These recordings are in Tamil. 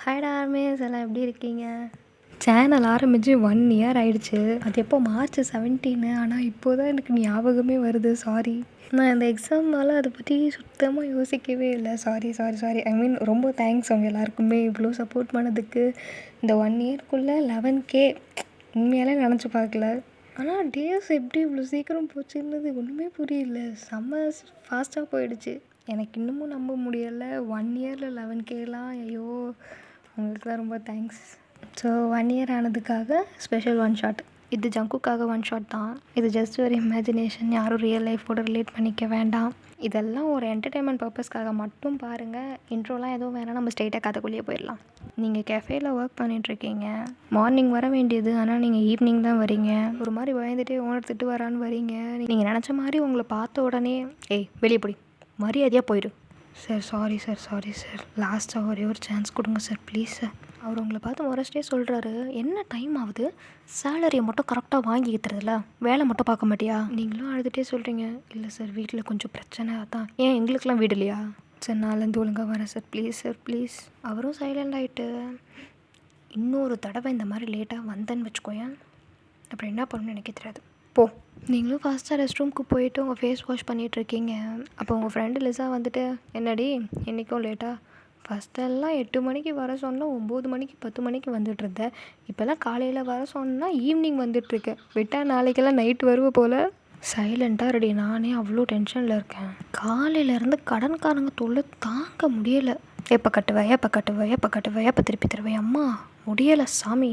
ஹாய்டா ஆர்மிஸ் எல்லாம் எப்படி இருக்கீங்க? சேனல் ஆரம்பித்து 1 இயர் ஆயிடுச்சு. அது எப்போ மார்ச் 17. ஆனால் இப்போ தான் எனக்கு ஞாபகமே வருது. சாரி, நான் இந்த எக்ஸாம்னால அதை பற்றி சுத்தமாக யோசிக்கவே இல்லை. சாரி சாரி சாரி ஐ மீன் ரொம்ப தேங்க்ஸ் அவங்க எல்லாருக்குமே இவ்வளோ சப்போர்ட் பண்ணதுக்கு. இந்த 1 இயர்க்குள்ளே 11K உண்மையாலே நினச்சி பார்க்கல. ஆனால் டேஸ் எப்படி இவ்வளோ சீக்கிரம் போச்சுன்றது ஒன்றுமே புரியல. செம்ம ஃபாஸ்ட்டாக போயிடுச்சு. எனக்கு இன்னமும் நம்ப முடியலை. 1 இயரில் 11Kலாம் ஐயோ, உங்களுக்குலாம் ரொம்ப தேங்க்ஸ். ஸோ 1 இயர் ஆனதுக்காக ஸ்பெஷல் ஒன் ஷாட். இது ஜங்குக்காக ஒன் ஷாட் தான். இது ஜஸ்ட் ஒரு இமேஜினேஷன், யாரும் ரியல் லைஃபோடு ரிலேட் பண்ணிக்க வேண்டாம். இதெல்லாம் ஒரு என்டர்டெயின்மெண்ட் பர்பஸ்க்காக மட்டும் பாருங்கள். இன்ட்ரோலாம் எதுவும் வேணாம், நம்ம ஸ்ட்ரெயிட்டாக கதைக்குள்ளேயே போயிடலாம். நீங்கள் கெஃபேயில் ஒர்க் பண்ணிகிட்ருக்கீங்க. மார்னிங் வர வேண்டியது, ஆனால் நீங்கள் ஈவினிங் தான் வரீங்க. ஒரு மாதிரி பயந்துகிட்டே ஓனர் திட்டு வரான்னு வரீங்க. நீங்கள் நினச்ச மாதிரி உங்களை பார்த்த உடனே ஏய் வெளியே போடி, மரியாதையாக போயிடு sir. Sorry sir, sorry sir, லாஸ்ட்டாக ஒரே ஒரு சான்ஸ் கொடுங்க சார், ப்ளீஸ் சார். அவர் உங்களை பார்த்து முறைச்சிட்டே சொல்கிறாரு, என்ன டைம் ஆகுது, சேலரியை மட்டும் கரெக்டாக வாங்கிக்கிறதுல வேலை மட்டும் பார்க்க மாட்டியா? நீங்களும் அழுதுகிட்டே சொல்கிறீங்க, இல்லை சார் வீட்டில் கொஞ்சம் பிரச்சனை, அதான். ஏன் எங்களுக்கெலாம் வீடு இல்லையா? சார் நாலேருந்து ஒழுங்காக வரேன் சார், ப்ளீஸ் சார் ப்ளீஸ். அவரும் சைலண்ட் ஆகிட்டு, இன்னொரு தடவை இந்த மாதிரி லேட்டாக வந்தேன்னு வச்சுக்கோயேன், அப்புறம் என்ன பண்ணணும்னு எனக்கு தெரியாது, போ. நீங்களும் ஃபாஸ்ட்டாக ரெஸ்ட் ரூமுக்கு போயிட்டு உங்கள் ஃபேஸ் வாஷ் பண்ணிகிட்ருக்கீங்க. அப்போ உங்கள் ஃப்ரெண்டு லிசா வந்துட்டு, என்னடி என்றைக்கும் லேட்டாக, ஃபஸ்ட்டெல்லாம் 8 மணிக்கு வர சொன்னால் 9 மணிக்கு 10 மணிக்கு வந்துட்டுருந்தேன். இப்போல்லாம் காலையில் வர சொன்னால் ஈவினிங் வந்துட்டுருக்கேன். விட்டால் நாளைக்கெல்லாம் நைட்டு வருவ போல். சைலண்ட்டாக ரெடி. நானே அவ்வளோ டென்ஷனில் இருக்கேன். காலையிலேருந்து கடன்காரங்க தொல்லை தாங்க முடியலை. எப்போ கட்டுவேன், எப்போ கட்டுவேன், எப்போ கட்டுவேன், எப்போ திருப்பி தருவேன், அம்மா முடியலை சாமி,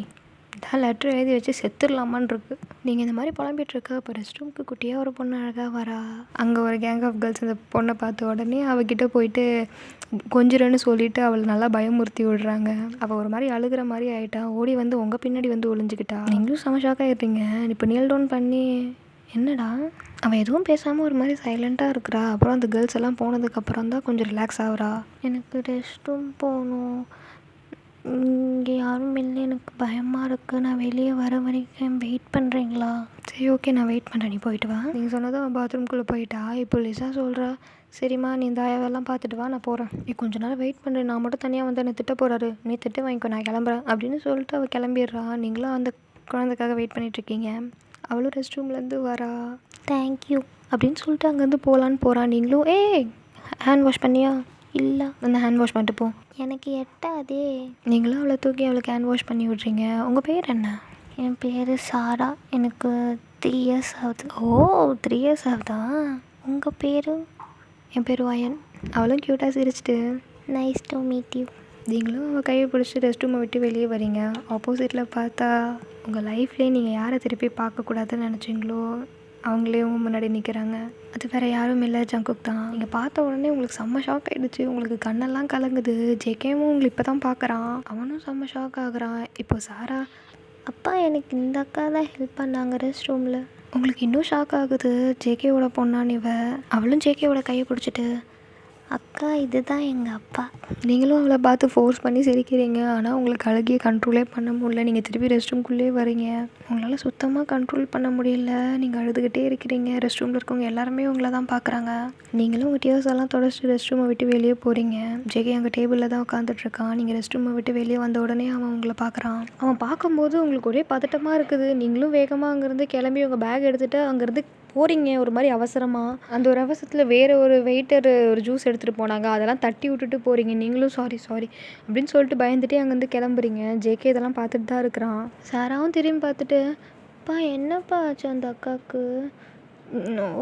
இதான் லெட்ரு எழுதி வச்சு செத்துடலாமான் இருக்குது. நீங்கள் இந்த மாதிரி புலம்பிகிட்ருக்க, இப்போ ரெஸ்ட் ரூமுக்கு குட்டியாக ஒரு பொண்ணு அழகாக வரா. அங்கே ஒரு கேங் ஆஃப் கேர்ள்ஸ் இந்த பொண்ணை பார்த்த உடனே அவகிட்ட போயிட்டு கொஞ்சிரன்னு சொல்லிவிட்டு அவளை நல்லா பயமுறுத்தி விடுறாங்க. அவள் ஒரு மாதிரி அழுகிற மாதிரி ஆகிட்டா. ஓடி வந்து உங்கள் பின்னாடி வந்து ஒளிஞ்சிக்கிட்டா. நீங்களும் செம ஷாக்காக ஆகிட்டீங்க. இப்போ நீல் டவுன் பண்ணி, என்னடா அவள் எதுவும் பேசாமல் ஒரு மாதிரி சைலண்ட்டாக இருக்கிறா. அப்புறம் அந்த கேர்ள்ஸ் எல்லாம் போனதுக்கப்புறம் தான் கொஞ்சம் ரிலாக்ஸ் ஆகுறா. எனக்கு ரெஸ்ட் ரூம் போகணும், இங்கே யாரும் இல்லை, எனக்கு பயமாக இருக்குது, நான் வெளியே வர வரைக்கும் வெயிட் பண்ணுறீங்களா? சரி ஓகே, நான் வெயிட் பண்ணுறேன், நீ போயிட்டு வா. நீங்கள் சொன்னதும் பாத்ரூம்குள்ளே போயிட்டா. இப்போ லிசா சொல்கிறா, சரிம்மா நீ இந்த ஆயாவெல்லாம் பார்த்துட்டு வா, நான் போகிறேன். நீ கொஞ்ச நேரம் வெயிட் பண்ணுறேன், நான் மட்டும் தனியாக வந்து என்னை திட்ட போகிறாரு, நீ திட்டு வாங்கிக்கோ, நான் கிளம்புறேன் அப்படின்னு சொல்லிட்டு அவள் கிளம்பிடுறா. நீங்களும் அந்த குழந்தைக்காக வெயிட் பண்ணிகிட்ருக்கீங்க. அவளும் ரெஸ்ட் ரூம்லேருந்து வரா. தேங்க்யூ அப்படின்னு சொல்லிட்டு அங்கேருந்து போகலான்னு போகிறான். நீங்களும் ஹேண்ட் வாஷ் பண்ணியா? இல்லை, அந்த ஹேண்ட் வாஷ் பண்ணிட்டு போ, எனக்கு எட்டாதே. நீங்களும் அவளை தூக்கி அவளுக்கு ஹேண்ட் வாஷ் பண்ணி விட்றீங்க. உங்கள் பேர் என்ன? என் பேர் சாரா, எனக்கு 3 இயர்ஸ் ஆகுது. ஓ 3 இயர்ஸ் ஆகுதா? உங்கள் பேர்? என் பேர் வயன். அவளும் க்யூட்டாக சிரிச்சிட்டு, நைஸ் டு மீட் யூ. நீங்களும் அவள் கையை பிடிச்சி ரெஸ்ட் ரூமை விட்டு வெளியே வரீங்க. ஆப்போசிட்டில் பார்த்தா உங்கள் லைஃப்லேயே நீங்கள் யாரை திருப்பி பார்க்கக்கூடாதுன்னு நினச்சிங்களோ அவங்களே உங்கள் முன்னாடி நிற்கிறாங்க. அது வேறு யாரும் இல்லை, ஜங்குக் தான். நீங்கள் பார்த்த உடனே உங்களுக்கு செம்ம ஷாக் ஆகிடுச்சு. உங்களுக்கு கண்ணெல்லாம் கலங்குது. ஜேகேவும் உங்களுக்கு இப்போ தான் பார்க்குறான். அவனும் செம்ம ஷாக் ஆகுறான். இப்போ சாரா, அப்பா எனக்கு இந்த அக்கா தான் ஹெல்ப் பண்ணாங்க ரெஸ்ட் ரூமில். உங்களுக்கு இன்னும் ஷாக் ஆகுது. ஜேகேவோட பொண்ணான் இவ. அவளும் ஜேகேவோட கையை பிடிச்சிட்டு, அக்கா இதுதான் எங்கள் அப்பா. நீங்களும் அவளை பார்த்து ஃபோர்ஸ் பண்ணி சிரிக்கிறீங்க. ஆனால் உங்களுக்கு அழுகிய கண்ட்ரோலே பண்ண முடியல. நீங்கள் திருப்பி ரெஸ்ட் ரூம்குள்ளே வரீங்க. உங்களால் சுத்தமாக கண்ட்ரோல் பண்ண முடியல. நீங்கள் அழுதுகிட்டே இருக்கிறீங்க. ரெஸ்ட் ரூமில் இருக்கவங்க எல்லாருமே உங்களை தான் பார்க்குறாங்க. நீங்களும் உங்கள் டியர்ஸ் எல்லாம் தொடச்சிட்டு ரெஸ்ட் ரூமை விட்டு வெளியே போகிறீங்க. ஜெகே அங்கே டேபிளில் தான் உட்காந்துட்ருக்கான். நீங்கள் ரெஸ்ட் ரூமை விட்டு வெளியே வந்த உடனே அவன் உங்களை பார்க்குறான். அவன் பார்க்கும்போது உங்களுக்கு ஒரே பதட்டமாக இருக்குது. நீங்களும் வேகமாக அங்கேருந்து கிளம்பி உங்கள் பேக் எடுத்துகிட்டு அங்கேருந்து போகிறீங்க. ஒரு மாதிரி அவசரமாக. அந்த ஒரு அவசரத்தில் வேறு ஒரு வெயிட்டர் ஒரு ஜூஸ் எடுத்துகிட்டு போனாங்க, அதெல்லாம் தட்டி விட்டுட்டு போகிறீங்க. நீங்களும் சாரி சாரி அப்படின்னு சொல்லிட்டு பயந்துகிட்டே அங்கேருந்து கிளம்புறீங்க. ஜேகே இதெல்லாம் பார்த்துட்டு தான் இருக்கிறான். சாராவும் திரும்பி பார்த்துட்டு, அப்பா என்னப்பா ஆச்சு அந்த அக்காவுக்கு?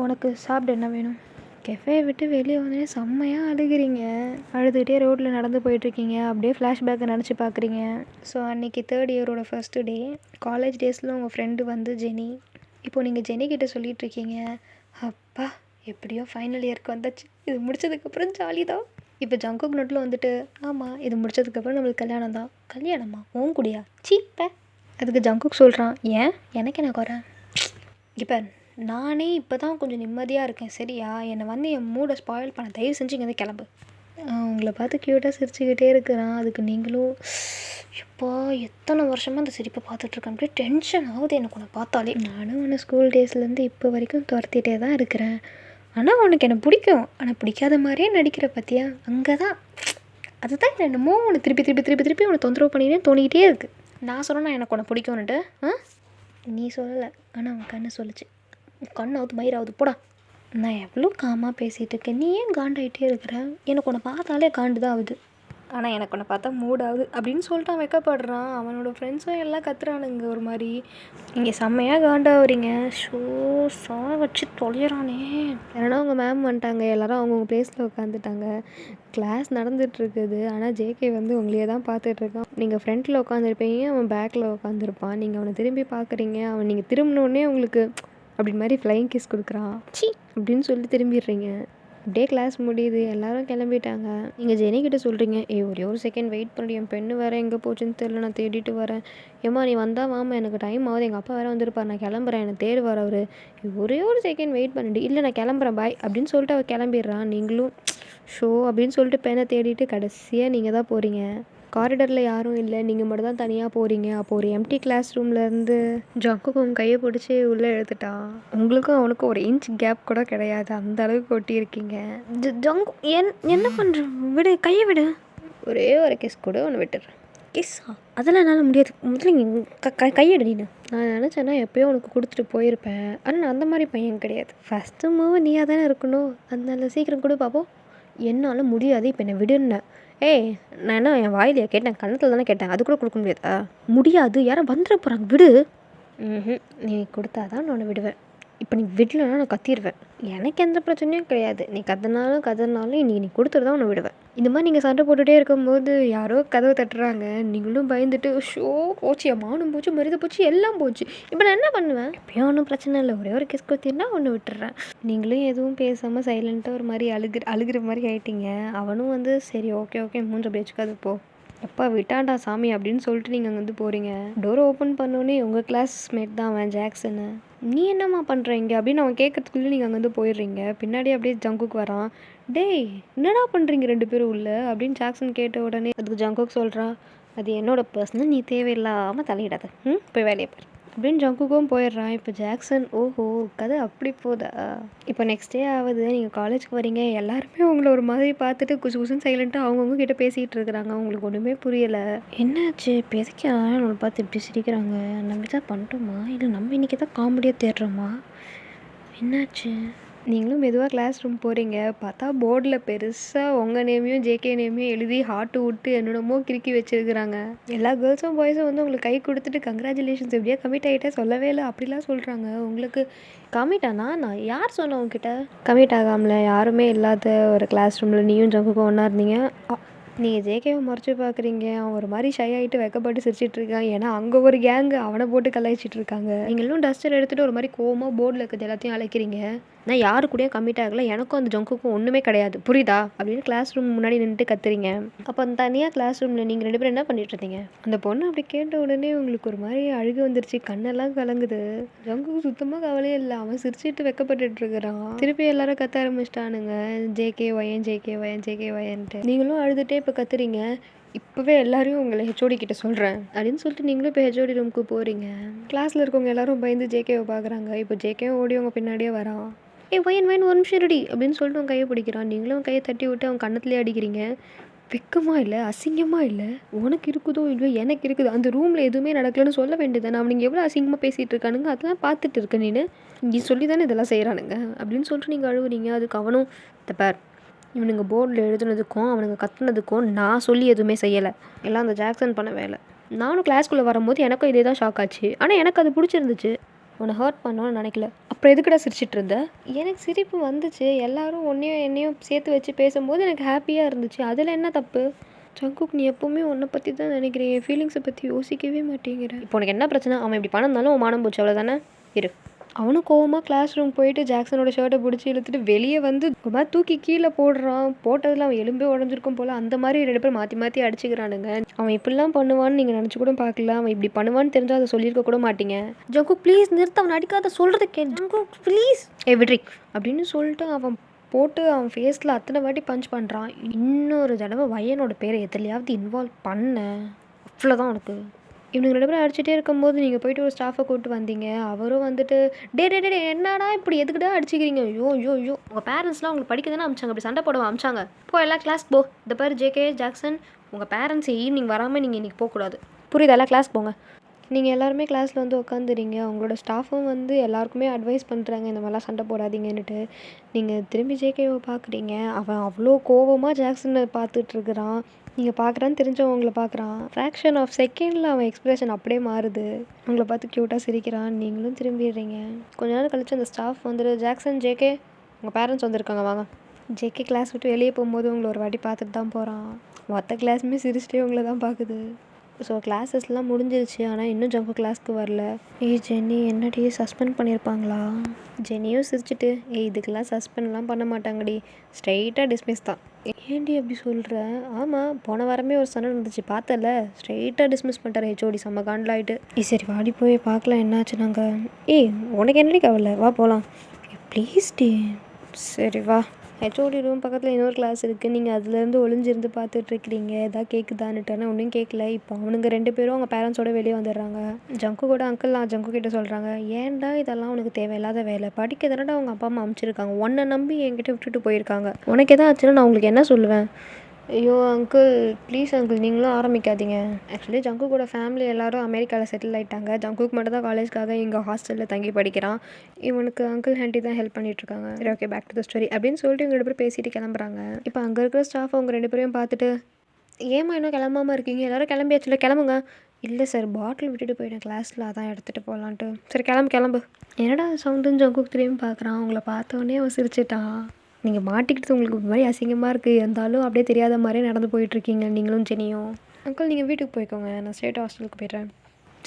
உனக்கு சாப்பிட என்ன வேணும்? கெஃபே விட்டு வெளியே வந்தோடனே செம்மையாக அழுகிறீங்க. அழுதுகிட்டே ரோட்டில் நடந்து போயிட்டுருக்கீங்க. அப்படியே ஃப்ளாஷ்பேக்கை நினச்சி பார்க்குறீங்க. ஸோ அன்றைக்கி 3rd இயரோட ஃபஸ்ட்டு டே. காலேஜ் டேஸில் உங்கள் ஃப்ரெண்டு வந்து ஜெனி. இப்போது நீங்கள் ஜெனிக்கிட்ட சொல்லிகிட்ருக்கீங்க, அப்பா எப்படியோ ஃபைனல் இயருக்கு வந்தாச்சு, இது முடிச்சதுக்கப்புறம் ஜாலி தான். இப்போ ஜங்குக் நோட்டில் வந்துட்டு, ஆமாம் இது முடிச்சதுக்கப்புறம் நம்மளுக்கு கல்யாணம் தான். கல்யாணமா? உன் கூடயா? சீப்ப. அதுக்கு ஜங்குக் சொல்கிறான், ஏன் எனக்கு என்ன குறை? இப்போ நானே இப்போ தான் கொஞ்சம் நிம்மதியாக இருக்கேன், சரியா? என்னை வந்து என் மூடை ஸ்பாயில் பண்ண தயவு செஞ்சு இங்கே கிளம்பு. உங்களை பார்த்து க்யூட்டாக சிரிச்சுக்கிட்டே இருக்கிறான். அதுக்கு நீங்களும், எப்போ எத்தனை வருஷமாக அந்த சிரிப்பை பார்த்துட்ருக்கேன், அப்படியே டென்ஷன் ஆகுது எனக்கு உன்னை பார்த்தாலே. நானும் உன்னை ஸ்கூல் டேஸ்லேருந்து இப்போ வரைக்கும் துரத்திட்டே தான் இருக்கிறேன். ஆனால் உனக்கு என்னை பிடிக்கும், ஆனால் பிடிக்காத மாதிரியே நடிக்கிற பார்த்தியா? அங்கே தான் அதுதான் என்னமோ உன்னை திருப்பி திருப்பி திருப்பி திருப்பி உன்னை தொந்தரவு பண்ணினே தோணிக்கிட்டே இருக்குது. நான் சொன்னேன்னா எனக்கு உன்னை பிடிக்கும்னுட்டு நீ சொல்லலை, ஆனால் அவன் கண்ணு சொல்லிச்சு. கண்ணாவது மயிராவது போடா. நான் எவ்வளோ காமாக பேசிகிட்டு இருக்கேன், நீ ஏன் காண்டாகிட்டே இருக்கிற? எனக்கு உன்னை பார்த்தாலே காண்டு தான் ஆகுது. ஆனால் எனக்கு உன்னை பார்த்தா மூடாகுது அப்படின்னு சொல்லிட்டு அவன் வைக்கப்படுறான். அவனோட ஃப்ரெண்ட்ஸும் எல்லாம் கத்துறானுங்க ஒரு மாதிரி. இங்கே செம்மையாக காண்டாகிறீங்க. ஷோ வச்சு தொலைகிறானே. ஏன்னா அவங்க மேம் வந்துட்டாங்க, எல்லோரும் அவங்கவுங்க பிளேஸில் உட்காந்துட்டாங்க. கிளாஸ் நடந்துகிட்ருக்குது. ஆனால் ஜேகே வந்து உங்களையே தான் பார்த்துட்ருக்கான். நீங்கள் ஃப்ரண்ட்டில் உட்காந்துருப்பீங்க, அவன் பேக்கில் உட்காந்துருப்பான். நீங்கள் அவனை திரும்பி பார்க்குறீங்க, அவன் நீங்கள் திரும்பினோடனே உங்களுக்கு அப்படி மாதிரி ஃப்ளைங் கிஸ் கொடுக்குறான். சி அப்படின்னு சொல்லி திரும்பிடுறீங்க. அப்படியே கிளாஸ் முடியுது, எல்லோரும் கிளம்பிட்டாங்க. நீங்கள் ஜெனிக்கிட்ட சொல்கிறீங்க, ஒரே ஒரு செகண்ட் வெயிட் பண்ணி, என் பெண்ணு வேறு எங்கே போச்சுன்னு தெரியல, நான் தேடிட்டு வரேன். ஏம்மா நீ வந்தால் வாமா, எனக்கு டைம் ஆகுது, எங்கள் அப்பா வேறு வந்திருப்பார், நான் கிளம்புறேன், என்னை தேடி வர அவர். ஒரே ஒரு செகண்ட் வெயிட் பண்ணிட்டு, இல்லை நான் கிளம்புறேன் பாய் அப்படின்னு சொல்லிட்டு அவள் கிளம்பிடுறான். நீங்களும் ஷோ அப்படின்னு சொல்லிட்டு பெண்ணை தேடிட்டு கடைசியாக நீங்கள் தான் போகிறீங்க. காரிடரில் யாரும் இல்லை, நீங்கள் மட்டும் தான் தனியாக போகிறீங்க. அப்போ ஒரு எம்டி கிளாஸ் ரூம்லேருந்து ஜங்குக்கும் கையை பிடிச்சி உள்ளே எழுத்துட்டான். உங்களுக்கும் அவனுக்கும் ஒரு இன்ச் கேப் கூட கிடையாது, அந்த அளவுக்கு ஒட்டியிருக்கீங்க. ஜங்கு என்ன பண்ணுற, விடு, கையை விடு. ஒரே ஒரு கிஸ் கூட ஒன்று விட்டுறேன். கிஸ்ஸா? அதெல்லாம் என்னால் முடியாது. முதல்ல கையெடு நீனு. நான் நினச்சேன்னா எப்போயோ உனக்கு கொடுத்துட்டு போயிருப்பேன். ஆனால் நான் அந்த மாதிரி பையன் கிடையாது. ஃபஸ்ட்டு மூவ் நீயாக தானே இருக்கணும், அதனால சீக்கிரம் கூட பார்ப்போம். என்னால் முடியாது, இப்போ என்னை விடுன்னேன். நான் என்ன என் வாயிலையா கேட்டேன், கண்ணத்தில் தானே கேட்டேன், அது கூட கொடுக்க முடியாதா? முடியாது, யாரும் வந்துட போகிறாங்க, விடு. நீ கொடுத்தா தான் நான் உன்னை விடுவேன். இப்போ நீ விடலைன்னா நான் கத்திடுவேன். எனக்கு எந்த பிரச்சனையும் கிடையாது. நீ கதனாலும் இன்றைக்கி நீ கொடுத்துட்டு தான் உன்னை விடுவேன். இந்த மாதிரி நீங்கள் சண்டை போட்டுகிட்டே இருக்கும்போது யாரோ கதவை தட்டுறாங்க. நீங்களும் பயந்துட்டு ஷோ போச்சு, மானும் போச்சு, மருது போச்சு, எல்லாம் போச்சு. இப்போ நான் என்ன பண்ணுவேன்? எப்பயும் ஒன்றும் பிரச்சனை இல்லை, ஒரே ஒரு கிஸ் குத்தினா ஒன்று விட்டுறேன். நீங்களும் எதுவும் பேசாமல் சைலண்ட்டாக ஒரு மாதிரி அழுகிற மாதிரி ஆகிட்டீங்க. அவனும் வந்து சரி ஓகே மூஞ்ச பேச்சுக்காது போ, எப்பா விட்டாண்டா சாமி அப்படின்னு சொல்லிட்டு நீங்கள் அங்கே போகிறீங்க. டோரை ஓப்பன் பண்ணோன்னே உங்கள் கிளாஸ்மேட் தான் அவன், ஜாக்சனு. நீ என்னம்மா பண்ணுறீங்க அப்படின்னு அவன் கேட்கறதுக்குள்ளே நீங்கள் அங்கே போயிடுறீங்க. பின்னாடி அப்படியே ஜங்குக்கு வரான். டேய் என்னடா பண்ணுறீங்க ரெண்டு பேரும் உள்ள அப்படின்னு ஜாக்சன் கேட்ட உடனே அதுக்கு ஜங்குக்கு சொல்கிறான், அது என்னோட பர்சனல், நீ தேவையில்லாமல் தலையிடாத, போய் வேலையை பாரு அப்படின்னு ஜங்குக்கும் போயிடுறான். இப்போ ஜாக்சன் ஓஹோ கதை அப்படி போதா. இப்போ நெக்ஸ்ட் டே ஆகுது, நீங்கள் காலேஜுக்கு வரீங்க. எல்லாருமே உங்களை ஒரு மாதிரி பார்த்துட்டு குசுன்னு சைலண்ட்டாக அவங்கவுங்க கிட்ட பேசிகிட்டு இருக்கிறாங்க. உங்களுக்கு ஒன்றுமே புரியலை. என்னாச்சு பேசிக்க நம்மளை பார்த்து இப்படி சிரிக்கிறாங்க, நம்ம தான் பண்ணிட்டோமா இல்லை நம்ம இன்றைக்கி தான் காமெடியாக தேடுறோமா, என்னாச்சு? நீங்களும் மெதுவாக கிளாஸ் ரூம் போகிறீங்க. பார்த்தா போர்டில் பெருசாக உங்கள் நேமையும் ஜேகே நேமையும் எழுதி ஹார்ட்டு விட்டு என்னென்னமோ கிறுக்கி வச்சுருக்குறாங்க. எல்லா கேர்ள்ஸும் பாய்ஸும் வந்து உங்களுக்கு கை கொடுத்துட்டு கங்க்ராச்சுலேஷன்ஸ், எப்படியா கமிட் ஆகிட்டே சொல்லவே இல்லை அப்படிலாம் சொல்கிறாங்க. உங்களுக்கு கமிட் ஆனா நான் யார் சொன்னேன் உங்ககிட்ட? கமிட் ஆகாமல யாருமே இல்லாத ஒரு கிளாஸ் ரூமில் நீயும் ஜங்குக்கும் ஒன்றா இருந்தீங்க. நீங்கள் ஜேகேவை மறைச்சி பார்க்குறீங்க. அவன் ஒரு மாதிரி ஷை ஆகிட்டு வெக்கப்பட்டு சிரிச்சிட்டு இருக்கான். ஏன்னா அங்கே ஒரு கேங்கு அவனை போட்டு கலாய்ச்சிட்டு இருக்காங்க. நீங்களும் டஸ்டர் எடுத்துகிட்டு ஒரு மாதிரி கோவமாக போர்டில் இருக்கிறது எல்லாத்தையும் அழைக்கிறீங்க. நான் யாரு கூடயும் கமிட் ஆகலை, எனக்கும் அந்த ஜங்குக்கும் ஒன்றுமே கிடையாது, புரியுதா அப்படின்னு கிளாஸ் ரூம் முன்னாடி நின்றுட்டு கத்துறீங்க. அப்போ அந்த தனியாக கிளாஸ் ரூமில் நீங்கள் ரெண்டு பேரும் என்ன பண்ணிட்டு இருந்தீங்க? அந்த பொண்ணு அப்படி கேட்ட உடனே உங்களுக்கு ஒரு மாதிரி அழுகு வந்துருச்சு, கண்ணெல்லாம் கலங்குது. ஜங்குக்கு சுத்தமாக கவலையே இல்லை, அவன் சிரிச்சிட்டு வெக்கப்பட்டுட்டு இருக்கிறான். திருப்பி எல்லாரும் கத்த ஆரம்பிச்சிட்டானுங்க, ஜேகே ஒயன்ட்டு. நீங்களும் அழுதுகிட்டே இப்போ கத்துறீங்க. இப்போவே எல்லாரையும் உங்களை ஹெச்ஓடி கிட்ட சொல்கிறேன் அப்படின்னு சொல்லிட்டு நீங்களும் இப்போ ஹெச்ஓடி ரூமுக்கு போகிறீங்க. கிளாஸில் இருக்கவங்க எல்லாரும் பயந்து ஜேகேவை பார்க்குறாங்க. இப்போ ஜேகேவை ஓடி உங்கள் பின்னாடியே வரான். வயன் ஒரு நிமிஷம் ரெடி அப்படின்னு சொல்லிட்டு அவன் கையை பிடிக்கிறான். நீங்களும் கையை தட்டி விட்டு அவன் கண்ணத்துலேயே அடிக்கிறீங்க. வெக்கமாக இல்லை, அசிங்கமாக இல்லை? உனக்கு இருக்குதோ இல்லையோ, எனக்கு இருக்குது. அந்த ரூமில் எதுவுமே நடக்கலன்னு சொல்ல வேண்டியதானே? அவனுங்க எவ்வளோ அசிங்கமாக பேசிகிட்டு இருக்கானுங்க, அதெல்லாம் பார்த்துட்டு இருக்க நீ சொல்லி தானே இதெல்லாம் செய்கிறானுங்க அப்படின்னு சொல்லிட்டு நீங்கள் அழுவுறீங்க. அதுக்கு அவனும் தப்பார், இவனுங்க போர்டில் எழுதுனதுக்கும் அவனுங்க கத்துனதுக்கும் நான் சொல்லி எதுவுமே செய்யலை, எல்லாம் அந்த ஜாக்சன் பண்ண வேலை. நானும் கிளாஸ்குள்ளே வரும்போது எனக்கும் இதே தான் ஷாக் ஆச்சு, ஆனால் எனக்கு அது பிடிச்சிருந்துச்சு. உன்னை ஹர்ட் பண்ணோன்னு நினைக்கல. அப்புறம் எதுக்கடா சிரிச்சிட்டு இருந்த? எனக்கு சிரிப்பு வந்துச்சு, எல்லாரும் என்னையும் சேர்த்து வச்சு பேசும்போது எனக்கு ஹாப்பியாக இருந்துச்சு, அதில் என்ன தப்பு? ஜங்குக் நீ எப்போவுமே உன்னை பற்றி தான் நினைக்கிறேன், என் ஃபீலிங்ஸை பற்றி யோசிக்கவே மாட்டேங்கிறேன். இப்போ உனக்கு என்ன பிரச்சனை? அவன் இப்படி பண்ணந்தாலும் உன் மானம் போச்சு அவ்வளோதானே. இரு. அவனும் கோவமாக கிளாஸ் ரூம் போயிட்டு ஜாக்சனோட ஷர்ட்டை பிடிச்சி இழுத்துட்டு வெளியே வந்து ஒரு மாதிரி தூக்கி கீழே போடுறான். போட்டதில் அவன் எலும்பே உடஞ்சிருக்கும் போல். அந்த மாதிரி ரெண்டு பேர் மாற்றி அடிச்சுக்கிறானுங்க. அவன் இப்படிலாம் பண்ணுவான்னு நீங்கள் நினச்சி கூட பார்க்கல. அவன் இப்படி பண்ணுவான்னு தெரிஞ்சால் அதை சொல்லியிருக்க கூட மாட்டீங்க. ஜங்கு ப்ளீஸ் நிறுத்த, அவன் அடிக்காத சொல்கிறது ஜங்கு ப்ளீஸ் விட்ரி அப்படின்னு சொல்லிட்டு அவன் போட்டு அவன் ஃபேஸில் அத்தனை வாட்டி பஞ்ச் பண்ணுறான். இன்னொரு தடவை வயனோட பேரை எதுலையாவது இன்வால்வ் பண்ண அவ்வளோதான் உனக்கு. இவனுங்க 2 பேரும் அடிச்சுட்டே இருக்கும்போது நீங்கள் போயிட்டு ஒரு ஸ்டாஃபை கூப்பிட்டு வந்தீங்க. அவரும் வந்துட்டு டே என்னடா இப்படி எதுக்குடா அடிச்சுக்கிறீங்க? ஐயோ ஐயோ ஐயோ உங்கள் பேரண்ட்ஸ்லாம் உங்களுக்கு படிக்க தானே அமிச்சாங்க, அப்படி சண்டை போடவா அமிச்சாங்க? போ எல்லாம் கிளாஸ் போ. இந்த பேர் ஜேகே ஜாக்சன், உங்கள் பேரண்ட்ஸ் ஈவினிங் வராமல் நீங்கள் இன்றைக்கி போகக்கூடாது, புரியுதா? எல்லாம் கிளாஸ் போங்க. நீங்கள் எல்லாருமே கிளாஸில் வந்து உட்காந்துறீங்க. அவங்களோட ஸ்டாஃபும் வந்து எல்லாருக்குமே அட்வைஸ் பண்ணுறாங்க இந்த மாதிரிலாம் சண்டை போடாதீங்கன்னுட்டு. நீங்கள் திரும்பி ஜேகேவை பார்க்குறீங்க. அவன் அவ்வளோ கோவமாக ஜாக்சனை பார்த்துட்ருக்குறான். நீங்கள் பார்க்குறான்னு தெரிஞ்சவங்கள பார்க்குறான். ஃப்ராக்ஷன் ஆஃப் செகண்டில் அவன் எக்ஸ்ப்ரெஷன் அப்படியே மாறுது. உங்களை பார்த்து க்யூட்டாக சிரிக்கிறான். நீங்களும் திரும்பிடுறீங்க. கொஞ்ச நேரம் கழிச்சு அந்த ஸ்டாஃப் வந்துட்டு ஜாக்சன், ஜேகே உங்கள் பேரண்ட்ஸ் வந்திருக்காங்க வாங்க. ஜேகே கிளாஸ் விட்டு வெளியே போகும்போது உங்களை ஒரு வாட்டி பார்த்துட்டு தான் போகிறான். மொத்த கிளாஸுமே சிரிச்சிட்டே உங்களை தான் பார்க்குது. ஸோ கிளாஸஸ்லாம் முடிஞ்சிருச்சு. ஆனால் இன்னும் ஜங்கு கிளாஸ்க்கு வரல. ஜென்னி என்னடி சஸ்பெண்ட் பண்ணியிருப்பாங்களா? ஜென்னியும் சிரிச்சிட்டு இதுக்கெல்லாம் சஸ்பெண்ட்லாம் பண்ண மாட்டாங்கடி, ஸ்ட்ரைட்டாக டிஸ்மிஸ் தான். ஏன்டி அப்படி சொல்கிற? ஆமாம், போன வாரமே ஒரு சண்டை இருந்துச்சு பார்த்தல, ஸ்ட்ரைட்டாக டிஸ்மிஸ் பண்ணிட்டார் ஹெச்ஓடி. செம்ம காண்டலாயிட்டு. சரி வாடி போய் பார்க்கலாம் என்னாச்சு. நாங்கள் உனக்கு என்னடி கவலை, வா போகலாம். ப்ளீஸ் டி. சரி வா. ஹெச்ஓடி ரூம் பக்கத்தில் இன்னொரு கிளாஸ் இருக்குது. நீங்கள் அதுலேருந்து ஒளிஞ்சிருந்து பார்த்துட்ருக்கிறீங்க. எதாவது கேட்குதான்னுட்டானே ஒன்றும் கேட்கல. இப்போ அவனுங்க 2 பேரும் அவங்க பேரண்ட்ஸோட வெளியே வந்துடுறாங்க. ஜங்கு கூட அங்கிள் நான் ஜங்கு கிட்டே சொல்கிறாங்க, ஏன்டா இதெல்லாம் உனக்கு தேவையில்லாத வேலை, படிக்க தானடா அவங்க அப்பா அம்மா அனுப்பிச்சிருக்காங்க, உன்னை நம்பி என்கிட்ட விட்டுட்டு போயிருக்காங்க, உனக்கு எதாவது ஆச்சுன்னா நான் உங்களுக்கு என்ன சொல்லுவேன்? ஐயோ அங்கிள் ப்ளீஸ் அங்கிள் நீங்களும் ஆரம்பிக்காதீங்க. ஆக்சுவலி ஜங்கு கூட ஃபேமிலி எல்லோரும் அமெரிக்காவில் செட்டில் ஆகிட்டாங்க. ஜங்குக்கு மட்டும் தான் காலேஜ்க்காக இங்கே ஹாஸ்டலில் தங்கி படிக்கிறான். இவனுக்கு அங்கிள் ஹேண்டி தான் ஹெல்ப் பண்ணிகிட்ருக்காங்க. சரி okay back to the story அப்படின்னு சொல்லிட்டு இவங்க 2 பேரும் பேசிட்டு கிளம்புறாங்க. இப்போ அங்கே இருக்கிற ஸ்டாஃப் அவங்க 2 பேரையும் பார்த்துட்டு ஏமா இன்னும் கிளம்பாமல் இருக்கீங்க, எல்லோரும் கிளம்பியாச்சுல கிளம்புங்க. இல்லை சார் பாட்டில் விட்டுட்டு போயிட்டேன் கிளாஸில், அதான் எடுத்துகிட்டு போகலான்ட்டு. சரி கிளம்பு. என்னடா சவுண்டுன்னு ஜங்குக்கு திரும்பி பார்க்குறான். அவங்கள பார்த்தோன்னே அவன் சிரிச்சிட்டான். நீங்கள் மாட்டிக்கிட்டு உங்களுக்கு ஒரு மாதிரி அசிங்கமாக இருக்குது, இருந்தாலும் அப்படியே தெரியாத மாதிரியே நடந்து போயிட்டுருக்கீங்க நீங்களும் ஜெனியும். அங்கிள் நீங்கள் வீட்டுக்கு போய்க்கோங்க, நான் ஸ்ட்ரெயிட் ஹாஸ்டலுக்கு போய்ட்றேன்.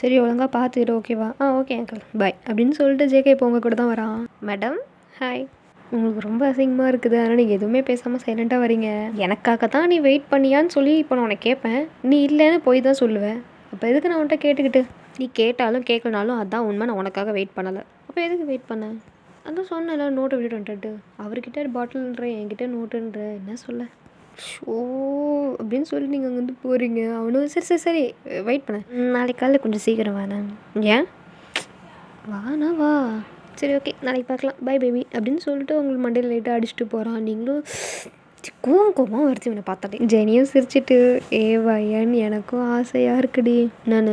சரி ஒழுங்காக பார்த்துக்கிட்டு ஓகேவா? ஓகே அங்கிள் பாய் அப்படின்னு சொல்லிட்டு ஜேகே இப்போ உங்கள் கூட தான் வரான். Madam hi. உங்களுக்கு ரொம்ப அசிங்கமாக இருக்குது, ஆனால் நீங்கள் எதுவுமே பேசாமல் சைலண்ட்டாக வரீங்க. எனக்காக தான் நீ வெயிட் பண்ணியான்னு சொல்லி இப்போ நான் உனக்கு கேட்பேன், நீ இல்லைன்னு போய் தான் சொல்லுவேன். அப்போ எதுக்கு நான் உன்கிட்ட கேட்டுக்கிட்டு? நீ கேட்டாலும் கேட்கலனாலும் அதுதான் உண்மை, நான் உனக்காக வெயிட் பண்ணலை. அப்போ எதுக்கு வெயிட் பண்ண? அதான் சொன்னேன்ல நோட்டை விட்டுட்டு வந்துட்டு. அவர்கிட்ட பாட்டில்ன்ற என்கிட்ட நோட்டுன்ற என்ன சொல்ல. ஷோ அப்படின்னு சொல்லி நீங்கள் அங்கே வந்து போகிறீங்க. அவனும் சரி வெயிட் பண்ண, நாளைக்கு காலையில் கொஞ்சம் சீக்கிரம் வேணாம். ஏன் வாண்ணா வா. சரி ஓகே நாளைக்கு பார்க்கலாம் பாய் பேபி அப்படின்னு சொல்லிட்டு உங்களுக்கு மண்டையில் லைட்டாக அடிச்சுட்டு போகிறான். நீங்களும் கோவமாக வருது இவனை பார்த்தாலே. ஜெனியும் சிரிச்சிட்டு வயன் எனக்கும் ஆசையாக இருக்குடி, நான்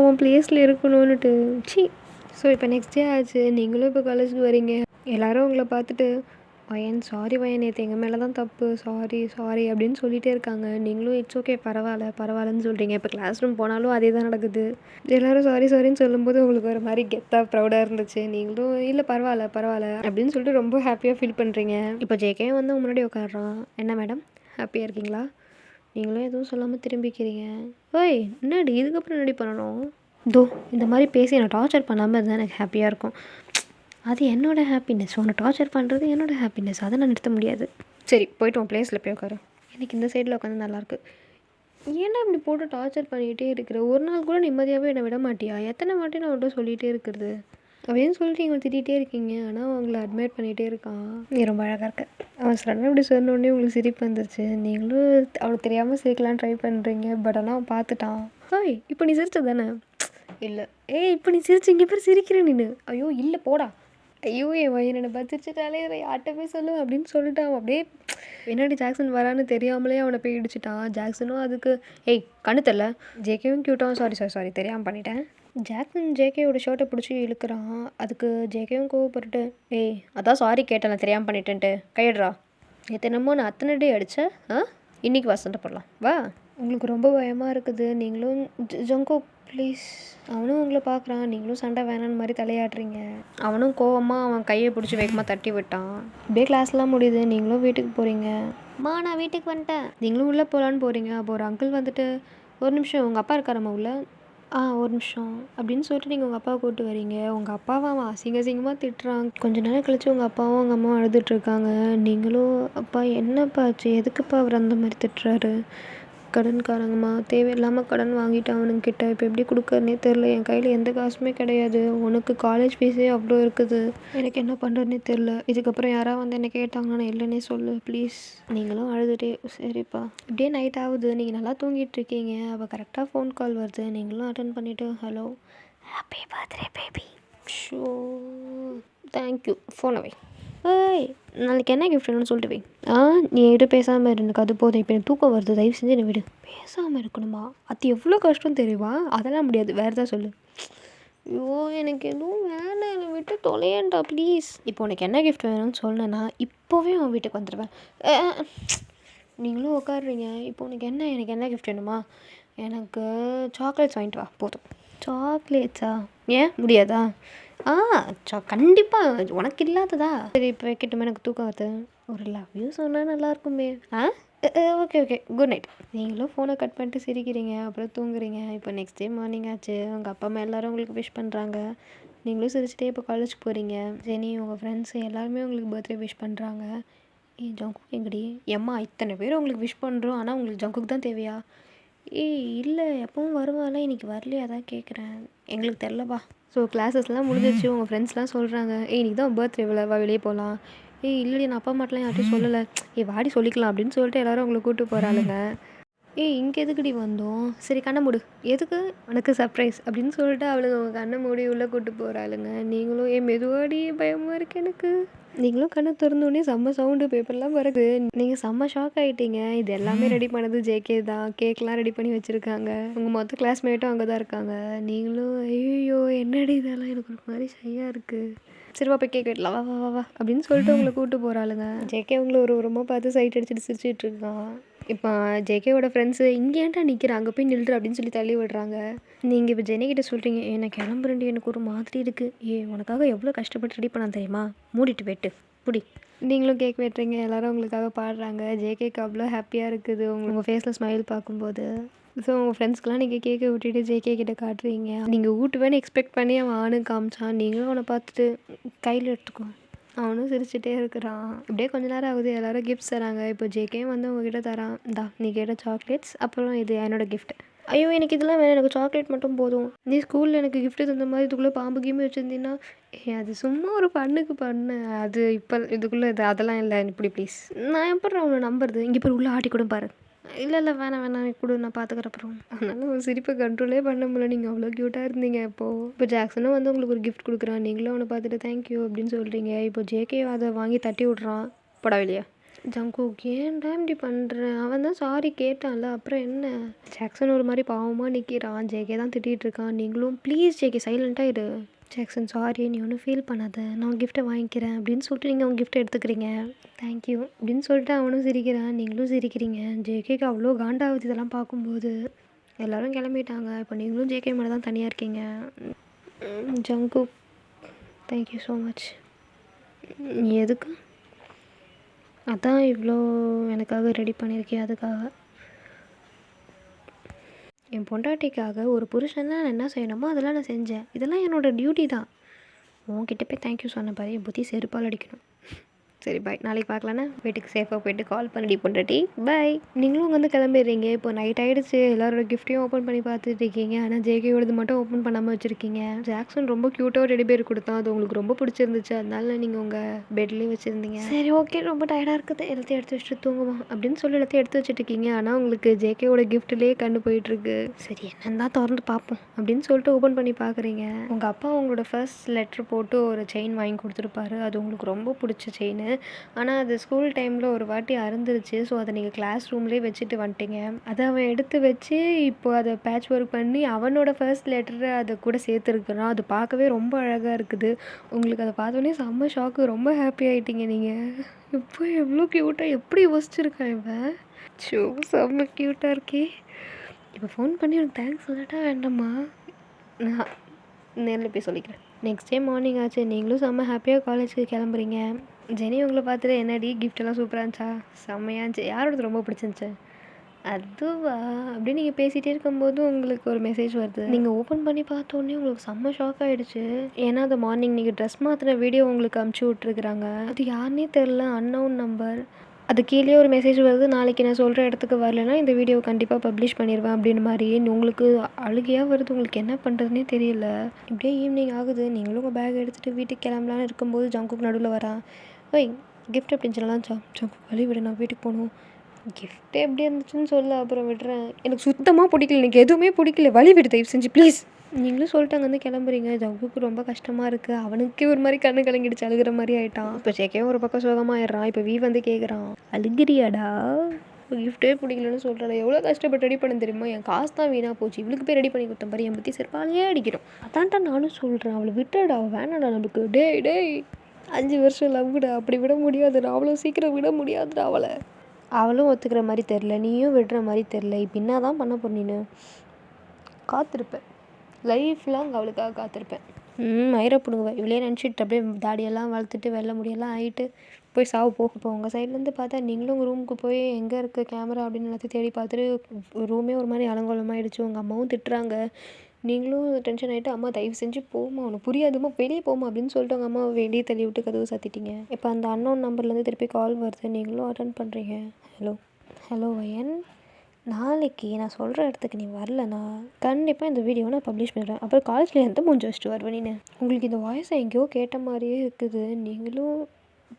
உன் பிளேஸில் இருக்கணும்னுட்டு. சி. ஸோ இப்போ நெக்ஸ்ட் டே ஆச்சு. நீங்களும் இப்போ காலேஜுக்கு வரீங்க. எல்லோரும் உங்களை பார்த்துட்டு வயன் சாரி வயன் நேற்று எங்கள் மேலே தான் தப்பு, சாரி அப்படின்னு சொல்லிகிட்டே இருக்காங்க. நீங்களும் இட்ஸ் ஓகே பரவாயில்லன்னு சொல்கிறீங்க. இப்போ கிளாஸ் ரூம் போனாலும் அதே தான் நடக்குது. எல்லோரும் சாரின்னு சொல்லும்போது உங்களுக்கு ஒரு மாதிரி கெத்தாக ப்ரௌடாக இருந்துச்சு. நீங்களும் இல்லை பரவாயில்ல அப்படின்னு சொல்லிட்டு ரொம்ப ஹாப்பியாக ஃபீல் பண்ணுறீங்க. இப்போ ஜேகே வந்து முன்னாடி உட்காடுறான். என்ன மேடம் ஹாப்பியாக இருக்கீங்களா? நீங்களும் எதுவும் சொல்லாமல் திரும்பிக்கிறீங்க. ஓய் என்னடி இதுக்கப்புறம் என்னடி பண்ணணும்? இந்த மாதிரி பேசி என்னை டார்ச்சர் பண்ணாமல் இருந்தால் எனக்கு ஹாப்பியாக இருக்கும். அது என்னோடய ஹாப்பினஸ். உன்னை டார்ச்சர் பண்ணுறது என்னோடய ஹாப்பினஸ், அதை நான் நிறுத்த முடியாது. சரி போய்ட்டு உன் பிளேஸில் போய் உட்காரு. எனக்கு இந்த சைடில் உட்காந்து நல்லாயிருக்கு. ஏன்னா இப்படி போட்டு டார்ச்சர் பண்ணிகிட்டே இருக்கிற? ஒரு நாள் கூட நிம்மதியாகவே என்னை விட மாட்டியா? எத்தனை வாட்டி நான் அவன்கிட்ட சொல்லிகிட்டே இருக்கிறது அப்படின்னு சொல்லிட்டு நீங்கள் திட்டிகிட்டே இருக்கீங்க. ஆனால் அவங்கள அட்மையர் பண்ணிகிட்டே இருக்கான். நீ ரொம்ப அழகாக இருக்க. அவன் சடனாக இப்படி சொன்னோடனே உங்களுக்கு சிரிப்பு வந்துருச்சு. நீங்களும் அவளுக்கு தெரியாமல் சிரிக்கலான்னு ட்ரை பண்ணுறீங்க. பட் ஆனால் அவன் பார்த்துட்டான். இப்போ நீ சிரிச்ச தானே? இல்லை இப்போ நீ சிரிச்சு இங்கே பேர் சிரிக்கிறேன் நீ. ஐயோ இல்லை போடா. ஐயோ என் வயன் என்னை பச்சிருச்சுட்டாலே இதை யார்கிட்ட போய் சொல்லுவேன் அப்படின்னு சொல்லிட்டு அவன் அப்படியே பின்னாடி ஜாக்சன் வரான்னு தெரியாமலே அவனை போய் இடிச்சிட்டான். ஜாக்சனும் அதுக்கு கண்ணு தெரில. ஜேகேவும் க்யூட்டாகவும் சாரி தெரியாமல் பண்ணிட்டேன். ஜாக்சன் ஜேகேயோட ஷர்ட்டை பிடிச்சி இழுக்கிறான். அதுக்கு ஜேகேவும் கோவப்பட்டுட்டு அதான் சாரி கேட்டேன் தெரியாமல் பண்ணிட்டேன்ட்டு கையிடுறா. எத்தனமோ நான் அத்தனை டே அடித்தேன். இன்றைக்கி வசந்த போடலாம் வா. உங்களுக்கு ரொம்ப பயமாக இருக்குது. நீங்களும் ஜங்கோ ப்ளீஸ். அவனும் உங்களை பார்க்குறான். நீங்களும் சண்டை வேணான்னு மாதிரி தலையாடுறீங்க. அவனும் கோவமாக அவன் கையை பிடிச்சி வேகமாக தட்டி விட்டான். இப்படியே கிளாஸ்லாம் முடியுது. நீங்களும் வீட்டுக்கு போகிறீங்க. நான் வீட்டுக்கு வந்துட்டேன். நீங்களும் உள்ளே போகலான்னு போகிறீங்க. அப்போ ஒரு அங்கிள் வந்துட்டு ஒரு நிமிஷம் உங்கள் அப்பா இருக்காரம்மா உள்ள? ஒரு நிமிஷம் அப்படின்னு சொல்லிட்டு நீங்கள் உங்கள் அப்பாவை கூப்பிட்டு வரீங்க. உங்கள் அப்பாவை அவன் அசிங்கமாக திட்டுறான். கொஞ்ச நேரம் கழிச்சு உங்கள் அப்பாவும் உங்கள் அம்மாவும் அழுதுட்ருக்காங்க. நீங்களும் அப்பா என்னப்பா ஆச்சு, எதுக்குப்பா அவர் அந்த மாதிரி திட்டுறாரு? கடன்காரங்கம்மா தேவையில்லாமல் கடன் வாங்கிட்டு அவனுங்கிட்ட இப்போ எப்படி கொடுக்கறனே தெரில. என் கையில் எந்த காசுமே கிடையாது. உனக்கு காலேஜ் ஃபீஸே அவ்வளோ இருக்குது. எனக்கு என்ன பண்ணுறதுனே தெரில. இதுக்கப்புறம் யாராவது வந்து என்ன கேட்டாங்கன்னா நான் இல்லைன்னே சொல்லு ப்ளீஸ். நீங்களும் அழுதுகிட்டே சரிப்பா. இப்படியே நைட் ஆகுது, நீங்கள் நல்லா தூங்கிட்டு இருக்கீங்க. அப்போ கரெக்டாக ஃபோன் கால் வருது. நீங்களும் அட்டன் பண்ணிவிட்டு hello happy birthday baby. Show thank you. ஃபோனை வை. ஏய் நாளைக்கு என்ன கிஃப்ட் வேணும்னு சொல்லிட்டு வை. நீ என்கிட்ட பேசாமல் இரு, எனக்கு அது போதும். இப்போ எனக்கு தூக்கம் வருது, தயவு செஞ்சு என்னை விடு. பேசாமல் இருக்கணுமா? அது எவ்வளோ கஷ்டம் தெரியுமா? அதெல்லாம் முடியாது, வேறு ஏதாவது சொல்லு. ஐயோ எனக்கு எதுவும் வேணாம், என்னை விட்டு தொலையேன்டா ப்ளீஸ். இப்போ உனக்கு என்ன கிஃப்ட் வேணும்னு சொன்னேன்னா இப்போவே உன் வீட்டுக்கு வந்துடுவேன். நீங்களும் உட்காடுறீங்க. இப்போ உனக்கு எனக்கு என்ன கிஃப்ட் வேணுமா? எனக்கு சாக்லேட்ஸ் வாங்கிட்டு வா போதும். சாக்லேட்ஸா? ஏன் முடியாதா? கண்டிப்பாக உனக்கு இல்லாததா? சரி இப்போ வைக்கட்டுமே, எனக்கு தூக்கம் வருது. ஒரு லவ் யூ சொன்னால் நல்லாயிருக்குமே. Okay good night. நீங்களும் ஃபோனை கட் பண்ணிட்டு சிரிக்கிறீங்க, அப்புறம் தூங்குறீங்க. இப்போ நெக்ஸ்ட் டே மார்னிங் ஆச்சு. உங்கள் அப்பா அம்மா எல்லோரும் உங்களுக்கு விஷ் பண்ணுறாங்க. நீங்களும் சிரிச்சிட்டே இப்போ காலேஜுக்கு போகிறீங்க. ஜெனி உங்கள் ஃப்ரெண்ட்ஸு எல்லாருமே உங்களுக்கு பர்த்டே விஷ் பண்ணுறாங்க. ஜங்குக் எங்கடி? எம்மா இத்தனை பேர் உங்களுக்கு விஷ் பண்ணுறோம், ஆனால் உங்களுக்கு ஜங்குக் தான் தேவையா? இல்லை எப்பவும் வருவாள், இன்றைக்கி வரலையா? அதான் கேட்குறேன். எங்களுக்கு தெரிலப்பா. ஸோ கிளாஸஸ்லாம் முடிஞ்சிச்சு. உங்கள் ஃப்ரெண்ட்ஸ்லாம் சொல்கிறாங்க இன்றைக்கி தான் பர்த்டே வா வெளியே போகலாம். இல்லைடி நான் அப்பா அம்மாட்டெலாம் யார்ட்டையும் சொல்லலை. வாடி சொல்லிக்கலாம் அப்படின்னு சொல்லிட்டு எல்லோரும் உங்களை கூப்பிட்டு போகிறாளுங்க. இங்கே எதுக்குடி வந்தோம்? சரி கண்ணை மூடு. எதுக்கு? உனக்கு சர்ப்ரைஸ் அப்படின்னு சொல்லிட்டு அவளுங்க அவங்க கண்ணை மூடி உள்ளே கூப்பிட்டு போகிறாளுங்க. நீங்களும் மெதுவாடி பயமாக இருக்குது எனக்கு. நீங்களும் கண்ணை திறந்தோடனே செம்ம சவுண்டு, பேப்பர்லாம் பிறகு நீங்கள் செம்ம ஷாக் ஆகிட்டீங்க. இது எல்லாமே ரெடி பண்ணது ஜேகே தான். கேக்லாம் ரெடி பண்ணி வச்சுருக்காங்க. உங்கள் மொத்த கிளாஸ்மேட்டும் அங்கே தான் இருக்காங்க. நீங்களும் ஐயோ என்னடி இதெல்லாம், எனக்கு ஒரு மாதிரி ஷையாக இருக்குது. சரிவா போய் கேக் வெட்டலாம், வா வா வா வா அப்படின்னு சொல்லிட்டு உங்களை கூப்பிட்டு போகிறாளுங்க. ஜேகே உங்களை ஒரு உரமாக பார்த்து சைட் அடிச்சுட்டு சிரிச்சிட்டு இருக்கான். இப்போ ஜேகேவோட ஃப்ரெண்ட்ஸு இங்கே ஏன்டா நிற்கிற, அங்கே போய் நில்று அப்படின்னு சொல்லி தள்ளி விடுறாங்க. நீங்கள் இப்போ ஜெனிக்கிட்ட சொல்கிறீங்க எனக்கு கிளம்புறேன்டி, எனக்கு ஒரு மாதிரி இருக்குது. உனக்காக எவ்வளோ கஷ்டப்பட்டு ரெடி பண்ண தெரியுமா? மூடிட்டு வெட்டு புடி. நீங்களும் கேக் வெட்டுறீங்க, எல்லோரும் உங்களுக்காக பாடுறாங்க. ஜேகேக்கு அவ்வளோ ஹாப்பியாக இருக்குது உங்கள் ஃபேஸில் ஸ்மைல் பார்க்கும்போது. ஸோ உங்கள் ஃப்ரெண்ட்ஸ்க்கெலாம் நீங்கள் கேக்கை விட்டுட்டு ஜேகே கிட்ட காட்டுறீங்க. நீங்கள் ஊட்டுவேன்னு எக்ஸ்பெக்ட் பண்ணி அவன் ஆணு காமிச்சான். நீங்களும் அவனை பார்த்துட்டு கையில் எடுத்துக்கோ. அவனும் சிரிச்சிட்டே இருக்கிறான். இப்படியே கொஞ்ச நேரம் ஆகுது. எல்லோரும் கிஃப்ட்ஸ் தராங்க. இப்போ ஜேகேயும் வந்து உங்ககிட்ட தரான். இந்தா நீ கேட்ட சாக்லேட்ஸ், அப்புறம் இது என்னோடய கிஃப்ட். ஐயோ எனக்கு இதெல்லாம் வேணும், எனக்கு சாக்லேட் மட்டும் போதும். நீ ஸ்கூலில் எனக்கு கிஃப்ட்டு தந்த மாதிரி இதுக்குள்ளே பாம்பு கீம்பு வச்சுருந்தீங்கன்னா அது சும்மா ஒரு பண்ணுக்கு பண்ணேன். அது இப்போ இதுக்குள்ளே அதெல்லாம் இல்லை இப்படி ப்ளீஸ். நான் எப்படி அவனை நம்புறது? இங்கே போய் உள்ளே ஆட்டி கூட பாரு. இல்லை வேணாம் கொடு, நான் பார்த்துக்கிறேன் அப்புறம். அதனால ஒரு சிரிப்பை கண்ட்ரோலே பண்ண முடியல. நீங்கள் அவ்வளோ க்யூட்டாக இருந்தீங்க. இப்போ ஜாக்சனும் வந்து உங்களுக்கு ஒரு கிஃப்ட் கொடுக்குறான். நீங்களும் அவனை பார்த்துட்டு தேங்க்யூ அப்படின்னு சொல்கிறீங்க. இப்போ ஜேகே அதை வாங்கி தட்டி விட்றான். போடா வெளியே. ஜங்குக் ஏன்டா இப்படி பண்ணுறேன்? அவன் தான் சாரி கேட்டான்ல, அப்புறம் என்ன? ஜாக்சன் ஒரு மாதிரி பாவமாக நிற்கிறான். ஜேகே தான் திட்டிகிட்டு இருக்கான். நீங்களும் ப்ளீஸ் ஜேகே சைலண்ட்டாக இரு. ஜாக்சன் சாரி, நீ ஒன்றும் ஃபீல் பண்ணாத, நான் கிஃப்ட்டை வாங்கிக்கிறேன் அப்படின்னு சொல்லிட்டு நீங்கள் அவங்க கிஃப்ட்டை எடுத்துக்கிறீங்க. தேங்க்யூ அப்படின்னு சொல்லிட்டு அவனும் சிரிக்கிறான். நீங்களும் சிரிக்கிறீங்க. ஜேகேக்கு அவ்வளோ காண்டாகுது இதெல்லாம் பார்க்கும்போது. எல்லோரும் கிளம்பிட்டாங்க. இப்போ நீங்களும் ஜேகே மேலே தான் தனியாக இருக்கீங்க. Jungkook thank you so much. எதுக்கு? அதான் இவ்வளோ எனக்காக ரெடி பண்ணியிருக்கேன். அதுக்காக என் பொண்டாட்டிக்காக ஒரு புருஷன்னா நான் என்ன செய்யணுமோ அதெல்லாம் நான் செஞ்சேன். இதெல்லாம் என்னோடய டியூட்டி தான். உன்கிட்ட போய் தேங்க்யூ சொன்ன பாரு, என் புத்தி செருப்பால் அடிக்கணும். சரி பாய், நாளைக்கு பார்க்கலாண்ணா. வீட்டுக்கு சேஃபாக போய்ட்டு கால் பண்ணி பொண்டாட்டி பாய். நீங்களும் அங்கே வந்து கிளம்பிடுறீங்க. இப்போ நைட் ஆகிடுச்சு. எல்லாரோட கிஃப்ட்டையும் ஓப்பன் பண்ணி பார்த்துட்டு இருக்கீங்க. ஆனால் ஜேகேயோடது மட்டும் ஓப்பன் பண்ணாமல் வச்சுருக்கீங்க. ஜாக்சன் ரொம்ப க்யூட்டாக ஒரு டெடி கொடுத்தான். அது உங்களுக்கு ரொம்ப பிடிச்சிருந்துச்சு. அதனால நீங்கள் உங்கள் பெட்லேயே வச்சுருந்தீங்க. சரி ஓகே, ரொம்ப டயர்டாக இருக்குது, எல்லாத்தையும் எடுத்து வச்சுட்டு தூங்குவோம் அப்படின்னு சொல்லி எல்லாத்தையும் எடுத்து வச்சுட்டு இருக்கீங்க. ஆனால் உங்களுக்கு ஜேகேவோட கிஃப்ட்லேயே கண்டு போயிட்டுருக்கு. சரி என்னன்னு தான் திறந்து பார்ப்போம் அப்படின்னு சொல்லிட்டு ஓப்பன் பண்ணி பார்க்குறீங்க. உங்கள் அப்பா உங்களோட ஃபர்ஸ்ட் லெட்ரு போட்டு ஒரு செயின் வாங்கி கொடுத்துருப்பாரு. அது உங்களுக்கு ரொம்ப பிடிச்ச செயின். ஆனால் அது ஸ்கூல் டைமில் ஒரு வாட்டி அறுந்துருச்சு. ஸோ அதை நீங்கள் கிளாஸ் ரூம்லேயே வச்சுட்டு வந்துட்டீங்க. அதை அவன் எடுத்து வச்சு இப்போ அதை பேட்ச் ஒர்க் பண்ணி அவனோட ஃபர்ஸ்ட் லெட்டரை அதை கூட சேர்த்துருக்குறான். அது பார்க்கவே ரொம்ப அழகாக இருக்குது. உங்களுக்கு அதை பார்த்தோன்னே செம்ம ஷாக்கு, ரொம்ப ஹாப்பி ஆகிட்டீங்க நீங்கள். இப்போ எவ்வளோ க்யூட்டாக எப்படி யோசிச்சிருக்கான் இவன். ஷோ செம்ம க்யூட்டாக இருக்கே. இப்போ ஃபோன் பண்ணி எனக்கு தேங்க்ஸ் சொல்லட்டா வேண்டாமா? நான் நேரில் போய் சொல்லிக்கிறேன். நெக்ஸ்ட் டே மார்னிங் ஆச்சு. நீங்களும் செம்ம ஹாப்பியாக காலேஜுக்கு கிளம்புறீங்க. ஜெனி உங்களை பார்த்துட்டு என்னடி கிஃப்டெல்லாம் சூப்பராக இருந்துச்சா? செம்மையாக இருந்துச்சு. யாரோடது ரொம்ப பிடிச்சிருந்துச்சு? அதுவா அப்படி நீங்கள் பேசிகிட்டே இருக்கும்போது உங்களுக்கு ஒரு மெசேஜ் வருது. நீங்கள் ஓப்பன் பண்ணி பார்த்தோன்னே உங்களுக்கு செம்ம ஷாக் ஆகிடுச்சு. ஏன்னா அது மார்னிங் நீங்கள் ட்ரெஸ் மாற்றின வீடியோ உங்களுக்கு அமுச்சு விட்ருக்குறாங்க. அது யாருன்னே தெரில, அன்னவுன் நம்பர். அது கீழே ஒரு மெசேஜ் வருது, நாளைக்கு நான் சொல்கிற இடத்துக்கு வரலன்னா இந்த வீடியோ கண்டிப்பாக பப்ளிஷ் பண்ணிடுவேன் அப்படின்னு மாதிரி. உங்களுக்கு அழுகையாக வருது, உங்களுக்கு என்ன பண்ணுறதுனே தெரியல. இப்படியே ஈவினிங் ஆகுது, நீங்களும் உங்கள் பேக் எடுத்துகிட்டு வீட்டுக்கு கிளம்பலான்னு இருக்கும்போது ஜங்குக்கு நடுவில் வரான். ஓய் கிஃப்ட் எப்படி சொல்லலாம் ஜங்குக்கு வழி விட, நான் வீட்டுக்கு போகணும். கிஃப்ட்டு எப்படி இருந்துச்சுன்னு சொல்ல, அப்புறம் விடுறேன். எனக்கு சுத்தமாக பிடிக்கல, எனக்கு எதுவுமே பிடிக்கல, வழி விடு தயவு செஞ்சு ப்ளீஸ். நீங்களும் சொல்லிட்டு அங்கேருந்து கிளம்புறீங்க. ஜங்குக்கு ரொம்ப கஷ்டமாக இருக்குது, அவனுக்கே ஒரு மாதிரி கண்ணு கலங்கிடுச்சு, அழுகிற மாதிரி ஆகிட்டான். இப்போ ஜேகே ஒரு பக்கம் சுகமாயிடுறான். இப்போ வி வந்து கேட்குறான், அழுகிறியாடா, கிஃப்ட்டே பிடிக்கலன்னு சொல்கிறேன், எவ்வளோ கஷ்டப்பட்டு ரெடி பண்ண தெரியுமா, என் காசு தான் வீணாக போச்சு, இவளுக்கு போய் ரெடி பண்ணி கொடுத்தேன் பாரு, என் பற்றி செருப்பாலேயே அடிக்கிறோம். அதான்டா நானும் சொல்கிறேன், அவளை விட்டுடா, அவள் வேணாடா நம்மளுக்கு. டேய் 5 வருஷம் லவ்டா, அப்படி விட முடியாதுடா, அவ்வளோ சீக்கிரம் விட முடியாதுடா அவளை. அவளும் ஒத்துக்கிற மாதிரி தெரில, நீயும் விடுற மாதிரி தெரில. இப்போ என்ன தான் பண்ண போற, நீனு காத்திருப்பேன் லைஃப் லாங், அவளுக்காக காத்திருப்பேன். மயிரை பிடுங்குவேன். இவளே நினச்சிட்டு அப்படியே தாடியெல்லாம் வளர்த்துட்டு வெள்ளை முடியெல்லாம் ஆகிட்டு போய் சாவு போக உங்கள் சைட்லேருந்து பார்த்தா நீங்களும் உங்கள் ரூமுக்கு போய் எங்கே இருக்குது கேமரா அப்படின்னு எல்லாத்தையும் தேடி பார்த்துட்டு ரூமே ஒரு மாதிரி அலங்கோலமாகிடுச்சு. உங்கள் அம்மாவும் திட்டுறாங்க, நீங்களும் டென்ஷன் ஆகிட்டு, அம்மா தயவு செஞ்சு போமா, உனக்கு புரியாதுமா, வெளியே போமா அப்படின்னு சொல்லிட்டு உங்கள் அம்மாவை வெளியே தள்ளி விட்டு கதவு சாத்திட்டீங்க. இப்போ அந்த அன்னோன் நம்பர்லேருந்து திருப்பி கால் வருது, நீங்களும் அட்டன் பண்ணுறீங்க. ஹலோ வயன், நாளைக்கு நான் சொல்கிற இடத்துக்கு நீ வரலண்ணா கண்டிப்பாக இந்த வீடியோவை நான் பப்ளிஷ் பண்ணுறேன். அப்புறம் காலேஜில் எந்த மூஞ்சி வச்சுட்டு வருவேன் நீ. உங்களுக்கு இந்த வாய்ஸை எங்கேயோ கேட்ட மாதிரியே இருக்குது, நீங்களும்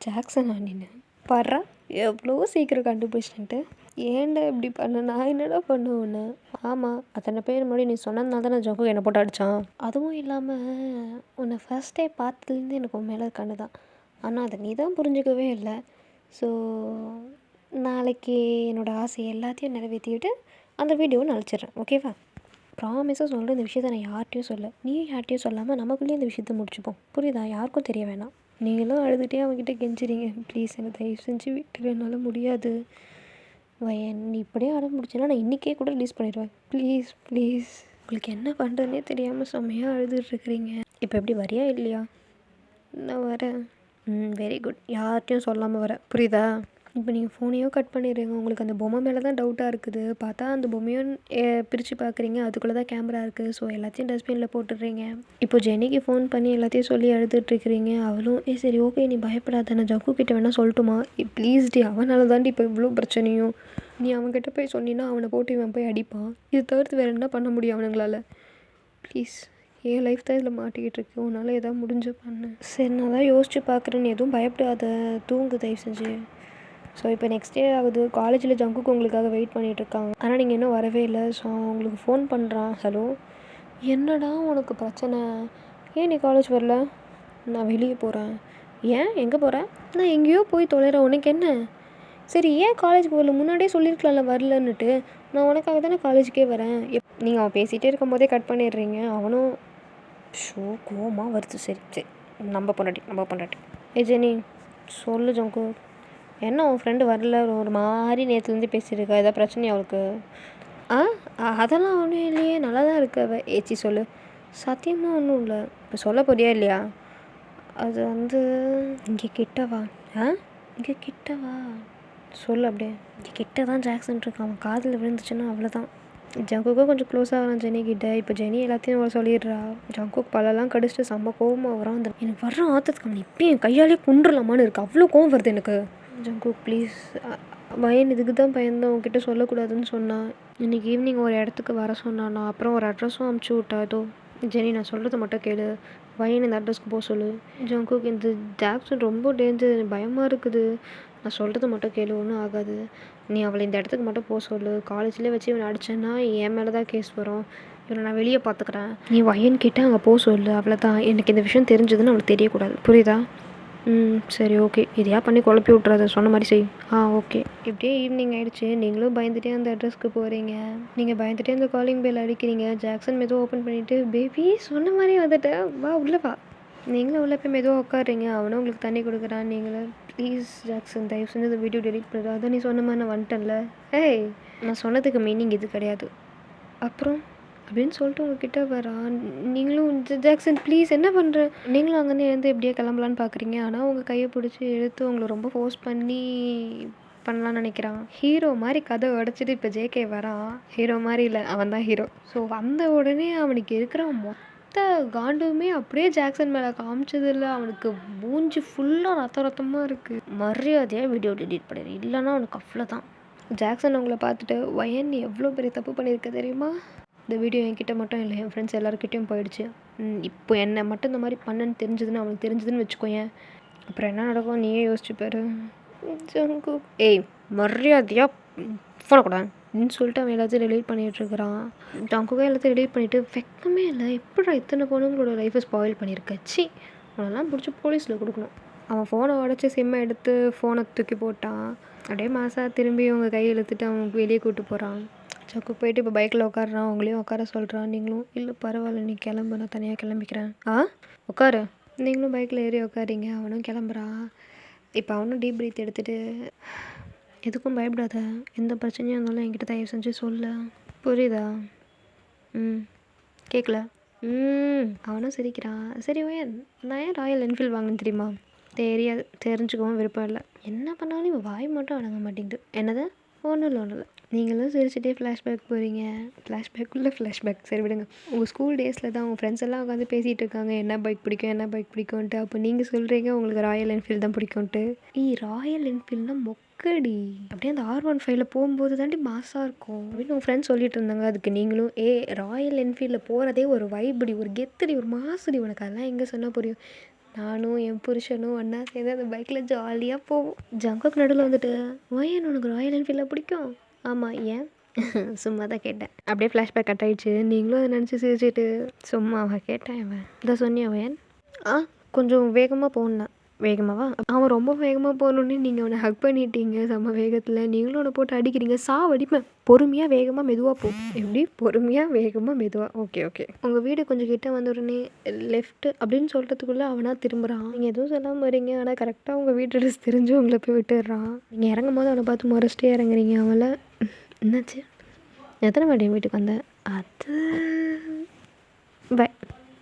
ஜாக்சனா நீனு பாடுறா, எவ்வளோ சீக்கிரம் கண்டுபிடிச்சிட்டு. ஏன்டா இப்படி பண்ண, நான் என்னடா பண்ணுவேன்னு. ஆமாம், அத்தனை பேர் முன்னாடி நீ சொன்னதுனால தான் நான் ஜங்கு என்னை போட்டு அடித்தான். அதுவும் இல்லாமல் உன்னை ஃபஸ்ட் டே பார்த்ததுலேருந்து எனக்கு உன் மேலே கண்ணு தான், ஆனால் அதை நீ தான் புரிஞ்சிக்கவே இல்லை. ஸோ நாளைக்கு என்னோடய ஆசை எல்லாத்தையும் நிறைவேற்றிவிட்டு அந்த வீடியோவை நான் அழிச்சிட்றேன், ஓகேவா? ப்ராமிஸாக சொல்கிற, இந்த விஷயத்தை நான் யார்கிட்டையும் சொல்ல, நீயும் யார்கிட்டையும் சொல்லாமல் நமக்குள்ளேயே இந்த விஷயத்தை முடிச்சுப்போம், புரியுதா? யாருக்கும் தெரிய வேணாம். நீங்களும் அழுதுகிட்டே அவங்ககிட்ட கெஞ்சிறீங்க, ப்ளீஸ் என்னை தயவு செஞ்சு வீட்டில் என்னால் முடியாது வயன், நீ இப்படியே அடம் முடிச்சேன்னா நான் இன்றைக்கே கூட ரிலீஸ் பண்ணிடுவேன், ப்ளீஸ். உங்களுக்கு என்ன பண்ணுறதுனே தெரியாமல் செம்மையாக அழுதுட்டுருக்குறீங்க. இப்போ எப்படி வரியா இல்லையா? நான் வரேன். வெரி குட், யார்கிட்டையும் சொல்லாமல் வரேன், புரியுதா? இப்போ நீங்கள் ஃபோனையும் கட் பண்ணிடுறீங்க, உங்களுக்கு அந்த பொம்மை மேலே தான் டவுட்டாக இருக்குது. பார்த்தா அந்த பொம்மையும் பிரித்து பார்க்குறீங்க, அதுக்குள்ளே தான் கேமரா இருக்குது. ஸோ எல்லாத்தையும் டஸ்ட்பினில் போட்டுடுறீங்க. இப்போ ஜெனிக்கு ஃபோன் பண்ணி எல்லாத்தையும் சொல்லி அழுதுட்டுருக்கிறீங்க. அவளும் சரி ஓகே நீ பயப்படாத, நான் ஜக்கு கிட்ட வேணால் சொல்லட்டுமா? ப்ளீஸ் டி, அவனால தாண்டி இப்போ இவ்வளோ பிரச்சனையும். நீ அவன்கிட்ட போய் சொன்னீன்னா அவனை போட்டு இவன் போய் அடிப்பான். இது தவிர்த்து வேறு என்ன பண்ண முடியும் அவனுங்களால? ப்ளீஸ், என் லைஃப் தான் இதில் மாட்டிக்கிட்டு இருக்கு, உன்னால் எதாவது முடிஞ்சு பண்ணு. சரி நான் தான் யோசிச்சு பார்க்குறேன்னு, எதுவும் பயப்படாத, தூங்கு தயவு செஞ்சு. ஸோ இப்போ நெக்ஸ்ட் டே ஆகுது, காலேஜில் ஜங்குக்கு உங்களுக்காக வெயிட் பண்ணிகிட்ருக்காங்க, ஆனால் நீங்கள் இன்னும் வரவே இல்லை. ஸோ உங்களுக்கு ஃபோன் பண்ணுறான். ஹலோ, என்னடா உனக்கு பிரச்சனை, ஏன் நீ காலேஜ் வரல? நான் வெளியே போகிறேன். ஏன், எங்கே போகிறேன்? நான் எங்கேயோ போய் தொலைகிறேன், உனக்கு என்ன? சரி ஏன் காலேஜுக்கு வரல, முன்னாடியே சொல்லியிருக்கலாம்ல வரலன்னுட்டு. நான் உனக்காக தானே காலேஜுக்கே வரேன். நீங்கள் அவன் பேசிகிட்டே இருக்கும் போதே கட் பண்ணிடுறீங்க. அவனும் கோவமாக வருது. சரி நம்ம பொண்டாட்டி ஜெனி சொல்லு ஜங்கு, என்ன உன் ஃப்ரெண்டு வரல, ஒரு மாதிரி நேற்றுலேருந்து பேசியிருக்கா, ஏதாவது பிரச்சனையா அவளுக்கு? அதெல்லாம் ஒன்றும் இல்லையே, நல்லா தான் இருக்கு அவள். ஏச்சி சொல்லு. சத்தியமாக ஒன்றும் இல்லை. இப்போ சொல்ல போறியா இல்லையா? அது வந்து இங்கே கிட்டவா? இங்கே கிட்டவா சொல்லு. அப்படியே இங்கே கிட்ட தான் ஜாக்சன் இருக்கான், அவன் காதில் விழுந்துச்சுன்னா அவ்வளோதான். ஜங்குக்கும் கொஞ்சம் க்ளோஸாக வரான் ஜெனி கிட்ட. இப்போ ஜெனி எல்லாத்தையும் அவள் சொல்லிடுறா. ஜங்குக்கு பலெல்லாம் கடிச்சிட்டு செம்ம கோவமாக வரான். எனக்கு வர்ற ஆத்தத்துக்கு அவன் இப்பயும் என் கையாலே குண்டுலாமான்னு இருக்குது, அவ்வளோ கோவம் வருது எனக்கு. ஜங்கு ப்ளீஸ், பையன் இதுக்கு தான் பயந்தான் உங்ககிட்ட சொல்லக்கூடாதுன்னு சொன்னான். இன்றைக்கி ஈவினிங் ஒரு இடத்துக்கு வர சொன்னான், அப்புறம் ஒரு அட்ரஸும் அமுச்சு விட்டா. ஏதோ ஜெனி நான் சொல்கிறத மட்டும் கேளு, பையன் இந்த அட்ரஸ்க்கு போக சொல்லு. ஜங்குக்கு இந்த ஜாக்சன் ரொம்ப டேஞ்சர், பயமாக இருக்குது, நான் சொல்கிறத மட்டும் கேளு, ஒன்றும் ஆகாது. நீ அவளை இந்த இடத்துக்கு மட்டும் போக சொல்லு. காலேஜ்லேயே வச்சு இவனை அடிச்சேன்னா என் மேலே தான் கேஸ் வரும், இவனை நான் வெளியே பார்த்துக்கிறேன். நீ வயன்கிட்ட அங்கே போக சொல்லு, அவ்வளோதான். எனக்கு இந்த விஷயம் தெரிஞ்சதுன்னு அவளுக்கு தெரியக்கூடாது, புரியுதா? சரி ஓகே, இதையா பண்ணி குழப்பி விட்றாத, சொன்ன மாதிரி செய். ஓகே. இப்படியே ஈவினிங் ஆகிடுச்சு, நீங்களும் பயந்துகிட்டே அந்த அட்ரஸ்க்கு போகிறீங்க. நீங்கள் பயந்துகிட்டே அந்த காலிங் பெல் அடிக்கிறீங்க. ஜாக்சன் மெதுவாக ஓப்பன் பண்ணிவிட்டு, பேபி சொன்ன மாதிரி வந்துட்டேன், வா உள்ளே வா. நீங்களும் உள்ளே போய் மெதுவாக உட்காடுறீங்க. அவனும் உங்களுக்கு தண்ணி கொடுக்குறான். நீங்களும் ப்ளீஸ் ஜாக்சன் தயவு செஞ்சு இந்த வீடியோ டெலிட் பண்ணுறது, அதான் நீ சொன்ன மாதிரி நான் வந்துட்டேன்ல. நான் சொன்னதுக்கு மீனிங் இது கிடையாது அப்புறம் அப்படின்னு சொல்லிட்டு உங்ககிட்ட வரான். நீங்களும் ஜாக்சன் ப்ளீஸ் என்ன பண்ணுற, நீங்களும் அங்கேருந்து எழுந்து எப்படியே கிளம்பலான்னு பார்க்குறீங்க. ஆனால் உங்கள் கையை பிடிச்சி எடுத்து உங்களை ரொம்ப ஃபோர்ஸ் பண்ணி பண்ணலான்னு நினைக்கிறான். ஹீரோ மாதிரி கதை உடச்சிட்டு இப்போ ஜேகே வரான். ஹீரோ மாதிரி இல்லை, அவன் தான் ஹீரோ. ஸோ வந்த உடனே அவனுக்கு இருக்கிற மொத்த காண்டுமே அப்படியே ஜாக்சன் மேலே காமிச்சதில்ல. அவனுக்கு மூஞ்சி ஃபுல்லாக ரத்தமாக இருக்குது. மரியாதையாக வீடியோ டெலிட் பண்ணிடு, இல்லைன்னா அவனுக்கு அவ்வளோதான். ஜாக்சன் அவங்கள பார்த்துட்டு வயன் எவ்வளோ பெரிய தப்பு பண்ணியிருக்க தெரியுமா? இந்த வீடியோ என்கிட்ட மட்டும் இல்லை, என் ஃப்ரெண்ட்ஸ் எல்லாருக்கிட்டையும் போயிடுச்சு. இப்போ என்னை மட்டும் இந்த மாதிரி பண்ணன்னு தெரிஞ்சதுன்னு அவனுக்கு தெரிஞ்சதுன்னு வச்சுக்கோயேன், அப்புறம் என்ன நடக்கும் நீயே யோசிச்சுப்பாரு. ஏய் மரியாதையாக ஃபோனை கூட அப்படின்னு சொல்லிட்டு அவன் எல்லாத்தையும் டெலீட் பண்ணிகிட்ருக்கிறான். ஜங்குக்கே எல்லாத்தையும் டெலீட் பண்ணிவிட்டு வெக்கமே இல்லை, எப்படா இத்தனை பொண்ணுங்களோட லைஃப்பை ஸ்பாயில் பண்ணியிருக்கச்சி, அவனெல்லாம் பிடிச்சி போலீஸில் கொடுக்கணும். அவன் ஃபோனை உடச்சி சிம்மை எடுத்து ஃபோனை தூக்கி போட்டான். அப்படியே மாதம் திரும்பி அவங்க கையை இழுத்துட்டு அவன் வெளியே கூப்பிட்டு போகிறான். ஜங்கு போயிட்டு இப்போ பைக்கில் உட்காடுறான், அவங்களையும் உட்கார சொல்கிறான். நீங்களும் இல்லை பரவாயில்ல நீ கிளம்பு, நான் தனியாக கிளம்பிக்கிறேன். உட்காரு. நீங்களும் பைக்கில் ஏறி உட்காரிங்க. அவனும் கிளம்புறான். இப்போ அவனும் டீப் பிரீத் எடுத்துகிட்டு, எதுக்கும் பயப்படாத, எந்த பிரச்சனையாக இருந்தாலும் என்கிட்ட தயவு செஞ்சு சொல்ல, புரியுதா? கேட்கல? அவனும் சிரிக்கிறான். சரி வயன், நான் ஏன் ராயல் என்ஃபீல்டு வாங்கினேன்னு தெரியுமா? தெரியாது, தெரிஞ்சுக்கவும் விருப்பம் இல்லை. என்ன பண்ணாலும் இவன் வாய் மட்டும் அடங்க மாட்டேங்குது. என்னது? ஒன்றும் இல்லை. நீங்களும் சிரிச்சுட்டே ஃப்ளாஷ்பேக் போகிறீங்க. ஃப்ளாஷ்பேக் சரி விடுங்க. உங்கள் ஸ்கூல் டேஸில் தான் உங்கள் ஃப்ரெண்ட்ஸ் எல்லாம் உட்காந்து பேசிகிட்டு இருக்காங்க, என்ன பைக் பிடிக்கும்ன்ட்டு. அப்போ நீங்கள் சொல்கிறீங்க உங்களுக்கு ராயல் என்ஃபீல்டு தான் பிடிக்கும்ன்ட்டு. ராயல் என்ஃபீல்டுனா மொக்கடி, அப்படியே அந்த R15 போகும்போது தாண்டி மாசாக இருக்கும் அப்படின்னு உங்கள் ஃப்ரெண்ட்ஸ் சொல்லிட்டு இருந்தாங்க. அதுக்கு நீங்களும் ராயல் என்ஃபீல்டில் போகிறதே ஒரு வைபடி, ஒரு கெத்தடி, ஒரு மாசுடி, உனக்கு அதெல்லாம் எங்கே சொன்னால் புரியும். நானும் என் புருஷனும் ஒன்றா சேர்ந்து அந்த பைக்கில் ஜாலியாக போவோம். ஜங்குக்கு நடுவில் வந்துட்டு வயன் உனக்கு ராயல் என்ஃபீல்டில் பிடிக்கும்? ஆமாம், ஏன்? சும்மா தான் கேட்டேன். அப்படியே ஃப்ளாஷ்பேக் கட் ஆகிடுச்சு. நீங்களும் அதை நினச்சி சிரிச்சிட்டு சும்மா அவன் கேட்டேன். அவன் இதான் சொன்னியா வயன்? கொஞ்சம் வேகமாக போகணும். வேகமாவா? அவன் ரொம்ப வேகமாக போகணுன்னே நீங்கள் அவனை ஹக் பண்ணிட்டீங்க செம்ம வேகத்தில். நீங்களும் அவனை போட்டு அடிக்கிறீங்க. அடிப்பேன். பொறுமையாக வேகமாக மெதுவாக போ. எப்படி பொறுமையாக வேகமாக மெதுவாக? ஓகே. உங்கள் வீடு கொஞ்சம் கிட்ட வந்த உடனே லெஃப்ட்டு அப்படின்னு சொல்கிறதுக்குள்ளே அவனாக திரும்புகிறான். நீங்கள் எதுவும் சொல்லாமல் வரீங்க, ஆனால் கரெக்டாக உங்கள் வீட்டு அட்ரஸ் தெரிஞ்சு உங்களை போய் விட்டுடுறான். நீங்கள் இறங்கும் போது அவனை பார்த்து முறைச்சிட்டே இறங்குறீங்க. அவளை என்னாச்சு, எத்தனை வாட்டி என் வீட்டுக்கு வந்தேன், அது பை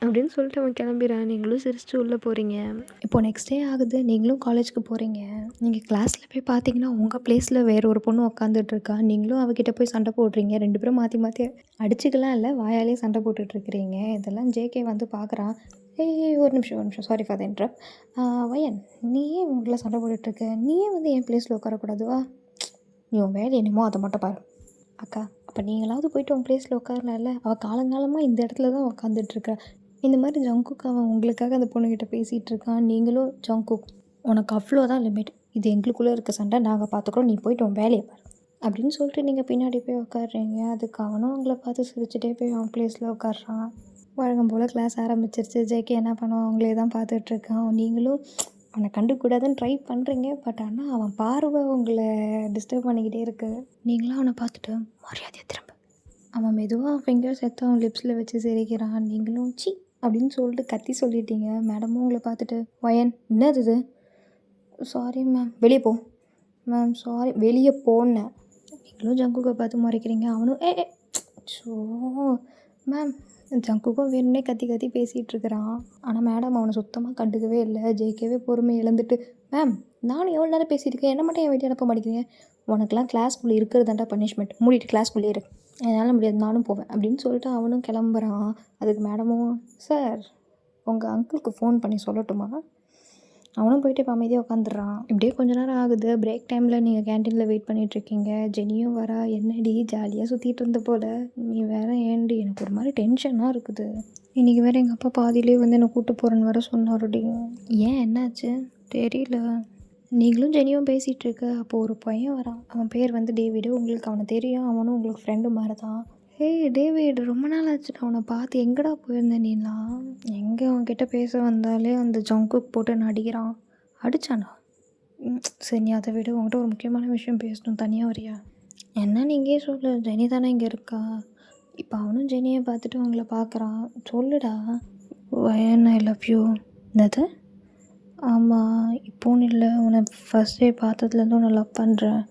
அப்படின்னு சொல்லிட்டு அவன் கிளம்பிடுறான். நீங்களும் சிரிச்சுட்டு உள்ளே போகிறீங்க. இப்போது நெக்ஸ்ட் டே ஆகுது. நீங்களும் காலேஜுக்கு போகிறீங்க. நீங்கள் கிளாஸில் போய் பார்த்தீங்கன்னா உங்கள் பிளேஸில் வேறு ஒரு பொண்ணு உட்காந்துட்ருக்கா. நீங்களும் அவகிட்ட போய் சண்டை போடுறீங்க. 2 பேரும் மாற்றி அடிச்சுக்கலாம் இல்லை, வாயாலே சண்டை போட்டுட்ருக்கிறீங்க. இதெல்லாம் ஜேகே வந்து பார்க்குறான். ஒரு நிமிஷம் சாரி ஃபார் த இன்ட்ரப்ட். வயன், நீ ஏன் உங்களை சண்டை போட்டுட்ருக்க? நீ ஏன் வந்து என் பிளேஸில் உட்காரக்கூடாதுவா? நீ உன் வேலை என்னமோ அதை மட்டும் பாரு. அக்கா, அப்போ நீங்களாவது போய்ட்டு உன் பிளேஸில் உட்காரலாம்ல. அவள் காலங்காலமாக இந்த இடத்துல தான் உட்காந்துட்ருக்கா. இந்த மாதிரி ஜங்குக்கு அவன் உங்களுக்காக அந்த பொண்ணுக்கிட்ட பேசிகிட்டு இருக்கான். நீங்களும் ஜங்குக், உனக்கு அவ்வளோதான் லிமிட், இது எங்களுக்குள்ளே இருக்க சண்டை, நாங்கள் பார்த்துக்குறோம், நீ போய்ட்டு உன் வேலையை பாரு அப்படின்னு சொல்லிட்டு நீங்கள் பின்னாடி போய் உட்காடுறீங்க. அதுக்கு அவனும் அவங்கள பார்த்து சிரிச்சுட்டே போய் அவன் பிளேஸில் உட்காடுறான். வழக்கம் போல் கிளாஸ் ஆரம்பிச்சிருச்சு. ஜேகே என்ன பண்ணுவான், அவங்களே தான் பார்த்துட்ருக்கான். நீங்களும் அவனை கண்டுக்கூடாதுன்னு ட்ரை பண்ணுறீங்க. பட் ஆனால் அவன் பார்வை உங்களை டிஸ்டர்ப் பண்ணிக்கிட்டே இருக்குது. நீங்களும் அவனை பார்த்துட்டு மரியாதையை திரும்ப. அவன் மெதுவாக ஃபிங்கர்ஸ் எடுத்து அவன் லிப்ஸில் வச்சு சிரிக்கிறான். நீங்களும் சி அப்படின்னு சொல்லிட்டு கத்தி சொல்லிட்டீங்க. மேடமும் உங்களை பார்த்துட்டு வயன் என்னது இது? சாரி மேம், வெளியே போ மேம், சாரி வெளியே போனேன். நீங்களும் ஜங்குக்கை பார்த்து முறைக்கிறீங்க. அவனும் ஸோ மேம், ஜங்குக்கும் வேணும்னே கத்தி பேசிகிட்டு இருக்கிறான். ஆனால் மேடம் அவனை சுத்தமாக கண்டுக்கவே இல்லை. ஜேகேவே பொறுமை இழந்துட்டு, மேம் நானும் எவ்வளோ நேரம் பேசியிருக்கேன், என்ன மட்டும் என் வீட்டை அனுப்ப மாட்டேங்கிறீங்க? உனக்கெல்லாம் கிளாஸ்க்குள்ளே இருக்கிறதாண்டா பனிஷ்மெண்ட், மூடிட்டு கிளாஸ்க்குள்ளே இரு, என்னால் முடியாது, நானும் போவேன் அப்படின்னு சொல்லிட்டு அவனும் கிளம்புறான். அதுக்கு மேடமும், சார் உங்கள் அங்கிளுக்கு ஃபோன் பண்ணி சொல்லட்டுமா? அவனும் போயிட்டு இப்போ அமைதியாக உட்காந்துடுறான். இப்படியே கொஞ்ச நேரம் ஆகுது. பிரேக் டைமில் நீங்கள் கேன்டீனில் வெயிட் பண்ணிகிட்ருக்கீங்க. ஜெனியும் வரா. என்னடி ஜாலியாக சுற்றிட்டு இருந்த போல், நீ வேறு ஏன்டி, எனக்கு ஒரு மாதிரி டென்ஷனாக இருக்குது. இன்றைக்கி வேறு எங்கள் அப்பா பாதியிலே வந்து என்னை கூப்பிட்டு போகிறேன்னு வேறு சொன்னாருடி. ஏன் என்னாச்சு? தெரியல. நீங்களும் ஜெனியும் பேசிகிட்ருக்க. அப்போது ஒரு பையன் வரான். அவன் பேர் வந்து டேவிடு. உங்களுக்கு அவனை தெரியும். அவனும் உங்களுக்கு ஃப்ரெண்டு மாதிரி தான். டேவிட், ரொம்ப நாள் ஆச்சு நான் அவனை பார்த்து. எங்கடா போயிருந்தேன் நீலாம்? எங்கே அவன்கிட்ட பேச வந்தாலே அந்த ஜங்குக்கு போட்டு நடிக்கிறான். அடித்தானா? சரி நீ அதை விட உங்கள்கிட்ட ஒரு முக்கியமான விஷயம் பேசணும். தனியாக வரியா? என்ன நீங்கள் சொல்லு, ஜெனி தானே இங்கே இருக்கா. இப்போ அவனும் ஜெனியை பார்த்துட்டு அவங்கள பார்க்குறான். சொல்லுடா. வயன், ஐ லவ் யூ. என்னது? ஆமாம், இப்போன்னு இல்லை, உன்னை ஃபஸ்ட் டே பார்த்ததுலேருந்து உன்னை லவ் பண்ணுறேன்.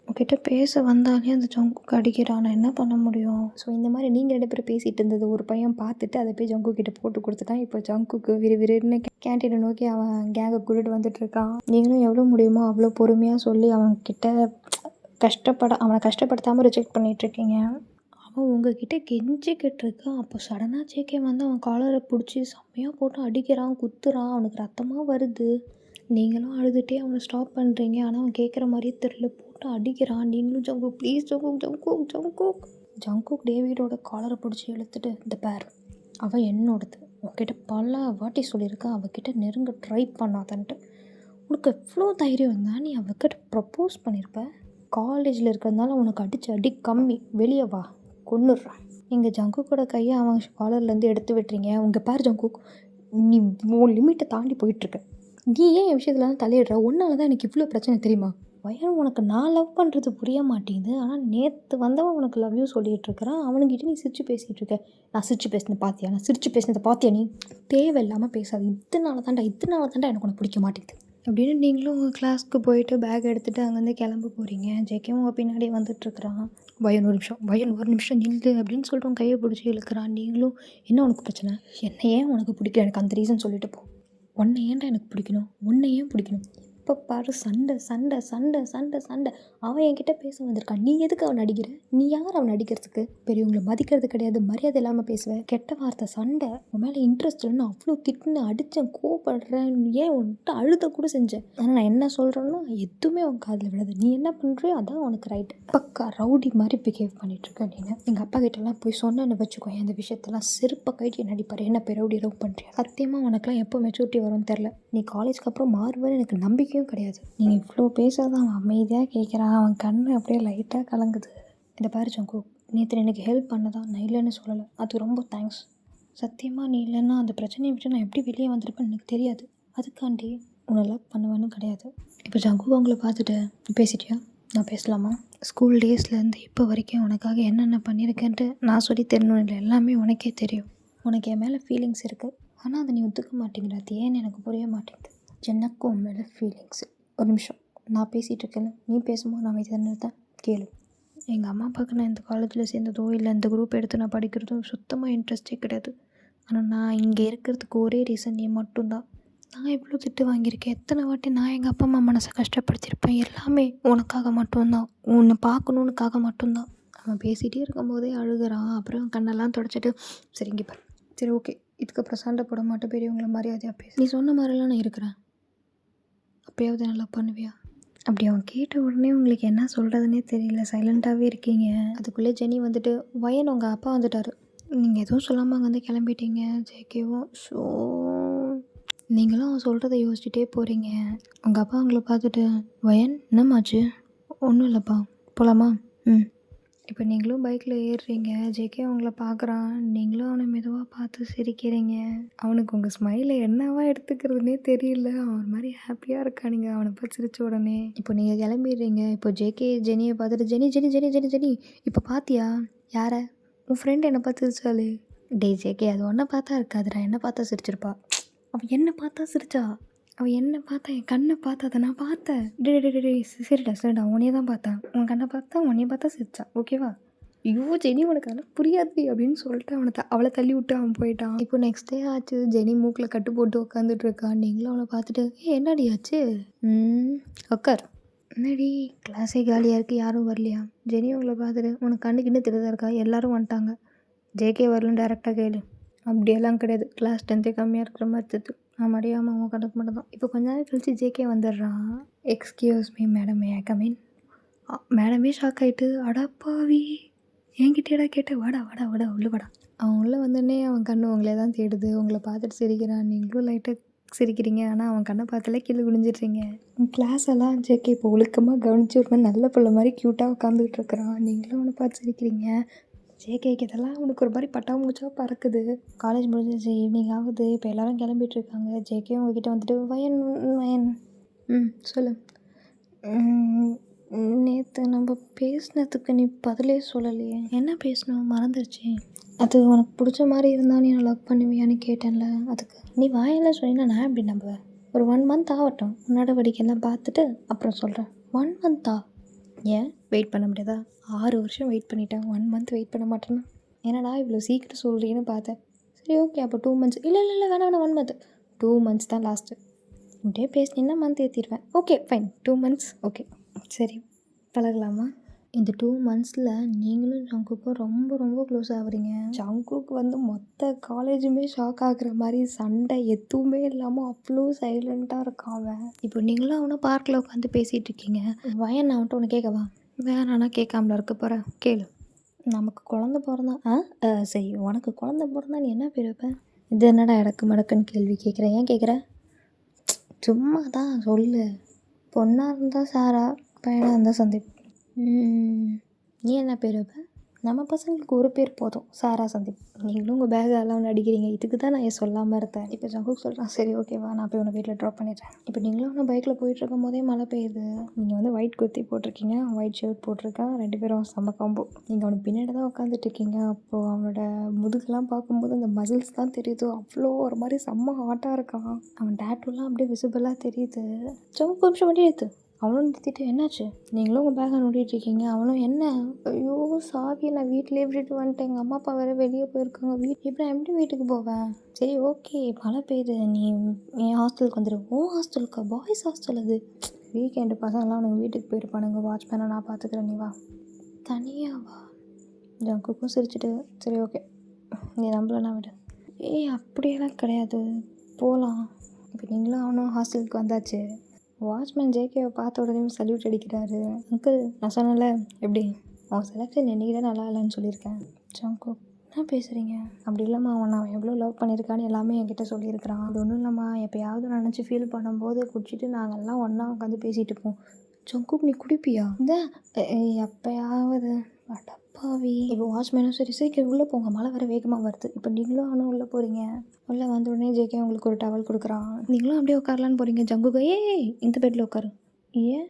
உன்கிட்ட பேச வந்தாலே அந்த ஜங்குக்கு அடிக்கிறான். நான் என்ன பண்ண முடியும்? ஸோ இந்த மாதிரி நீங்கள் 2 பேரும் பேசிகிட்டு இருந்தது ஒரு பையன் பார்த்துட்டு அதை போய் ஜங்கு கிட்ட போட்டு கொடுத்துட்டான். இப்போ ஜங்குக்கு விறுவிறுன்னு கேன்டீனை நோக்கி அவன் கேங்கை கூட்டிட்டு வந்துட்டுருக்கான். நீங்களும் எவ்வளோ முடியுமோ அவ்வளோ பொறுமையாக சொல்லி அவனை கஷ்டப்படுத்தாமல் ரிஜெக்ட் பண்ணிகிட்ருக்கீங்க. அவன் உங்ககிட்ட கெஞ்சிக்கிட்டு இருக்கான். அப்போ சடனாக ஜேகே வந்து அவன் காலரை பிடிச்சி செம்மையாக போட்டு அடிக்கிறான், குத்துறான். அவனுக்கு ரத்தமாக வருது. நீங்களும் அழுதுகிட்டே அவனை ஸ்டாப் பண்ணுறீங்க. ஆனால் அவன் கேட்குற மாதிரியே தெரில, போட்டு அடிக்கிறான். நீங்களும் Jungkook please Jungkook Jungkook Jungkook Jungkook டேவிடோட காலரை பிடிச்சி இழுத்துட்டு, இந்த பேர் அவள் என்னோடது, உன்கிட்ட பல வாட்டி சொல்லியிருக்கேன் அவகிட்ட நெருங்க ட்ரை பண்ணாதன்ட்டு. உனக்கு எவ்வளோ தைரியம் இருந்தால் நீ அவகிட்ட ப்ரப்போஸ் பண்ணியிருப்ப. காலேஜில் இருக்கிறதுனால உனக்கு அடி கம்மி, வெளியே வா கொன்னுடுறேன். நீங்கள் ஜங்குக்கோட கையை அவன் காலர்லேருந்து எடுத்து விட்டுறீங்க. உங்கள் பேர் ஜங்குக், நீ உன் லிமிட்டை தாண்டி போயிட்டுருக்க. நீ ஏன் என் விஷயத்துலலாம் தலையிடுற? ஒன்றால தான் எனக்கு இவ்வளோ பிரச்சனை தெரியுமா? வயன் உனக்கு நான் லவ் பண்ணுறது புரிய மாட்டேங்குது. ஆனால் நேற்று வந்தவன் உனக்கு லவ் யூ சொல்லிகிட்டு இருக்கிறான். அவனுக்கிட்ட நீ சிரிச்சு பேசிகிட்டு இருக்க. நான் சிரிச்சு பேசினது பார்த்தியா? நான் சிரிச்சு பேசினதை பார்த்தியா? நீ தேவையில்லாமல் பேசாது. இதனால தாண்டா எனக்கு உனக்கு பிடிக்க மாட்டேங்குது அப்படின்னு நீங்களும் உங்கள் கிளாஸ்க்கு போயிட்டு பேக் எடுத்துகிட்டு அங்கேருந்து கிளம்ப போகிறீங்க. ஜேகே உங்கள் பின்னாடியே வந்துட்டுருக்குறான். வயன் ஒரு நிமிஷம் நில்லு அப்படின்னு சொல்லிட்டு உன் கையை பிடிச்சி இழுக்கிறான். நீங்களும் என்ன உனக்கு பிரச்சனை? என்ன ஏன் உனக்கு பிடிக்கும்? எனக்கு அந்த ரீசன் சொல்லிட்டு போ. உன்னை ஏன்டா எனக்கு பிடிக்கணும்? உன்னை ஏன் பிடிக்கணும்? எப்போ பாரு சண்டை. அவன் என்கிட்ட பேச வந்திருக்கான். நீ எதுக்கு அவன் அடிக்கிற? நீ யார் அவன் அடிக்கிறதுக்கு? பெரியவங்களை மதிக்கிறது கிடையாது, மரியாதை இல்லாமல் பேசுவேன், கெட்ட வார்த்தை, சண்டை, உன் மேலே இன்ட்ரெஸ்ட் இல்லைன்னு அவ்வளோ திட்டுன்னு அடித்தேன், கோவப்படுறேன், ஏன் உன்கிட்ட அழுத கூட செஞ்சேன். ஆனால் நான் என்ன சொல்கிறேன்னா எதுவுமே உன் காதில் விடாது. நீ என்ன பண்ணுறியோ அதான் உனக்கு ரைட்டு. பக்கா ரவுடி மாதிரி பிஹேவ் பண்ணிகிட்ருக்க. நீ எங்கள் அப்பா கிட்டலாம் போய் சொன்னேன்னு வச்சுக்கோ, அந்த விஷயத்தெல்லாம் செருப்பை கைட்டி நடிப்பார். என்ன ரவுடி லவ் பண்ணுறியா? சத்தியமாக உனக்குலாம் எப்போ மெச்சூரிட்டி வரும்னு தெரில. நீ காலேஜ்க்கு அப்புறம் மாறுவேன்னு எனக்கு நம்பிக்கையும் கிடையாது. நீ இவ்வளோ பேசாதான் அவன் அமைதியாக கேட்குறான். அவன் கண் அப்படியே லைட்டாக கலங்குது. இந்த பாரு ஜங்கு, நேற்று எனக்கு ஹெல்ப் பண்ணதான், நான் இல்லைன்னு சொல்லலை, அது ரொம்ப தேங்க்ஸ். சத்தியமாக நீ இல்லைன்னா அந்த பிரச்சனையை விட்டு நான் எப்படி வெளியே வந்திருப்பேன்னு எனக்கு தெரியாது. அதுக்காண்டி உன்னை லவ் பண்ணுவேன்னு கிடையாது. இப்போ ஜங்கு அவங்கள பார்த்துட்டு பேசிட்டியா? நான் பேசலாமா? ஸ்கூல் டேஸ்லேருந்து இப்போ வரைக்கும் உனக்காக என்னென்ன பண்ணியிருக்கேன்ட்டு நான் சொல்லி தெரியணும் இல்லை, எல்லாமே உனக்கே தெரியும். உனக்கு என் மேலே ஃபீலிங்ஸ் இருக்குது, ஆனால் அதை நீ ஒத்துக்க மாட்டேங்கிற. அது ஏன்னு எனக்கு புரிய மாட்டேங்குது. எனக்கும் உன் மேலே ஃபீலிங்ஸு. ஒரு நிமிஷம், நான் பேசிகிட்டு இருக்கேன், நீ பேசும்போது நான் அமைதியாக நிறுத்தேன், கேளு. எங்கள் அம்மா அப்பாவுக்கு நான் இந்த காலேஜில் சேர்ந்ததோ இல்லை இந்த குரூப் எடுத்து நான் படிக்கிறதோ சுத்தமாக இன்ட்ரெஸ்டே கிடையாது. ஆனால் நான் இங்கே இருக்கிறதுக்கு ஒரே ரீசன் நீ மட்டும்தான். நான் எவ்வளோ திட்டு வாங்கியிருக்கேன், எத்தனை வாட்டி நான் எங்கள் அப்பா அம்மா மனசை கஷ்டப்படுத்தியிருப்பேன். எல்லாமே உனக்காக மட்டும்தான், உன்னை பார்க்கணுன்னுக்காக மட்டும்தான். அவன் பேசிகிட்டே இருக்கும்போதே அழுகிறான். அப்புறம் கண்ணெல்லாம் தொடச்சிட்டு, சரிங்கப்பா, சரி ஓகே, இதுக்கப்புறம் சண்டை போட மாட்டேன், பெரியவங்களை மரியாதையாக பேசு, நீ சொன்ன மாதிரிலாம் நான் இருக்கிறேன், அப்போயாவது நல்லா பண்ணுவியா? அப்படி அவன் கேட்ட உடனே உங்களுக்கு என்ன சொல்கிறதுனே தெரியல, சைலண்ட்டாகவே இருக்கீங்க. அதுக்குள்ளே ஜெனி வந்துட்டு, வயன் உங்கள் அப்பா வந்துட்டார், நீங்கள் எதுவும் சொல்லாமல் அங்கே வந்து கிளம்பிட்டீங்க. ஜேகேவும் ஷோ, நீங்களும் அவன் சொல்கிறத யோசிச்சுட்டே போகிறீங்க. உங்கள் அப்பா உங்களை பார்த்துட்டு, வயன் என்னம்மாச்சு? ஒன்றும் இல்லைப்பா, போகலாமா? இப்போ நீங்களும் பைக்கில் ஏறுறீங்க. ஜேகே அவங்கள பார்க்குறான். நீங்களும் அவனை மெதுவாக பார்த்து சிரிக்கிறீங்க. அவனுக்கு உங்கள் ஸ்மைலை என்னவா எடுத்துக்கிறதுனே தெரியல. அவன் ஒரு மாதிரி ஹாப்பியாக இருக்கா நீங்கள் அவனை பார்த்து சிரித்த உடனே. இப்போ நீங்கள் கிளம்பிடுறீங்க. இப்போ ஜேகே ஜெனியை பார்த்துட்டு, Jenny Jenny Jenny Jenny Jenny இப்போ பார்த்தியா யாரை? உன் ஃப்ரெண்டு என்னை பார்த்து சிரிச்சாலே. டே ஜேகே, அது ஒன்றை பார்த்தா இருக்காதுடா, என்னை பார்த்தா சிரிச்சிருப்பா. அவன் என்னை பார்த்தா சிரிச்சா? அவன் என்னை பார்த்தா, என் கண்ணை பார்த்தா, அதை நான் பார்த்தேன். டே சரிடா உன்னையே தான் பார்த்தேன். உன் கண்ணை பார்த்தா, உன்னையே பார்த்தா சிரிச்சா, ஓகேவா? ஐயோ ஜெனி, உனக்கு அதெல்லாம் புரியாது அப்படின்னு சொல்லிட்டு அவளை தள்ளி விட்டு அவன் போயிட்டான். இப்போ நெக்ஸ்ட் டே ஆச்சு. ஜெனி மூக்கில் கட்டு போட்டு உட்காந்துட்டு இருக்கான். நீங்களும் அவளை பார்த்துட்டு, என்னடி ஆச்சு? உக்கார். என்னடி கிளாஸே காலியாக இருக்குது, யாரும் வரலையா? ஜெனி உங்களை பார்த்துட்டு, உனக்கு கண்ணுக்கு தெரியாதா இருக்கா? எல்லோரும் வந்துட்டாங்க, ஜேகே வரலன்னு டேரெக்டாக கேளு. அப்படியெல்லாம் கிடையாது, கிளாஸ் 10 கம்மியாக இருக்கிற மாதிரி தெரியுது. ஆமாடியாமல் உங்கள் கணக்கு மட்டும் தான். இப்போ கொஞ்ச நேரம் கழிச்சு ஜேகே வந்துடுறான். Excuse me madam, may I come in? மேடமே ஷாக் ஆகிட்டு, அடாப்பாவி என்கிட்டடா கேட்ட, வாடா உள்ளே வாடா. அவன் உள்ளே வந்தோடனே அவன் கண்ணு உங்களே தான் தேடுது. உங்களை பார்த்துட்டு சிரிக்கிறான். நீங்களும் லைட்டாக சிரிக்கிறீங்க. ஆனால் அவன் கண்ணை பார்த்தாலே கீழே குனிஞ்சிட்றீங்க. கிளாஸ் எல்லாம் ஜேகே இப்போ ஒழுக்கமாக கவனிச்சு ஒரு மாதிரி நல்ல பிள்ளை மாதிரி க்யூட்டாக உட்காந்துக்கிட்டு இருக்கிறான். நீங்களும் அவனை பார்த்து சிரிக்கிறீங்க. ஜேகேக்கு இதெல்லாம் அவனுக்கு ஒரு மாதிரி பட்டாம்பூச்சா பறக்குது. காலேஜ் முடிஞ்சிச்சு, ஈவினிங் ஆகுது. இப்போ எல்லோரும் கிளம்பிட்டுருக்காங்க. ஜேகே உங்ககிட்ட வந்துட்டு, வயன் சொல்லு, நேற்று நம்ம பேசினதுக்கு நீ பதிலே சொல்லலையே, என்ன பேசணும் மறந்துருச்சு. அது உனக்கு பிடிச்ச மாதிரி இருந்தால் நீ நான் லவ் பண்ணுவியான்னு கேட்டேன்ல, அதுக்கு நீ வாயெல்லாம் சொன்னீங்கன்னா நான் எப்படி நம்புவேன்? ஒரு 1 மந்த் ஆகட்டும், நடவடிக்கையெல்லாம் பார்த்துட்டு அப்புறம் சொல்கிறேன். 1 மந்த்தா? ஏன் வெயிட் பண்ண முடியாதா? 6 வருஷம் வெயிட் பண்ணிட்டேன், 1 மந்த் வெயிட் பண்ண மாட்டேன்னா? என்னடா இவ்வளோ சீக்கிரம் சொல்கிறீன்னு பார்த்தேன். சரி ஓகே, அப்போ 2 மந்த்ஸ். இல்லை வேணாம் 1 மந்த். 2 மந்த்ஸ் தான் லாஸ்ட்டு. இப்படியே பேசினீங்கன்னா மந்த் ஏற்றிடுவேன். Okay fine, 2 months okay. சரி பழகலாமா? இந்த 2 மந்த்ஸில் நீங்களும் ஜங்குக்கும் ரொம்ப ரொம்ப க்ளோஸ் ஆகுறீங்க. ஜங்குக்கு வந்து மொத்த காலேஜுமே ஷாக் ஆகுற மாதிரி சண்டை எதுவுமே இல்லாமல் அவ்வளோ சைலண்ட்டாக இருக்கான் அவன். இப்போ நீங்களும் அவனும் பார்க்கில் உட்காந்து பேசிகிட்டு இருக்கீங்க. வயன் நான் அவன்கிட்ட ஒன்று கேட்கவா? வேணான்னா கேட்காமல இருக்க போகிறேன், கேளு. நமக்கு குழந்த பிறந்தா சரி, உனக்கு குழந்த பிறந்தா நீ என்ன பேர் வைப்ப? இது என்னடா இடக்கு மடக்குன்னு கேள்வி கேட்குறேன். ஏன் கேட்குற? சும்மா தான் சொல்லு. பொண்ணாக இருந்தால் சாரா, பையனாக இருந்தால் சந்தீப். நீ என்ன பேர் வைப்ப? நம்ம பசங்களுக்கு ஒரு பேர் போதும், சாரா சந்தீப். நீங்களும் உங்கள் பேக் எல்லாம் அடிக்கிறீங்க. இதுக்கு தான் நான் சொல்லாமல் இருந்தேன். இப்போ ஜங்குக்கு சொல்கிறான், சரி ஓகேவா, நான் போய் உன்னை வீட்டில் ட்ராப் பண்ணிடுறேன். இப்போ நீங்களும் அவனை பைக்கில் போயிட்டுருக்கும் போதே மழை பெய்யுது. நீங்கள் வந்து ஒயிட் குர்த்தி போட்டிருக்கீங்க, ஒயிட் ஷர்ட் போட்டிருக்கான், 2 பேரும் செம்ம காம்போ. நீங்கள் அவனுக்கு பின்னாடி தான் உட்காந்துட்டு இருக்கீங்க. அப்போது அவனோட முதுகெல்லாம் பார்க்கும்போது அந்த மசில்ஸ் தான் தெரியுது. அவ்வளோ ஒரு மாதிரி செம்ம ஹாட்டாக இருக்கான். அவன் டேட்டூலாம் அப்படியே விசிபிளாக தெரியுது. ஜங்கு நிமிஷம் வண்டி எடுத்து அவனும் நிறுத்திட்டு, என்னாச்சு? நீங்களும் உங்கள் பேக்கை நோண்டிகிட்ருக்கீங்க. அவனும் என்ன? ஐயோ சாவி, நான் வீட்டிலே விட்டுட்டு வந்துட்டேன். எங்கள் அம்மா அப்பா வேறு வெளியே போயிருக்காங்க. இப்போ நான் எப்படி வீட்டுக்கு போவேன்? சரி ஓகே, மழை பெய்யுது, நீ என் ஹாஸ்டலுக்கு வந்துடு. ஹாஸ்டலுக்கா? பாய்ஸ் ஹாஸ்டல் அது. வீக்கெண்டு பசங்களாம் அவனுக்கு வீட்டுக்கு போயிருப்பானுங்க. வாட்ச்மேனை நான் பார்த்துக்கிறேன், நீ வா. தனியாவா? ஜங்குக்கும் சிரிச்சிட்டு, சரி ஓகே, நீ நம்பலன்னா விடு. அப்படியெல்லாம் கிடையாது, போகலாம். இப்போ நீங்களும் அவனும் ஹாஸ்டலுக்கு வந்தாச்சு. வாட்ச்மேன் ஜேகேவை பார்த்த உடனே சல்யூட் அடிக்கிறாரு. அங்கிள், நான் சொன்னல எப்படி அவன் செலெக்ஷன் என்னைக்கிட்ட நல்லா இல்லைன்னு சொல்லியிருக்கேன். ஜங்கு, என்ன பேசுகிறீங்க? அப்படி இல்லைம்மா, அவன் எவ்வளோ லவ் பண்ணியிருக்கான்னு எல்லாமே என்கிட்ட சொல்லியிருக்கிறான். அது ஒன்றும் இல்லைம்மா, எப்போயாவது நினச்சி ஃபீல் பண்ணும்போது குடிச்சிட்டு நாங்கள்லாம் ஒன்றா உட்காந்து பேசிகிட்டு இருப்போம். ஜங்கு, நீ குடிப்பியா? இந்த எப்போயாவது. அடப்பாவி. இப்போ வாட்ச்மேனும் சரி சீக்கிரம் உள்ளே போங்க, மழை வேறு வேகமாக வருது. இப்போ நீங்களும் அவனும் உள்ளே போகிறீங்க. உள்ளே வந்த உடனே ஜேகே உங்களுக்கு ஒரு டவல் கொடுக்குறான். நீங்களும் அப்படியே உட்காரலான்னு போகிறீங்க. ஜங்குக்கு, இந்த பெட்டில் உட்காரு. ஏன்?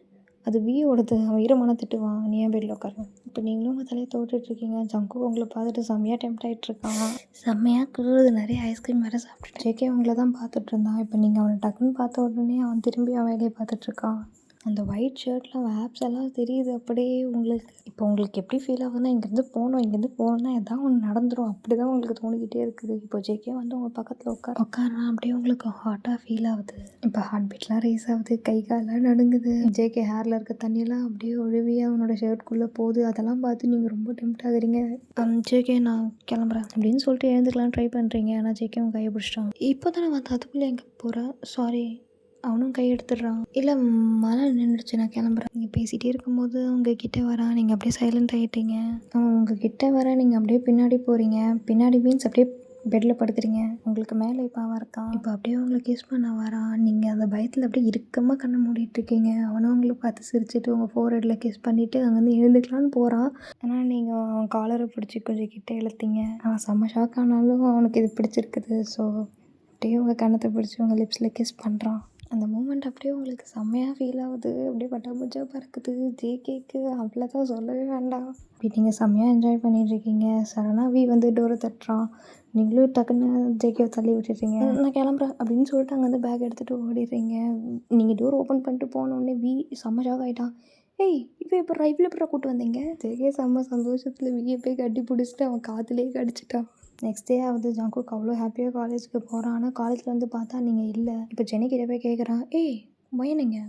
அது வியோடது, அவன் ஈரமான திட்டுவான், நீ ஏன் பெட்டில் உட்காரு. இப்போ நீங்களும் உங்கள் தலையை தோட்டுட்ருக்கீங்க. ஜங்கு உங்களை பார்த்துட்டு செம்மையாக டெம்ப்ட் ஆகிட்ருக்கான். செம்மையாக குளிருது, நிறைய ஐஸ்கிரீம் வேறு சாப்பிட்டுட்டு. ஜேகே உங்களை தான் பார்த்துட்டு இருந்தான். இப்போ நீங்கள் அவனை டக்குன்னு பார்த்த உடனே அவன் திரும்பி அவன் வேலையை பார்த்துட்ருக்கான். அந்த ஒயிட் ஷர்ட்டில் அவன் ஆப்ஸ் எல்லாம் தெரியுது அப்படியே உங்களுக்கு. இப்போ உங்களுக்கு எப்படி ஃபீல் ஆகுதுன்னா, இங்கேருந்து போகணுன்னா எதாவது ஒன்று நடந்துடும், அப்படி தான் உங்களுக்கு தோணிக்கிட்டே இருக்குது. இப்போ ஜேகே வந்து உங்கள் பக்கத்தில் உட்காரான். அப்படியே உங்களுக்கு ஹாட்டாக ஃபீல் ஆகுது. இப்போ ஹார்ட் பீட்லாம் ரேஸ் ஆகுது, கை காலெலாம் நடுங்குது. ஜேகே ஹேரில் இருக்க தண்ணியெல்லாம் அப்படியே ஒழுவி அவனோட ஷர்ட்குள்ளே போகுது. அதெல்லாம் பார்த்து நீங்கள் ரொம்ப டெம்ப்ட் ஆகுறீங்க. ஜேகே, நான் கிளம்புறேன் அப்படின்னு சொல்லிட்டு எழுந்துக்கலாம் ட்ரை பண்ணுறீங்க. ஆனால் ஜேகே அவன் கையை பிடிச்சிட்டான். இப்போ தானே வந்து அதுக்குள்ளே எங்கே போகிறேன், சாரி. அவனும் கை எடுத்துடுறான். இல்லை, மழை நின்றுடுச்சு, நான் கிளம்புறேன். நீங்கள் பேசிகிட்டே இருக்கும்போது உங்கள் கிட்டே வரான், நீங்கள் அப்படியே சைலண்ட் ஆகிட்டீங்க. அவன் உங்கள் கிட்டே வர, நீங்கள் அப்படியே பின்னாடி போகிறீங்க. பின்னாடி மீன்ஸ் அப்படியே பெட்டில் படுக்கிறீங்க. உங்களுக்கு மேலே இப்போ அவன் இருக்கான். இப்போ அப்படியே உங்களை கிஸ் பண்ண வரான். நீங்கள் அந்த பயத்தில் அப்படியே இறுக்கமாக கண்ணை மூடிட்டுருக்கீங்க. அவனும் உங்களை பார்த்து சிரிச்சிட்டு உங்கள் ஃபோர்ஹெட்டில் கிஸ் பண்ணிவிட்டு அங்கேருந்து எழுந்துக்கலான்னு போகிறான். ஆனால் நீங்கள் அவன் காலரை பிடிச்சி கொஞ்சம் கிட்டே இழுத்தீங்க. அவன் செம்ம ஷாக் ஆனாலும் அவனுக்கு இது பிடிச்சிருக்குது. ஸோ அப்படியே உங்கள் கண்ணத்தை பிடிச்சி உங்கள் லிப்ஸில் கிஸ் பண்ணுறான். அந்த மூமெண்ட் அப்படியே உங்களுக்கு செம்மையாக ஃபீல் ஆகுது. அப்படியே பட்டாம்பூச்சியாக பறக்குது. ஜேகேக்கு அவ்வளோதான், சொல்லவே வேண்டாம். இப்படி நீங்கள் செம்மையாக என்ஜாய் பண்ணிட்டுருக்கீங்க. சடனாக வந்து டோரை தட்டுறான். நீங்களும் டக்குன்னு ஜேகேவை தள்ளி விட்டுறீங்க. நான் கிளம்புறேன் அப்படின்னு சொல்லிட்டு அங்கேருந்து பேக் எடுத்துகிட்டு ஓடிடுறீங்க. நீங்கள் டோர் ஓப்பன் பண்ணிட்டு போனோடனே செம்ம ஷாக் ஆகிட்டான். இப்போ இவ்வளோ கூப்பிட்டு வந்தீங்க. ஜேகே செம்ம சந்தோஷத்தில் வியை போய் கட்டி பிடிச்சிட்டு அவன் காற்றுலேயே கடிச்சிட்டான். நெக்ஸ்ட் டே ஆகுது. ஜங்குக்கு அவ்வளோ ஹாப்பியாக காலேஜுக்கு போகிறான். ஆனால் காலேஜில் வந்து பார்த்தா நீங்கள் இல்லை. இப்போ ஜெனிக்கிட்ட போய் கேட்குறான், மயனிங்க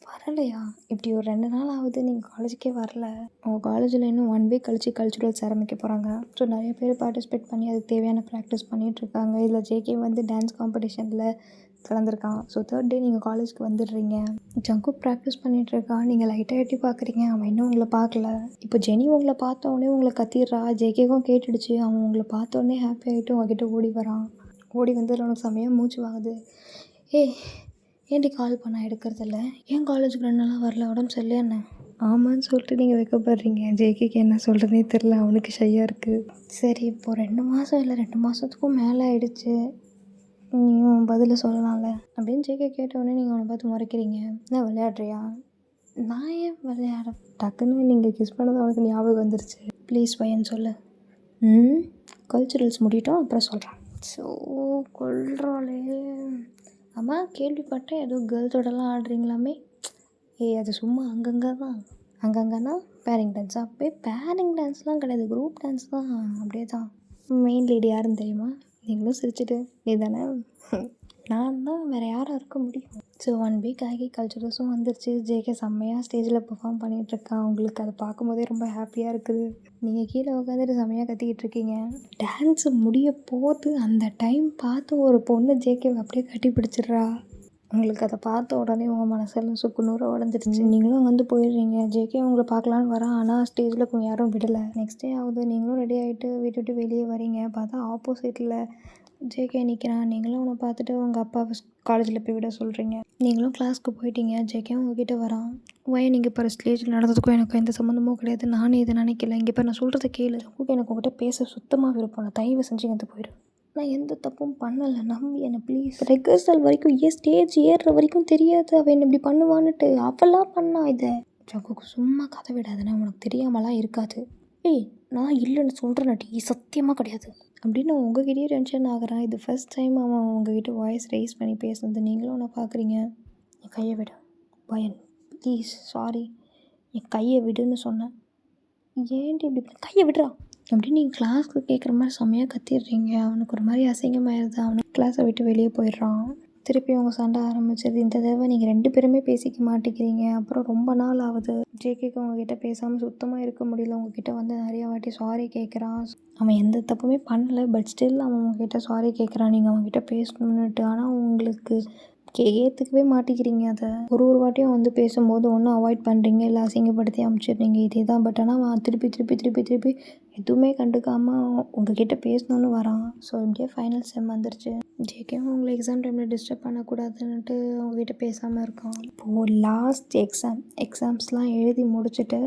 வரலையா? இப்படி ஒரு 2 நாள் ஆகுது, நீங்கள் காலேஜுக்கே வரல. அவங்க காலேஜில் இன்னும் 1 வீக் கழிச்சு கல்ச்சுரல்ஸ் ஆரம்பிக்க போகிறாங்க. ஸோ நிறைய பேர் பார்ட்டிசிபேட் பண்ணி அதுக்கு தேவையான ப்ராக்டிஸ் பண்ணிகிட்ருக்காங்க. இதில் ஜேகே வந்து டான்ஸ் காம்படிஷனில் கலந்துருக்கான். ஸோ 3rd டே நீங்கள் காலேஜுக்கு வந்துடுறீங்க. ஜங்கு ப்ராக்டிஸ் பண்ணிகிட்ருக்கான். நீங்கள் லைட்டாக எட்டி பார்க்குறீங்க. அவன் இன்னும் உங்களை பார்க்கல. இப்போ ஜெனி உங்களை பார்த்தோன்னே உங்களை கத்திடுறா. ஜேகேக்கும் கேட்டுடுச்சு. அவன் உங்களை பார்த்தோன்னே ஹாப்பி ஆகிட்டு உங்ககிட்ட ஓடி வரான். ஓடி வந்து உனக்கு செம்மையாக மூச்சு வாங்குது. ஏன்டி கால் பண்ண எடுக்கிறதில்ல? ஏன் காலேஜுக்கு 2 நாளாக வரல, உடம்பு சரியில்லையா என்ன? ஆமான்னு சொல்லிட்டு நீங்கள் வைக்கப்படுறீங்க. ஜேகேக்கு என்ன சொல்கிறதே தெரில, அவனுக்கு ஷையாக இருக்குது. சரி, இப்போது 2 மாதம் இல்லை 2 மாதத்துக்கும் மேலே ஆகிடுச்சு, நீயும் பதில் சொல்லலாம்ல அப்படின்னு ஜேகே கேட்டவுடனே நீங்கள் அவனை பார்த்து முறைக்கிறீங்க. என்ன விளையாடுறியா? நான் ஏன் விளையாட? டக்குன்னு நீங்கள் கிஸ் பண்ணது அவனுக்கு ஞாபகம் வந்துருச்சு. ப்ளீஸ் பையன் சொல்லு. கல்ச்சுரல்ஸ் முடியட்டும் அப்புறம் சொல்கிறேன். ஸோ கொள்றாளே. அம்மா, கேள்விப்பட்டேன் ஏதோ கேர்ள்ஸோடலாம் ஆடுறீங்களாமே. அது சும்மா அங்கங்கன்னா பேரிங் டான்ஸா? பேரிங் டான்ஸ்லாம் கிடையாது, குரூப் டான்ஸ் தான். அப்படியே தான். மெயின் லேடி யாருன்னு தெரியுமா? நீங்களும் சிரிச்சிட்டு, நீ தானே? நான் தான், வேறு யாராக இருக்க முடியும்? ஸோ 1 வீக் ஆகி கல்ச்சுரல்ஸும் வந்துருச்சு. ஜேகே செம்மையாக ஸ்டேஜில் பெர்ஃபார்ம் பண்ணிகிட்ருக்கான். உங்களுக்கு அதை பார்க்கும்போதே ரொம்ப ஹாப்பியாக இருக்குது. நீங்கள் கீழே உட்காந்துட்டு செம்மையாக கத்திக்கிட்டு இருக்கீங்க. டான்ஸு முடிய போது அந்த டைம் பார்த்து ஒரு பொண்ணு ஜேகேவை அப்படியே கட்டி பிடிச்சிடுறா. உங்களுக்கு அதை பார்த்த உடனே உங்கள் மனசெல்லாம் சுக்குநூறாக உடஞ்சிருச்சு. நீங்களும் வந்து போயிடுறீங்க. ஜேகே உங்களை பார்க்கலான்னு வரான், ஆனால் ஸ்டேஜில் யாரும் விடலை. நெக்ஸ்ட் டே ஆகுது, நீங்களும் ரெடி ஆகிட்டு வீட்டு விட்டு வெளியே வரீங்க. பார்த்தா ஆப்போசிட்டில் ஜேகே நிற்கிறான். நீங்களும் அவனை பார்த்துட்டு உங்கள் அப்பாவை காலேஜில் போய் விட சொல்கிறீங்க. நீங்களும் கிளாஸ்க்கு போயிட்டீங்க. ஜேகே உங்ககிட்ட வரான். நீங்கள் இப்போ ஸ்டேஜில் நடந்ததுக்கும் எனக்கு எந்த சம்மந்தமும் கிடையாது. நானே இதை நினைக்கல. இங்கே இப்போ நான் சொல்கிறத கேளு. எனக்கு உங்கள்கிட்ட பேச சுத்தமாக விருப்பம். நான் தயவு செஞ்சு வந்து போயிடு. நான் எந்த தப்பும் பண்ணலை, நம்பி என்னை ப்ளீஸ். ரெகர்சல் வரைக்கும் ஸ்டேஜ் ஏறுற வரைக்கும் தெரியாது அவன் என்ன இப்படி பண்ணுவான்னுட்டு. அவளாக பண்ணா இதை. ஜங்குக்கு சும்மா கதை விடாதுன்னா உனக்கு தெரியாமலாம் இருக்காது. நான் இல்லைன்னு சொல்கிறேன்டி, சத்தியமாக கிடையாது அப்படின்னு உங்ககிட்டயே டென்ஷன் ஆகிறான். இது ஃபர்ஸ்ட் டைம் அவன் உங்ககிட்ட வாய்ஸ் ரைஸ் பண்ணி பேசுனது. நீங்களும் அவனை பார்க்குறீங்க. என் கையை விடு பயன், ப்ளீஸ், சாரி, என் கையை விடுன்னு சொன்னேன். ஏன்டி இப்படி கையை விடுறா அப்படின்னு நீங்கள் கிளாஸ்க்கு கேட்குற மாதிரி செம்மையாக கத்திடுறீங்க. அவனுக்கு ஒரு மாதிரி அசிங்கமாயிருது. அவனுக்கு கிளாஸை விட்டு வெளியே போயிடுறான். திருப்பி அவங்க சண்டை ஆரம்பிச்சது. இந்த தடவை நீங்கள் 2 பேருமே பேசிக்க மாட்டேங்கிறீங்க. அப்புறம் ரொம்ப நாள் ஆகுது. ஜேகேக்கு உங்ககிட்ட பேசாமல் சுத்தமாக இருக்க முடியல. உங்ககிட்ட வந்து நிறையா வாட்டி சாரி கேட்குறான். அவன் எந்த தப்புமே பண்ணலை, பட் ஸ்டில் அவன் உங்ககிட்ட சாரி கேட்குறான் நீங்கள் அவங்ககிட்ட பேசணுன்னுட்டு. ஆனால் உங்களுக்கு ஏற்றுக்கவே மாட்டேங்கிறீங்க. அதை ஒரு வாட்டியும் வந்து பேசும்போது ஒன்றும் அவாய்ட் பண்ணுறீங்க, இல்லை அசிங்கப்படுத்தி அமுச்சிடுறீங்க. இதே தான். பட் ஆனால் அவன் திருப்பி எதுவுமே கண்டுக்காமல் உங்ககிட்ட பேசணுன்னு வரான். ஸோ இப்படியே ஃபைனல் செம் வந்துருச்சு. ஜேகேவும் உங்களை எக்ஸாம் டைமில் டிஸ்டர்ப் பண்ணக்கூடாதுன்னுட்டு உங்ககிட்ட பேசாமல் இருக்கான். இப்போது லாஸ்ட் எக்ஸாம்ஸ்லாம் எழுதி முடிச்சுட்டு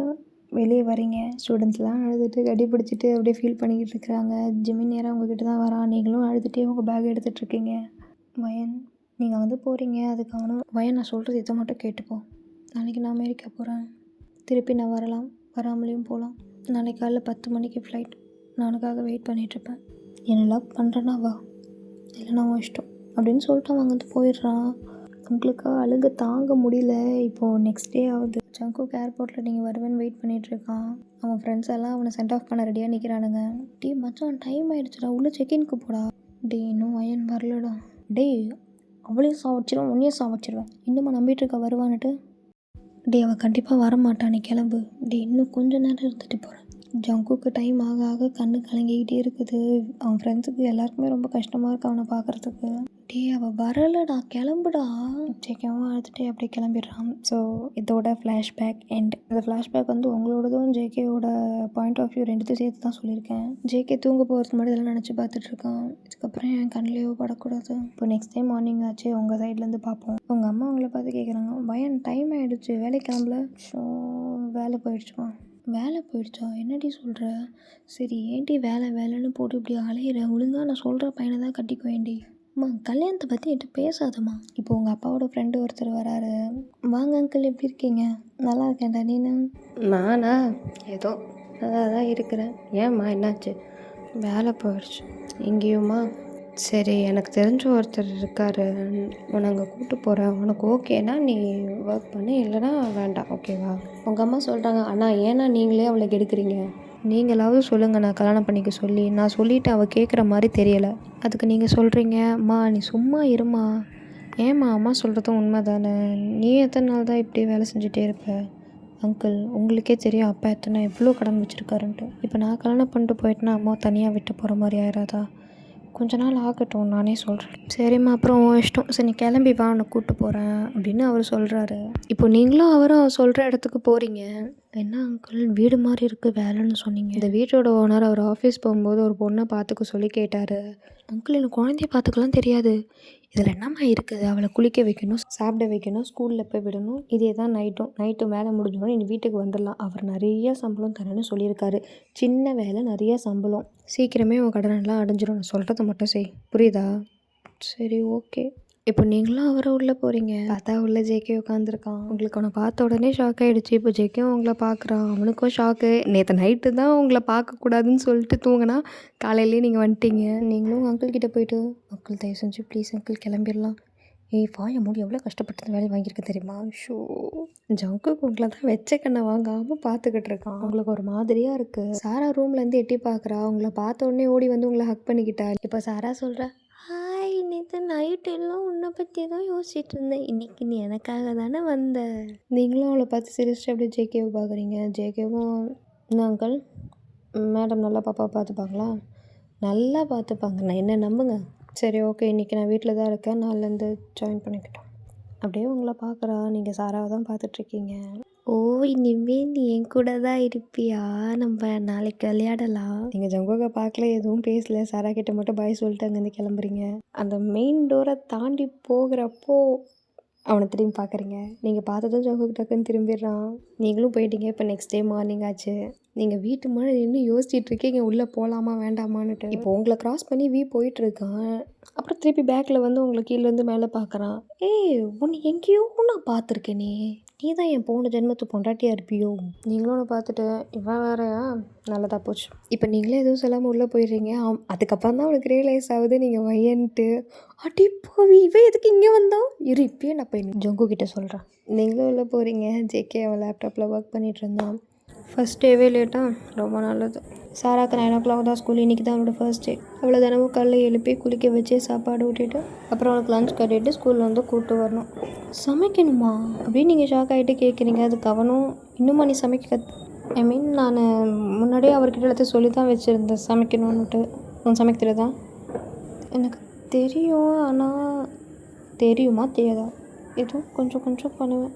வெளியே வரீங்க. ஸ்டூடெண்ட்ஸ்லாம் அழுதுட்டு கட்டி பிடிச்சிட்டு அப்படியே ஃபீல் பண்ணிக்கிட்டு இருக்கிறாங்க. ஜிமின் நேராக உங்ககிட்ட தான் வரான். நீங்களும் அழுதுகிட்டே உங்கள் பேக் எடுத்துகிட்ருக்கீங்க. வயன், நீங்கள் வந்து போகிறீங்க. அதுக்கு அவனும், வயன் நான் சொல்கிறது இதை மட்டும் கேட்டுப்போம். நாளைக்கு நான் அமெரிக்கா போகிறேன். திருப்பி நான் வரலாம், வராமலேயும் போகலாம். நாளைக்கு காலைல 10 மணிக்கு ஃப்ளைட். நான் உனக்காக வெயிட் பண்ணிகிட்ருப்பேன். என்னை லவ் பண்ணுறேன்னா வா, இல்லைனா உன் இஷ்டம் அப்படின்னு சொல்லிட்டு அவன் வந்து போயிடுறான். உங்களுக்காக அழுக தாங்க முடியல. இப்போது நெக்ஸ்ட் டே ஆகுது. ஜங்குக் ஏர்போர்ட்டில் நீங்கள் வருவேன்னு வெயிட் பண்ணிகிட்ருக்கான். அவன் ஃப்ரெண்ட்ஸ் எல்லாம் அவனை சென்ட் ஆஃப் பண்ண ரெடியாக நிற்கிறானுங்க. மச்சான் டைம் ஆகிடுச்சுடா, உள்ளே செக்இன்க்கு போடா. இன்னும் வயன் வரலடா. அவளையும் சாவடிச்சிடுவேன், உன்னையும் சாவடிச்சிடுவேன். இன்னுமா நம்பிட்டு இருக்க வருவான்னுட்டு. அவள் கண்டிப்பாக வரமாட்டான், நீ கிளம்பு. இன்னும் கொஞ்சம் நேரம் இருந்துட்டு போகிறேன். ஜங்குக்கு டைம் ஆக ஆக கண்ணு கலங்கிக்கிட்டே இருக்குது. அவன் ஃப்ரெண்ட்ஸுக்கு எல்லாருக்குமே ரொம்ப கஷ்டமாக இருக்குது அவனை பார்க்குறதுக்கு. அவள் வரலடா, கிளம்புடா. ஜேகேவும் அழுதுகிட்டே அப்படியே கிளம்பிடுறான். ஸோ இதோட ஃப்ளாஷ்பேக் எண்ட். இந்த ஃப்ளாஷ்பேக் வந்து உங்களோடதும் ஜேகேவோட பாயிண்ட் ஆஃப் வியூ ரெண்டுத்தையும் சேர்த்து தான் சொல்லியிருக்கேன். ஜேகே தூங்க போகிறதுக்கு முன்னாடி இதெல்லாம் நினச்சி பார்த்துட்ருக்கான். இதுக்கப்புறம் என் கண்ணிலேயோ படக்கூடாது. இப்போ நெக்ஸ்ட் டைம் மார்னிங் ஆச்சு, உங்கள் சைட்லேருந்து பார்ப்போம். உங்கள் அம்மா அவங்கள பார்த்து கேட்குறாங்க, பையன் டைம் ஆகிடுச்சு, வேலைக்கு கிளம்பல. ஸோ வேலை போயிடுச்சுமா. வேலை போயிடுச்சா? என்னடி சொல்கிற? சரி ஏன்டி வேலைன்னு போட்டு இப்படி அலையிற? ஒழுங்காக நான் சொல்கிற பையனை தான் கட்டிக்க வேண்டி. அம்மா கல்யாணத்தை பற்றி என்கிட்ட பேசாதம்மா. இப்போ உங்கள் அப்பாவோட ஃப்ரெண்டு ஒருத்தர் வராரு. வாங்க அங்கிள், எப்படி இருக்கீங்க? நல்லா இருக்கேன்டா, நீனு? நானா ஏதோ நல்லா தான் இருக்கிறேன். ஏம்மா என்னாச்சு? வேலை போயிடுச்சு. எங்கேயுமா? சரி, எனக்கு தெரிஞ்ச ஒருத்தர் இருக்கார், உன்னை அங்கே கூப்பிட்டு போகிறேன். உனக்கு ஓகேனா நீ ஒர்க் பண்ணி, இல்லைனா வேண்டாம், ஓகேவா? உங்கள் அம்மா சொல்கிறாங்க. அண்ணா ஏன்னா நீங்களே அவளை கெடுக்குறீங்க? நீங்களாவது சொல்லுங்கள் நான் கல்யாணம் பண்ணிக்க சொல்லி. நான் சொல்லிவிட்டு அவள் கேட்குற மாதிரி தெரியலை. அதுக்கு நீங்கள் சொல்கிறீங்க. அம்மா நீ சும்மா இருமா. ஏம்மா, அம்மா சொல்கிறதும் உண்மை தானே. நீ எத்தனை நாள் தான் இப்படி வேலை செஞ்சுட்டே இருப்ப? அங்கிள் உங்களுக்கே தெரியும் அப்பா எவ்வளோ கடன் வச்சுருக்காருன்ட்டு. இப்போ நான் கல்யாணம் பண்ணிட்டு போயிட்டேன்னா அம்மா தனியாக விட்டு போகிற மாதிரி ஆயிடாதா? கொஞ்ச நாள் ஆகட்டும், நானே சொல்கிறேன். சரிம்மா, அப்புறம் இஷ்டம். சரி நீ கிளம்பி வா, உன்னை கூப்பிட்டு போகிறேன் அப்படின்னு அவர் சொல்கிறாரு. இப்போ நீங்களும் அவரும் சொல்கிற இடத்துக்கு போகிறீங்க. என்ன அங்கிள் வீடு மாதிரி இருக்குது வேலைன்னு சொன்னீங்க? இந்த வீட்டோட ஓனர் அவர் ஆஃபீஸ் போகும்போது ஒரு பொண்ணை பார்த்துக்க சொல்லி கேட்டார். அங்கிள் எனக்கு குழந்தைய பார்த்துக்கலாம் தெரியாது. இதில் என்னம்மா இருக்குது? அவளை குளிக்க வைக்கணும், சாப்பிட வைக்கணும், ஸ்கூலில் போய் விடணும். இதே தான் நைட்டும் வேலை முடிஞ்சோடனே நீ வீட்டுக்கு வந்துடலாம். அவர் நிறைய சம்பளம் தரேன்னு சொல்லியிருக்காரு. சின்ன வேலை நிறைய சம்பளம். சீக்கிரமே உன் கடனெல்லாம் அடைஞ்சிடும். நான் சொல்கிறத மட்டும் செய், புரியுதா? சரி ஓகே. இப்போ நீங்களும் அவரை உள்ளே போகிறீங்க. பார்த்தா உள்ள ஜேகே உட்காந்துருக்கான். உங்களுக்கு அவனை பார்த்த உடனே ஷாக் ஆகிடுச்சு. இப்போ ஜேகேவும் உங்களை பார்க்குறான். அவனுக்கும் ஷாக்கு. நேற்று நைட்டு தான் உங்களை பார்க்கக்கூடாதுன்னு சொல்லிட்டு தூங்கினா காலையிலேயே நீங்கள் வந்துட்டீங்க. நீங்களும் அங்கிள் கிட்டே போயிட்டு, அங்கிள் தயவு செஞ்சு ப்ளீஸ் அங்கிள் கிளம்பிடலாம். வாயை மூடி எவ்வளோ கஷ்டப்பட்டு வேலையை வாங்கியிருக்க தெரியுமா? ஷோ ஜங்குக்கு உங்களை தான் வெச்ச கண்ணை வாங்காமல் பார்த்துக்கிட்டு இருக்கான். அவங்களுக்கு ஒரு மாதிரியாக இருக்குது. சாரா ரூம்லேருந்து எட்டி பார்க்குறா. உங்களை பார்த்த உடனே ஓடி வந்து உங்களை ஹக் பண்ணிக்கிட்டா. இப்போ சாரா சொல்கிறா, ஹாய் நேற்று நைட்டு எல்லாம் உன்னை பற்றி தான் யோசிச்சுட்டு இருந்தேன். இன்னைக்கு நீ எனக்காக தானே வந்த. நீங்களும் அவளை பார்த்து சிரிச்சுட்டு அப்படியே ஜேகேவை பார்க்குறீங்க. ஜேகேவும் என்ன அங்கிள், மேடம் நல்லா பாப்பாவை பார்த்துப்பாங்களா? நல்லா பார்த்துப்பாங்க, நான் என்ன நம்புங்க. சரி ஓகே, இன்றைக்கி நான் வீட்டில் தான் இருக்கேன், நாளிலேருந்து ஜாயின் பண்ணிக்கிட்டோம். அப்படியே உங்களை பார்க்குறா. நீங்கள் சாராவை தான் பார்த்துட்ருக்கீங்க. ஓ, இனிமேல் நீ என் கூட தான் இருப்பியா? நம்ம நாளைக்கு விளையாடலாம். நீங்கள் ஜங்குகை பார்க்கல, எதுவும் பேசல, சாரா கிட்ட மட்டும் பாய் சொல்லிட்டு அங்கேருந்து கிளம்புறீங்க. அந்த மெயின் டோரை தாண்டி போகிறப்போ அவனை திரும்பி பார்க்குறீங்க. நீங்கள் பார்த்ததும் ஜங்குக்கு டக்குன்னு திரும்பிடுறான். நீங்களும் போயிட்டீங்க. இப்போ நெக்ஸ்ட் டே மார்னிங் ஆச்சு. நீங்கள் வீட்டு முன்னாடி நின்று யோசிச்சுட்டு இருக்கீங்க உள்ளே போகலாமா வேண்டாமான்னுட்டு. இப்போ உங்களை க்ராஸ் பண்ணி போயிட்டுருக்கான். அப்புறம் திருப்பி பேக்கில் வந்து உங்களை கீழேருந்து மேலே பார்க்குறான். ஏய், உன்னை எங்கேயோ நான் பார்த்துருக்கேனே, நீ தான் என் போன ஜென்மத்து பொண்டாட்டியாக இருப்பியோ? நீங்களும் ஒன்று பார்த்துட்டு இவன் வேறையா? நல்லதாக போச்சு. இப்போ நீங்களே எதுவும் சொல்லாமல் உள்ளே போயிடுறீங்க. அதுக்கப்புறம் தான் அவனுக்கு ரியலைஸ் ஆகுது நீங்கள் வையன்ட்டு. அடிப்பாவி, இவன் எதுக்கு இங்கே வந்தான்? இப்பயே நான் போய் ஜங்கு கிட்டே சொல்கிறேன். நீங்களும் உள்ளே போகிறீங்க. ஜேகே அவன் லேப்டாப்பில் ஒர்க் பண்ணிகிட்டு இருந்தான். ஃபஸ்ட் டேவே லேட்டாக ரொம்ப நல்லது. சாராக்கு 9 o'clock தான் ஸ்கூல். இன்றைக்கி தான் அவனோட ஃபர்ஸ்ட் டே. அவளை தினமும் காலைல எழுப்பி குளிக்க வச்சு சாப்பாடு ஊட்டிட்டு அப்புறம் அவனுக்கு லஞ்ச் கட்டிட்டு ஸ்கூலில் வந்து கூப்பிட்டு வரணும். சமைக்கணுமா அப்படின்னு நீங்கள் ஷாக் ஆகிட்டு கேட்குறீங்க. அதுக்கு அவனும் இன்னுமா நீ சமைக்க ஐ மீன் நான் முன்னாடியே அவர்கிட்ட எல்லாத்தையும் சொல்லி தான் வச்சுருந்தேன் சமைக்கணுன்னுட்டு. உன் சமைக்க தெரியாதா? எனக்கு தெரியும், ஆனால் தெரியுமா தெரியாதா? ஏதோ கொஞ்சம் கொஞ்சம் பண்ணுவேன்.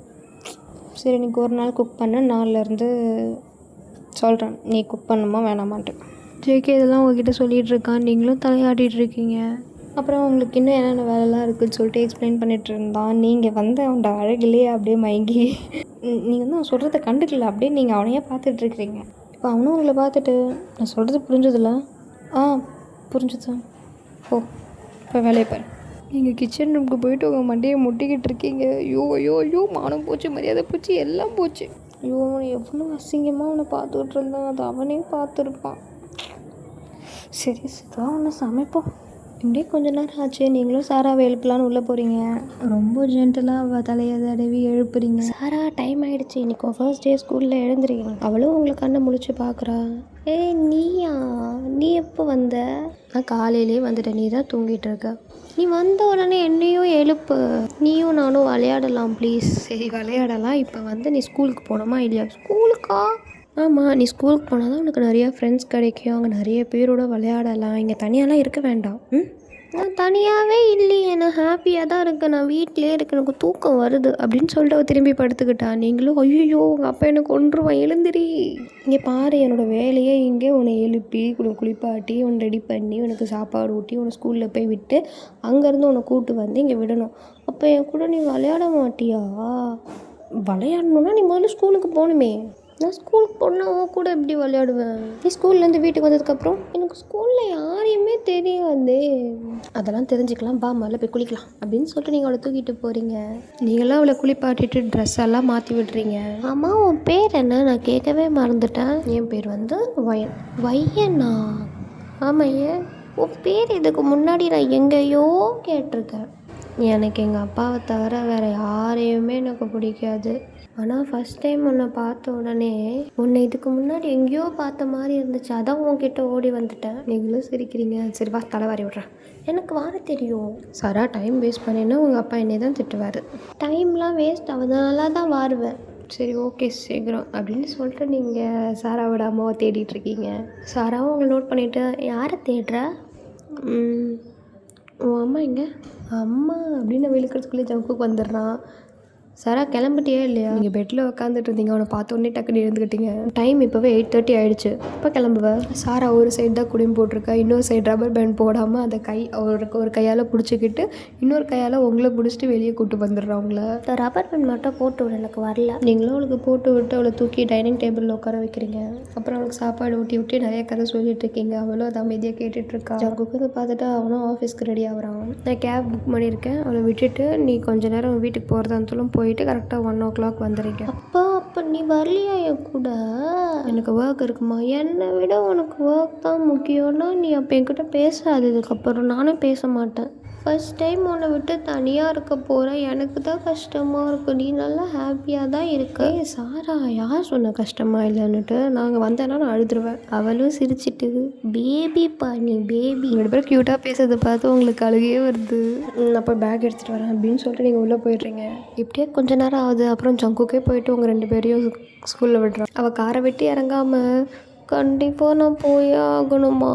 சரி, இன்றைக்கி ஒரு நாள் குக் பண்ண, நாளிலேருந்து சொல்கிறேன் நீ குக் பண்ணுமா வேணாமான்ட்டு. ஜேகே இதெல்லாம் உங்ககிட்ட சொல்லிகிட்டு இருக்கான். நீங்களும் தலையாடிட்டு இருக்கீங்க. அப்புறம் உங்களுக்கு இன்னும் என்னென்ன வேலைலாம் இருக்குதுன்னு சொல்லிட்டு எக்ஸ்பிளைன் பண்ணிகிட்டு இருந்தான். நீங்கள் வந்து அவனோட அழகிலே அப்படியே மயங்கி நீங்கள் வந்து அவன் சொல்கிறத கண்டுக்கல, அப்படியே நீங்கள் அவனையே பார்த்துட்ருக்கிறீங்க. இப்போ அவனும் உங்களை பார்த்துட்டு நான் சொல்கிறது புரிஞ்சதில்ல? புரிஞ்சுது. ஓ, இப்போ வேலையை பாரு. நீங்கள் கிச்சன் ரூமுக்கு போயிட்டு உங்கள் மண்டையை முட்டிக்கிட்டு இருக்கீங்க. ஐயோ ஐயோ ஐயோ, மானம் போச்சு, மரியாதை போச்சு, எல்லாம் போச்சு. ஐயோ, எவ்வளோ அசிங்கமாக அவனை பார்த்துக்கிட்டு இருந்தான். அது அவனே பார்த்துருப்பான். சரி தான் ஒன்று சமைப்போம். இப்படியே கொஞ்ச நேரம் ஆச்சு. நீங்களும் சாராவை எழுப்பலான்னு உள்ளே போகிறீங்க. ரொம்ப ஜென்டலாக அவள் தலையை தடவி எழுப்புறீங்க. சாரா, டைம் ஆகிடுச்சு, இன்றைக்கி ஃபர்ஸ்ட் டே ஸ்கூலில் எழுந்துறீங்க. அவளும் உங்களை கண்ணை முழிச்சு பார்க்குறா. ஏய் நீயா, நீ எப்போ வந்த? நான் காலையிலே வந்துட்டேன், நீ தான் தூங்கிட்டு இருக்க. நீ வந்த உடனே என்னையும் எழுப்பு, நீயும் நானும் விளையாடலாம் ப்ளீஸ். சரி விளையாடலாம். இப்போ வந்து நீ ஸ்கூலுக்கு போகணுமா இல்லையா? ஸ்கூலுக்கா? ஆமாம், நீ ஸ்கூலுக்கு போனால் தான் உனக்கு நிறையா ஃப்ரெண்ட்ஸ் கிடைக்கும், அங்கே நிறைய பேரோட விளையாடலாம். இங்கே தனியாலாம் இருக்க வேண்டாம். நான் தனியாகவே இல்லையே, நான் ஹாப்பியாக தான் இருக்கேன், நான் வீட்டிலே இருக்கேன், எனக்கு தூக்கம் வருது அப்படின்னு சொல்லிட்டு அவள் திரும்பி படுத்துக்கிட்டான். நீங்களும் ஐயோ உங்கள் அப்பா எனக்கு கொன்றுவான், எழுந்திரி. இங்கே பாரு, என்னோடய வேலையே இங்கே உன்னை எழுப்பி உனக்கு குளிப்பாட்டி உன்னை ரெடி பண்ணி உனக்கு சாப்பாடு ஊட்டி உன்னை ஸ்கூலில் போய் விட்டு அங்கேருந்து உன்னை கூப்பிட்டு வந்து இங்கே விடணும். அப்போ என் கூட நீ விளையாட மாட்டியா? விளையாடணுன்னா நீ முதல்ல ஸ்கூலுக்கு போகணுமே. நான் ஸ்கூலுக்கு போனால் அவன் கூட எப்படி விளையாடுவேன்? நீ ஸ்கூல்லேருந்து வீட்டுக்கு வந்ததுக்கப்புறம் எனக்கு ஸ்கூலில் யாரையுமே தெரியாதே. அதெல்லாம் தெரிஞ்சுக்கலாம், பா முதல்ல போய் குளிக்கலாம் அப்படின்னு சொல்லிட்டு நீங்கள் அவளை தூக்கிட்டு போகிறீங்க. நீங்களாம் அவளை குளிப்பாட்டிட்டு ட்ரெஸ் எல்லாம் மாற்றி விடுறீங்க. ஆமாம், உன் பேர் என்ன? நான் கேட்கவே மறந்துட்டேன். என் பேர் வந்து வயன். வையனா? ஆமாம். ஏன் உன் பேர் இதுக்கு முன்னாடி நான் எங்கேயோ கேட்டிருக்கேன். எனக்கு எங்கள் அப்பாவை தவிர வேறு யாரையுமே எனக்கு பிடிக்காது. ஆனால் ஃபஸ்ட் டைம் உன்னை பார்த்த உடனே உன்னை இதுக்கு முன்னாடி எங்கேயோ பார்த்த மாதிரி இருந்துச்சு, அதான் உன்கிட்ட ஓடி வந்துட்டேன். நீங்களும் சிரிக்கிறீங்க. சரி வா, தலைவாரி விட்றேன். எனக்கு வார தெரியும். சாரா, டைம் வேஸ்ட் பண்ணினா உங்கள் அப்பா என்னை தான் திட்டுவார். டைம்லாம் வேஸ்ட் ஆகுது, நல்லா தான் வாருவேன். சரி ஓகே சீக்கிரம் அப்படின்னு சொல்லிட்டு நீங்கள் சாராவோட அம்மாவை தேடிட்டுருக்கீங்க. சாராவும் உங்களை நோட் பண்ணிவிட்டு யாரை தேடுற? உன் அம்மா எங்கே? அம்மா அப்படின்னு விழுக்கிறதுக்குள்ளே ஜங்குக்கு வந்துடுறான். சாரா, கிளம்பிட்டியா இல்லையா? நீங்கள் பெட்டில் உட்காந்துட்டு இருந்தீங்க, அவனை பார்த்த உடனே டக்குன்னு எழுந்துக்கிட்டீங்க. டைம் இப்போவே 8:30 ஆகிடுச்சு. இப்போ கிளம்புவேன். சாரா ஒரு சைடு தான் குடியும் போட்டிருக்கா, இன்னொரு சைடு ரப்பர் பேண்ட் போடாமல் அதை அவருக்கு ஒரு கையால் பிடிச்சிக்கிட்டு இன்னொரு கையால் உங்களை பிடிச்சிட்டு வெளியே கூப்பிட்டு வந்துடுறான். அவங்கள ரப்பர் பேண்ட் மட்டும் போட்டு விட எனக்கு வரல. நீங்களும் அவளுக்கு போட்டு விட்டு அவளை தூக்கி டைனிங் டேபிளில் உட்கார வைக்கிறீங்க. அப்புறம் அவளுக்கு சாப்பாடு ஊட்டி விட்டு நிறைய கதை சொல்லிட்டு இருக்கீங்க. அவளும் அதை அமைதியாக கேட்டுட்ருக்கா. ஜங்குக்கு பார்த்துட்டு அவனும் ஆஃபீஸ்க்கு ரெடி ஆகிறான். நான் கேப் புக் பண்ணியிருக்கேன், அவளை விட்டுட்டு நீ கொஞ்சம் நேரம் வீட்டுக்கு போகிறதா இருந்தாலும் போயிட்டு கரெக்டாக 1 o'clock வந்துடுங்க. அப்போ நீ வரலையா என் கூட? எனக்கு ஒர்க் இருக்குமா? என்னை விட உனக்கு ஒர்க் தான் முக்கியம்னா நீ அப்போ என்கிட்ட பேசாது. இதுக்கப்புறம் நானும் பேச மாட்டேன். ஃபர்ஸ்ட் டைம் உன்னை விட்டு தனியாக இருக்க போகிறேன். எனக்கு தான் கஷ்டமாக இருக்கு. நீ நல்லா ஹாப்பியாக தான் இருக்க. ஏய் சாரா, யார் சொன்ன கஷ்டமாக இல்லைன்னுட்டு? நாங்கள் வந்தேன்னா நான் அழுதுருவேன். அவளும் சிரிச்சிட்டு, பேபிப்பா நீ பேபி. 2 பேரும் க்யூட்டாக பேசுறதை பார்த்து உங்களுக்கு அழுகையே வருது. நான் போய் பேக் எடுத்துகிட்டு வரேன் அப்படின்னு சொல்லிட்டு நீங்கள் உள்ளே போயிடுறீங்க. இப்படியே கொஞ்ச நேரம் ஆகுது. அப்புறம் ஜங்குக்கே போயிட்டு உங்கள் 2 பேரையும் ஸ்கூலில் விடுறான். அவள் காரை விட்டு இறங்காமல், கண்டிப்பாக நான் போயே ஆகணுமா?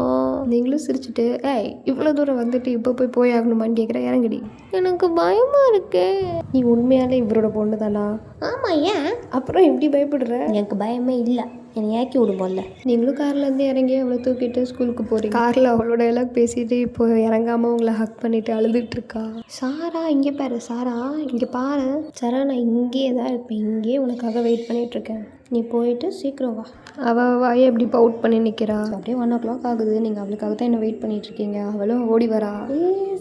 நீங்களும் சிரிச்சுட்டு, ஏய் இவ்வளோ தூரம் வந்துட்டு இப்போ போய் ஆகணுமான்னு கேட்குற, இறங்குடி. எனக்கு பயமாக இருக்கே. நீ உண்மையாலே இவரோட பொண்ணு தானா? ஆமாம். ஏன் அப்புறம் இப்படி பயப்படுற? எனக்கு பயமே இல்லை. என்னை ஏக்கி விடுவோம்ல. நீங்களும் கார்லேருந்து இறங்கி அவளை தூக்கிட்டு ஸ்கூலுக்கு போகிறீங்க. காரில் அவளோட எல்லாம் பேசிட்டு இப்போ இறங்காமல் உங்களை ஹக் பண்ணிட்டு அழுதுட்டுருக்கா. சாரா இங்கே பாரு, சாரா இங்கே பாரு. சாரா நான் இங்கேயே தான் இருப்பேன், இங்கேயே உனக்காக வெயிட் பண்ணிகிட்ருக்கேன். நீ போயிட்டு சீக்கிரம் வா. அவள் வாயை எப்படி பவுட் பண்ணி நிற்கிறா. அப்படியே 1 o'clock ஆகுது. நீங்கள் அவளுக்காக தான் என்ன வெயிட் பண்ணிகிட்ருக்கீங்க. அவளும் ஓடி வரா.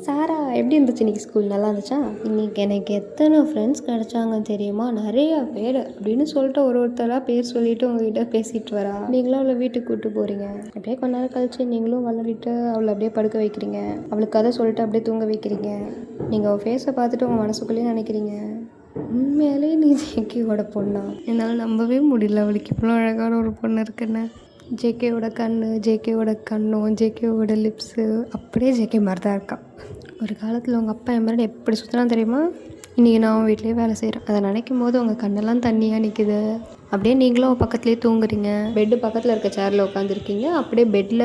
சாரா எப்படி இருந்துச்சு இன்றைக்கி ஸ்கூல்? நல்லா இருந்துச்சா? இன்றைக்கி எனக்கு எத்தனை ஃப்ரெண்ட்ஸ் கிடச்சாங்க தெரியுமா? நிறையா பேர் அப்படின்னு சொல்லிட்டு ஒருத்தராக பேர் சொல்லிவிட்டு உங்ககிட்ட பேசிகிட்டு வரா. நீங்களும் அவளை வீட்டுக்கு கூப்பிட்டு போகிறீங்க. அப்படியே கொஞ்ச நேரம் கழிச்சு நீங்களும் விளையாடிட்டு அவளை அப்படியே படுக்க வைக்கிறீங்க. அவளுக்கு கதை சொல்லிட்டு அப்படியே தூங்க வைக்கிறீங்க. நீங்கள் அவள் ஃபேஸை பார்த்துட்டு உங்கள் மனசுக்குள்ளேயே நினைக்கிறீங்க, உண்மையாலே நீ ஜேகேவோட பொண்ணா? என்னால் நம்பவே முடியல, அவளுக்கு இவ்வளோ அழகான ஒரு பொண்ணு இருக்குன்னு. ஜேகேவோட கண்ணு, ஜேகேவோட கண்ணும், ஜேகேவோட லிப்ஸு அப்படியே ஜேகே மாதிரி தான் இருக்கா. ஒரு காலத்தில் உங்கள் அப்பா என் மாதிரி எப்படி சுற்றினா தெரியுமா? இன்றைக்கி நான் அவன் வீட்லேயே வேலை செய்கிறேன். அதை நினைக்கும் போது உங்கள் கண்ணெல்லாம் தண்ணியாக நிற்குது. அப்படியே நீங்களும் பக்கத்துலேயே தூங்குறீங்க. பெட்டு பக்கத்தில் இருக்க சேரில் உட்காந்துருக்கீங்க. அப்படியே பெட்டில்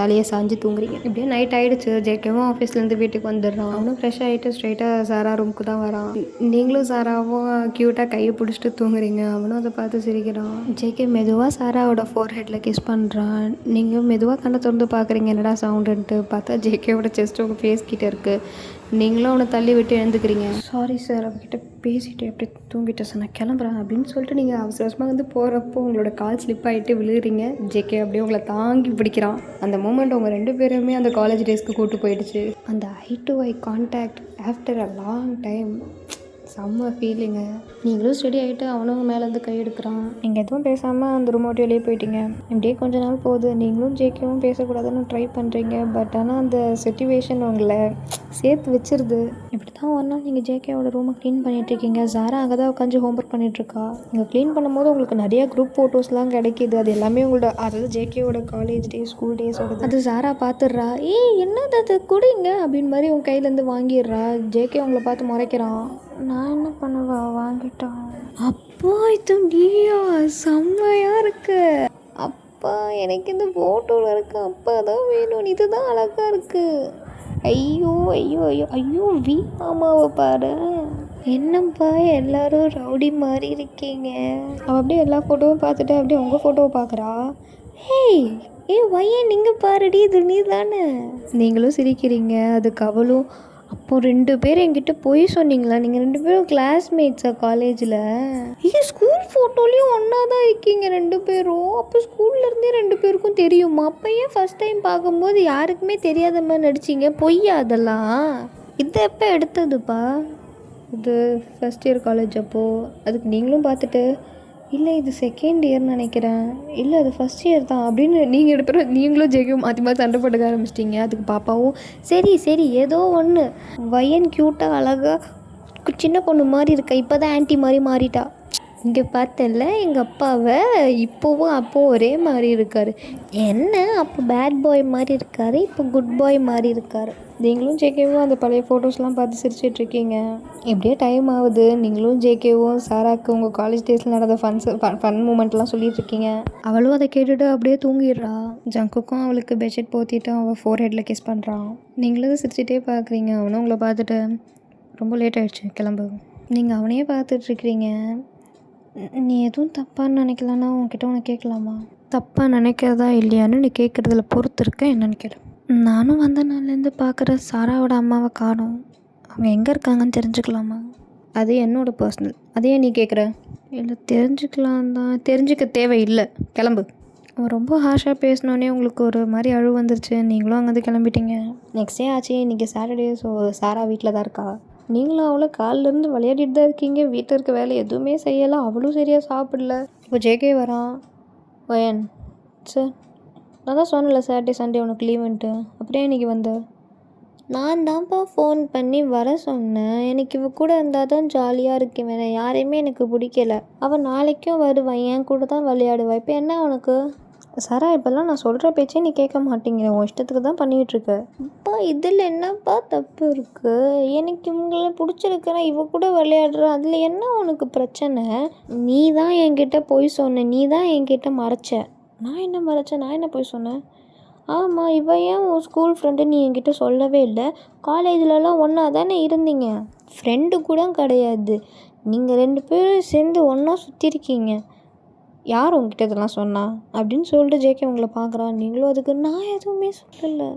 தலையை சாஞ்சு தூங்குறீங்க. இப்படியே நைட் ஆகிடுச்சு. ஜேகேவும் ஆஃபீஸ்லேருந்து வீட்டுக்கு வந்துடுறான். அவனும் ஃப்ரெஷ் ஆகிட்டு ஸ்ட்ரைட்டாக சாரா ரூமுக்கு தான் வரான். நீங்களும் சாராவும் க்யூட்டாக கையை பிடிச்சிட்டு தூங்குறீங்க. அவனும் அதை பார்த்து சிரிக்கிறான். ஜேகே மெதுவாக சாராவோட ஃபோர்ஹெட்டில் கிஸ் பண்ணுறான். நீங்கள் மெதுவாக கண்ணை திறந்து பார்க்குறீங்க, என்னடா சவுண்டுன்ட்டு. பார்த்தா ஜேகேவோட செஸ்ட் உங்கள் ஃபேஸ் கிட்டே இருக்குது. நீங்களும் அவனை தள்ளி விட்டு எழுந்துக்கிறீங்க. சாரி சார், அவகிட்ட பேசிட்டு அப்படியே தூங்கிட்டேன் சார், நான் கிளம்புறேன் அப்படின்னு சொல்லிட்டு நீங்கள் அவசர அவசரமாக வந்து போகிறப்போ உங்களோட கால் ஸ்லிப் ஆகிட்டு விழுகிறீங்க. ஜேகே அப்படியே உங்களை தாங்கி பிடிக்கிறான். அந்த மூமெண்ட் உங்கள் 2 பேருமே அந்த காலேஜ் டேஸ்க்கு கூப்பிட்டு போயிடுச்சு. அந்த eye to eye contact after a long time, செம்ம ஃபீலிங்கு. நீங்களும் ஸ்டடி ஆகிட்டு அவனும் மேலேருந்து கை எடுக்கிறான். நீங்கள் எதுவும் பேசாமல் அந்த ரூம் விட்டு வெளியே போயிட்டீங்க. இப்படியே கொஞ்ச நாள் போகுது. நீங்களும் ஜேகேவும் பேசக்கூடாதுன்னு ட்ரை பண்ணுறீங்க. பட் ஆனால் அந்த சிச்சுவேஷன் உங்களை சேர்த்து வச்சிருது. இப்படி தான் ஒரு நாள் நீங்கள் ஜேகேவோட ரூமை க்ளீன் பண்ணிகிட்ருக்கீங்க. சாரா அங்கே தான் உட்காந்து ஹோம்ஒர்க் பண்ணிகிட்ருக்கா. நீங்கள் க்ளீன் பண்ணும்போது உங்களுக்கு நிறையா குரூப் ஃபோட்டோஸ்லாம் கிடைக்கிது. அது எல்லாமே உங்களோட, அதாவது ஜேகேவோட காலேஜ் டேஸ், ஸ்கூல் டேஸோட. அது சாரா பார்த்துடுறா. என்னது அது குடிங்க அப்படின்னு மாதிரி உங்கள் கையிலேருந்து வாங்கிடுறா. ஜேகே உங்களை பார்த்து முறைக்கிறான். நான் என்ன பண்ணுவா, வாங்கிட்டான். அப்பா இது நீயா? செம்மையாக இருக்கு. அப்பா எனக்கு இந்த ஃபோட்டோவில் இருக்கு, அப்பா தான் வேணும், இதுதான் அழகாக இருக்குது. ஐயோ ஐயோ ஐயோ ஐயோ, வி மாமாவை பாரு. என்னப்பா எல்லாரும் ரவுடி மாதிரி இருக்கீங்க. அவள் அப்படியே எல்லா ஃபோட்டோவும் பார்த்துட்டு அப்படியே உங்கள் ஃபோட்டோவை பார்க்குறா. வையன் நீங்கள் பாருடி, இது நீ தானே. நீங்களும் சிரிக்கிறீங்க. அதுக்கு அவளும், அப்போ 2 பேர் என்கிட்ட போய் சொன்னீங்களா? நீங்கள் 2 பேரும் கிளாஸ்மேட்ஸா காலேஜில்? ஸ்கூல் ஃபோட்டோலேயும் ஒன்றா தான் இருக்கீங்க 2 பேரும். அப்போ ஸ்கூல்லேருந்தே 2 பேருக்கும் தெரியுமா? அப்போ ஏன் ஃபஸ்ட் டைம் பார்க்கும்போது யாருக்குமே தெரியாத மாதிரி நடிச்சிங்க? பொய்யா அதெல்லாம்? இது எப்போ எடுத்ததுப்பா? இது ஃபஸ்ட் இயர் காலேஜ் அப்போது. அதுக்கு நீங்களும் பார்த்துட்டு, இல்லை இது செகண்ட் இயர்னு நினைக்கிறேன், இல்லை அது ஃபஸ்ட் இயர் தான் அப்படின்னு நீங்கள் எடுப்பற. நீங்களும் ஜெகும் மாற்றி மாற்றி சண்டை போட்டுக்க ஆரம்பிச்சிட்டிங்க. அதுக்கு பாப்பாவும் சரி ஏதோ ஒன்று, வயன் க்யூட்டாக அழகாக சின்ன பொண்ணு மாதிரி இருக்கா, இப்போ தான் ஆன்ட்டி மாதிரி மாறிட்டா. இங்கே பார்த்தல எங்கள் அப்பாவை, இப்போவும் அப்போது ஒரே மாதிரி இருக்கார். என்ன அப்போ பேட் பாய் மாதிரி இருக்கார், இப்போ குட் பாய் மாதிரி இருக்கார். நீங்களும் ஜேகேவும் அந்த பழைய ஃபோட்டோஸ்லாம் பார்த்து சிரிச்சிட்ருக்கீங்க. இப்படியே டைம் ஆகுது. நீங்களும் ஜேகேவும் சாராக்கு உங்கள் காலேஜ் டேஸில் நடந்த ஃபன் மூமெண்ட்லாம் சொல்லிகிட்ருக்கீங்க. அவளும் அதை கேட்டுட்டு அப்படியே தூங்கிடுறா. ஜங்குக்கும் அவளுக்கு பெட்ஷீட் போத்திட்டு அவள் ஃபோர்ஹெட்டில் கிஸ் பண்ணுறான். நீங்களும் சிரிச்சிட்டே பார்க்குறீங்க. அவனும் உங்களை பார்த்துட்டு, ரொம்ப லேட் ஆகிடுச்சு கிளம்பு. நீங்கள் அவனையே பார்த்துட்ருக்கிறீங்க. நீ எதுவும் தப்பான்னு நினைக்கலன்னா உன்கிட்ட உனக்கு கேட்கலாமா? தப்பாக நினைக்கிறதா இல்லையான்னு நீ கேட்குறதுல பொறுத்து இருக்கேன் என்னன்னு கேளு. நானும் வந்த நாள்லேருந்து பார்க்குற சாராவோட அம்மாவை காணோம். அவங்க எங்கே இருக்காங்கன்னு தெரிஞ்சுக்கலாமா? அது என்னோட பர்சனல். அதையே நீ கேட்குற? இல்லை தெரிஞ்சுக்கலாம் தான். தெரிஞ்சுக்க தேவையில்லை, கிளம்பு. அவன் ரொம்ப ஹார்ஷாக பேசினோன்னே உங்களுக்கு ஒரு மாதிரி அழுவு வந்துருச்சு. நீங்களும் அங்கேருந்து கிளம்பிட்டீங்க. நெக்ஸ்ட் டே ஆச்சு. இன்றைக்கி சாட்டர்டே. ஸோ சாரா வீட்டில் தான் இருக்கா. நீங்களும் அவளை காலிலேருந்து விளையாடிட்டு தான் இருக்கீங்க. வீட்டில் இருக்க வேலை எதுவுமே செய்யலை. அவளும் சரியாக சாப்பிடல. இப்போ ஜேகே வரான். வயன் சார், நான் தான் சொன்னல சாட்டர்டே சண்டே உனக்கு லீவுன்ட்டு, அப்படியே இன்றைக்கி வந்த? நான் தான்ப்பா ஃபோன் பண்ணி வர சொன்னேன். எனக்கு இவ கூட இருந்தால் தான் ஜாலியாக இருக்கேன். வேறு யாரையுமே எனக்கு பிடிக்கல. அவள் நாளைக்கும் வருவான், என் கூட தான் விளையாடுவா. இப்போ என்ன உனக்கு? சாரா, இப்போல்லாம் நான் சொல்கிற பேச்சே நீ கேட்க மாட்டேங்கிற. உன் இஷ்டத்துக்கு தான் பண்ணிகிட்ருக்க. அப்பா இதில் என்னப்பா தப்பு இருக்குது? எனக்கு இவங்கள பிடிச்சிருக்குறேன், இவ கூட விளையாடுறேன், அதில் என்ன உனக்கு பிரச்சனை? நீ தான் என்கிட்ட பொய் சொன்ன, நீ தான் என்கிட்ட மறைச்ச. நான் என்ன மறைச்சேன்? நான் என்ன பொய் சொன்னேன்? ஆமாம், இவ ஏன் உன் ஸ்கூல் ஃப்ரெண்டு நீ என்கிட்ட சொல்லவே இல்லை? காலேஜ்லலாம் ஒன்றா தானே இருந்தீங்க. ஃப்ரெண்டு கூட கிடையாது, நீங்கள் 2 பேரும் சேர்ந்து ஒன்றா சுற்றிருக்கீங்க. யார் உங்ககிட்ட இதெல்லாம் சொன்னா அப்படின்னு சொல்லிட்டு ஜேகே உங்களை பார்க்குறான். நீங்களும் அதுக்கு நான் எதுவுமே சொல்லலை,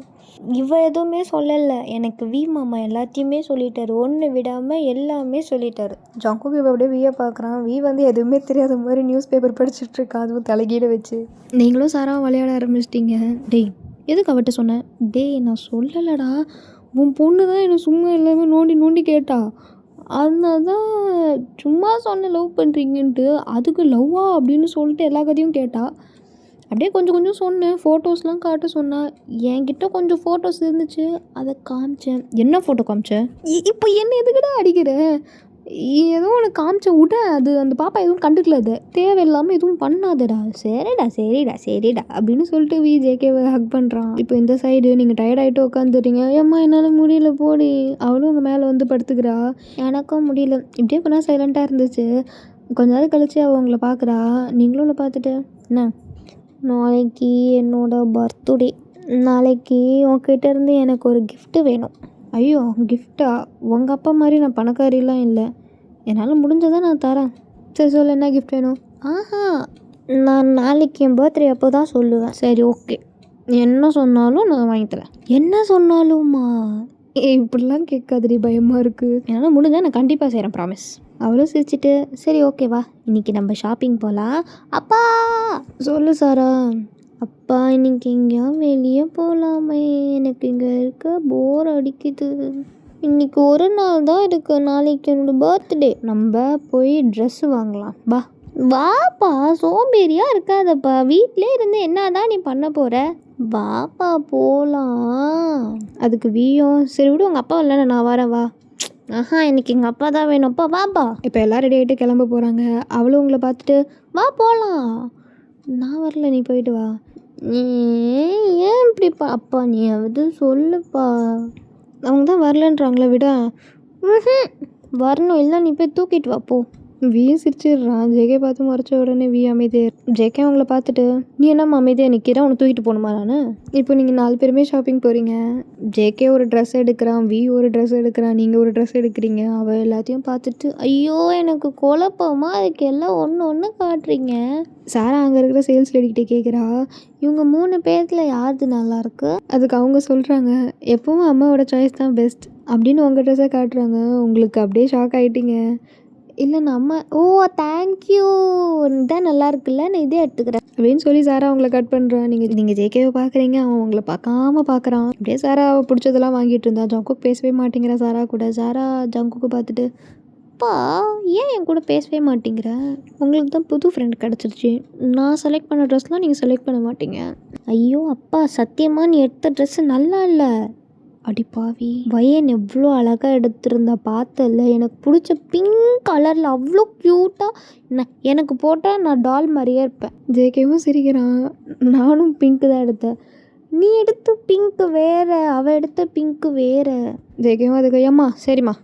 இவ எதுவுமே சொல்லலை, எனக்கு வி மாமா எல்லாத்தையுமே சொல்லிட்டாரு, ஒன்று விடாமல் எல்லாமே சொல்லிட்டாரு. ஜங்குக் இப்போ அப்படியே வியை பார்க்குறான். வி வந்து எதுவுமே தெரியாத மாதிரி நியூஸ் பேப்பர் படிச்சுட்ருக்கான், அதுவும் தலைகீழ வச்சு. நீங்களும் சாராவும் விளையாட ஆரம்பிச்சிட்டிங்க. டேய், எதுக்கு அவட்ட சொன்னேன்? டேய், நான் சொல்லலடா, உன் பொண்ணு தான் என்னை சும்மா எல்லாமே நோண்டி நோண்டி கேட்டா, அதனால தான் சும்மா சொன்னேன் லவ் பண்ணுறீங்கன்ட்டு. அதுக்கு லவ்வா அப்படின்னு சொல்லிட்டு எல்லா கதையும் கேட்டா. அப்படியே கொஞ்சம் கொஞ்சம் சொன்னேன், ஃபோட்டோஸ்லாம் காட்ட சொன்னா. என்கிட்ட கொஞ்சம் ஃபோட்டோஸ் இருந்துச்சு, அதை காமிச்சேன். என்ன ஃபோட்டோ காமிச்சேன்? இப்போ என்ன எதுக்குடா அடிக்கிற? ஏதோ உனக்கு காமிச்ச விட, அது அந்த பாப்பா எதுவும் கண்டுக்கல, அது தேவையில்லாமல் எதுவும் பண்ணாதடா. சரிடா சரிடா சரிடா அப்படின்னு சொல்லிட்டு வி ஜேகேவை ஹக் பண்ணுறான். இப்போ இந்த சைடு நீங்கள் டயர்டாகிட்டு உட்காந்துறீங்க. ஏம்மா என்னால் முடியல போடி. அவளும் உங்கள் மேலே வந்து படுத்துக்கிறா. எனக்கும் முடியல. இப்படியே கொஞ்சம் சைலண்ட்டாக இருந்துச்சு. கொஞ்ச நேரம் கழிச்சு அவள் உங்களை பார்க்குறா. நீங்களும் உள்ள பார்த்துட்டு, என்ன நாளைக்கு என்னோட பர்த்டே, நாளைக்கு உங்ககிட்ட இருந்து எனக்கு ஒரு கிஃப்ட்டு வேணும். ஐயோ, கிஃப்டா? உங்கள் அப்பா மாதிரி நான் பணக்காரிலாம் இல்லை, என்னால் முடிஞ்சதை நான் தரேன். சரி சொல்லு, என்ன கிஃப்ட் வேணும்? ஆஹா, நான் நாளைக்கு என் பர்த்டே அப்போ தான் சொல்லுவேன். சரி ஓகே, என்ன சொன்னாலும் நான் வாங்கி தரேன். என்ன சொன்னாலுமா? இப்படிலாம் கேட்காதடி, பயமாக இருக்குது. என்னால் முடிஞ்சால் நான் கண்டிப்பாக செய்கிறேன், ப்ராமிஸ். அவளும் சிரிச்சிட்டு, சரி ஓகேவா, இன்றைக்கி நம்ம ஷாப்பிங் போகலாம். அப்பா சொல்லு சாரா. அப்பா இன்னைக்கு எங்கேயா வெளியே போகலாமே, எனக்கு இங்கே இருக்க போர் அடிக்குது. இன்னைக்கு ஒரு நாள் தான் இருக்குது, நாளைக்கு என்னோட பர்த்டே. நம்ம போய் ட்ரெஸ்ஸு வாங்கலாம், வா. வாப்பா, சோம்பேறியாக இருக்காதப்பா, வீட்டிலே இருந்து என்ன தான் நீ பண்ண போகிற? வாப்பா போகலாம். அதுக்கு வீயும், சரி விடு, உங்கள் அப்பா இல்லைண்ணா, நான் வரேன், வா. ஆஹா, இன்னைக்கு எங்கள் அப்பா தான் வேணும்ப்பா, வாப்பா. இப்போ எல்லாம் ரெடி ஆகிட்டு கிளம்ப போகிறாங்க. அவளும் உங்களை பார்த்துட்டு, வா போகலாம். நான் வரல, நீ போயிட்டு வா. ஏன் இப்படிப்பா? அப்பா நீயாவது சொல்லுப்பா. அவங்க தான் வரலன்றாங்களே, விட. வரணும், இல்லை நீ போய் தூக்கிட்டு வா போ. வியும் சிரிச்சிடுறான். ஜேகே பார்த்து மறைச்ச உடனே வி அமைதியாக. ஜேகே அவங்கள பார்த்துட்டு, நீ என்னம்மா அமைதியாக நிற்கிறா, உன்னை தூக்கிட்டு போகணுமா நான்? இப்போ நீங்கள் 4 பேருமே ஷாப்பிங் போகிறீங்க. ஜேகே ஒரு ட்ரெஸ் எடுக்கிறான், வி ஒரு ட்ரெஸ் எடுக்கிறான், நீங்கள் ஒரு ட்ரெஸ் எடுக்கிறீங்க. அவள் எல்லாத்தையும் பார்த்துட்டு, ஐயோ எனக்கு குழப்பமா அதுக்கு எல்லாம் ஒன்று ஒன்று காட்டுறீங்க. சாரா அங்கே இருக்கிற சேல்ஸ் லேடிக்கிட்டே கேட்குறா, இவங்க 3 பேர்த்தில் யாருது நல்லாயிருக்கு? அதுக்கு அவங்க சொல்கிறாங்க, எப்பவும் அம்மாவோட சாய்ஸ் தான் பெஸ்ட் அப்படின்னு உங்கள் ட்ரெஸ்ஸை காட்டுறாங்க. உங்களுக்கு அப்படியே ஷாக் ஆகிட்டீங்க. இல்லை நம்ம, ஓ தேங்க்யூ, இதான் நல்லா இருக்குல்ல, நான் இதே எடுத்துக்கிறேன் அப்படின்னு சொல்லி சாரா அவங்கள கட் பண்ணுறான். நீங்கள் ஜேகேவை பார்க்குறீங்க, அவன் உங்களை பார்க்காம பார்க்குறான். அப்படியே சாரா பிடிச்சதெல்லாம் வாங்கிட்டு இருந்தா. ஜங்குக் பேசவே மாட்டேங்கிறா சாரா கூட. சாரா ஜங்குக்கு பார்த்துட்டு, அப்பா ஏன் என் கூட பேசவே மாட்டேங்கிற? உங்களுக்கு தான் புது ஃப்ரெண்ட் கிடச்சிருச்சு, நான் செலக்ட் பண்ண ட்ரெஸ்லாம் நீங்கள் செலக்ட் பண்ண மாட்டீங்க. ஐயோ அப்பா, சத்தியமாக நீ எடுத்த ட்ரெஸ்ஸு நல்லா இல்லை. அடிப்பாவி, வயன் எவ்வளோ அழகாக எடுத்திருந்தா பார்த்தல, எனக்கு பிடிச்ச பிங்க் கலரில் அவ்வளோ க்யூட்டாக எனக்கு போட்டால் நான் டால் மாதிரியே இருப்பேன். ஜேகேவும் சிரிக்கிறான், நானும் பிங்க்கு தான் எடுத்தேன். நீ எடுத்த பிங்க்கு வேறு, அவள் எடுத்த பிங்க்கு வேறு. ஜேகேவும் அதுக்கு, ஏம்மா சரிம்மா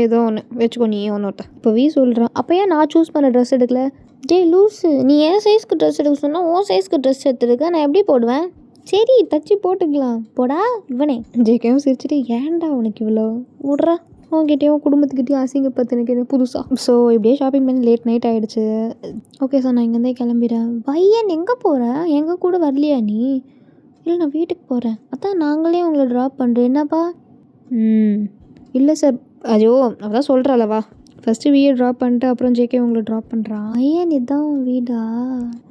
ஏதோ ஒன்று வச்சுக்கோ, நீ ஒன்று. இப்போ வி சொல்கிறான், அப்போ ஏன் நான் சூஸ் பண்ண ட்ரெஸ் எடுக்கல? ஜே லூஸு, நீ ஏன் சைஸ்க்கு ட்ரெஸ் எடுக்க சொன்னால் உன் சைஸ்க்கு ட்ரெஸ் எடுத்துருக்க, நான் எப்படி போடுவேன்? சரி தச்சு போட்டுக்கலாம் போடா இவனே. ஜேகேவும் சிரிச்சிட்டு, ஏன்டா உனக்கு இவ்வளோ விட்றா, அவங்ககிட்டயும் குடும்பத்துக்கிட்டேயும் அசிங்கப்பத்தினுக்கு புதுசாக. ஸோ இப்படியே ஷாப்பிங் பண்ணி லேட் நைட் ஆகிடுச்சு. ஓகே சார், நான் இங்கேருந்தே கிளம்பிடுறேன். பையன் எங்கே போகிறேன்? எங்கள் கூட வரலையா நீ? இல்லை நான் வீட்டுக்கு போகிறேன், அதான் நாங்களே உங்களை ட்ராப் பண்ணுறேன். என்னப்பா? இல்லை சார், ஐயோ அதான் சொல்கிறாளவா, ஃபஸ்ட்டு வீயை ட்ராப் பண்ணிட்டு அப்புறம் ஜேகே உங்களை ட்ராப் பண்ணுறான். ஐயன் இதான் உன் வீடா?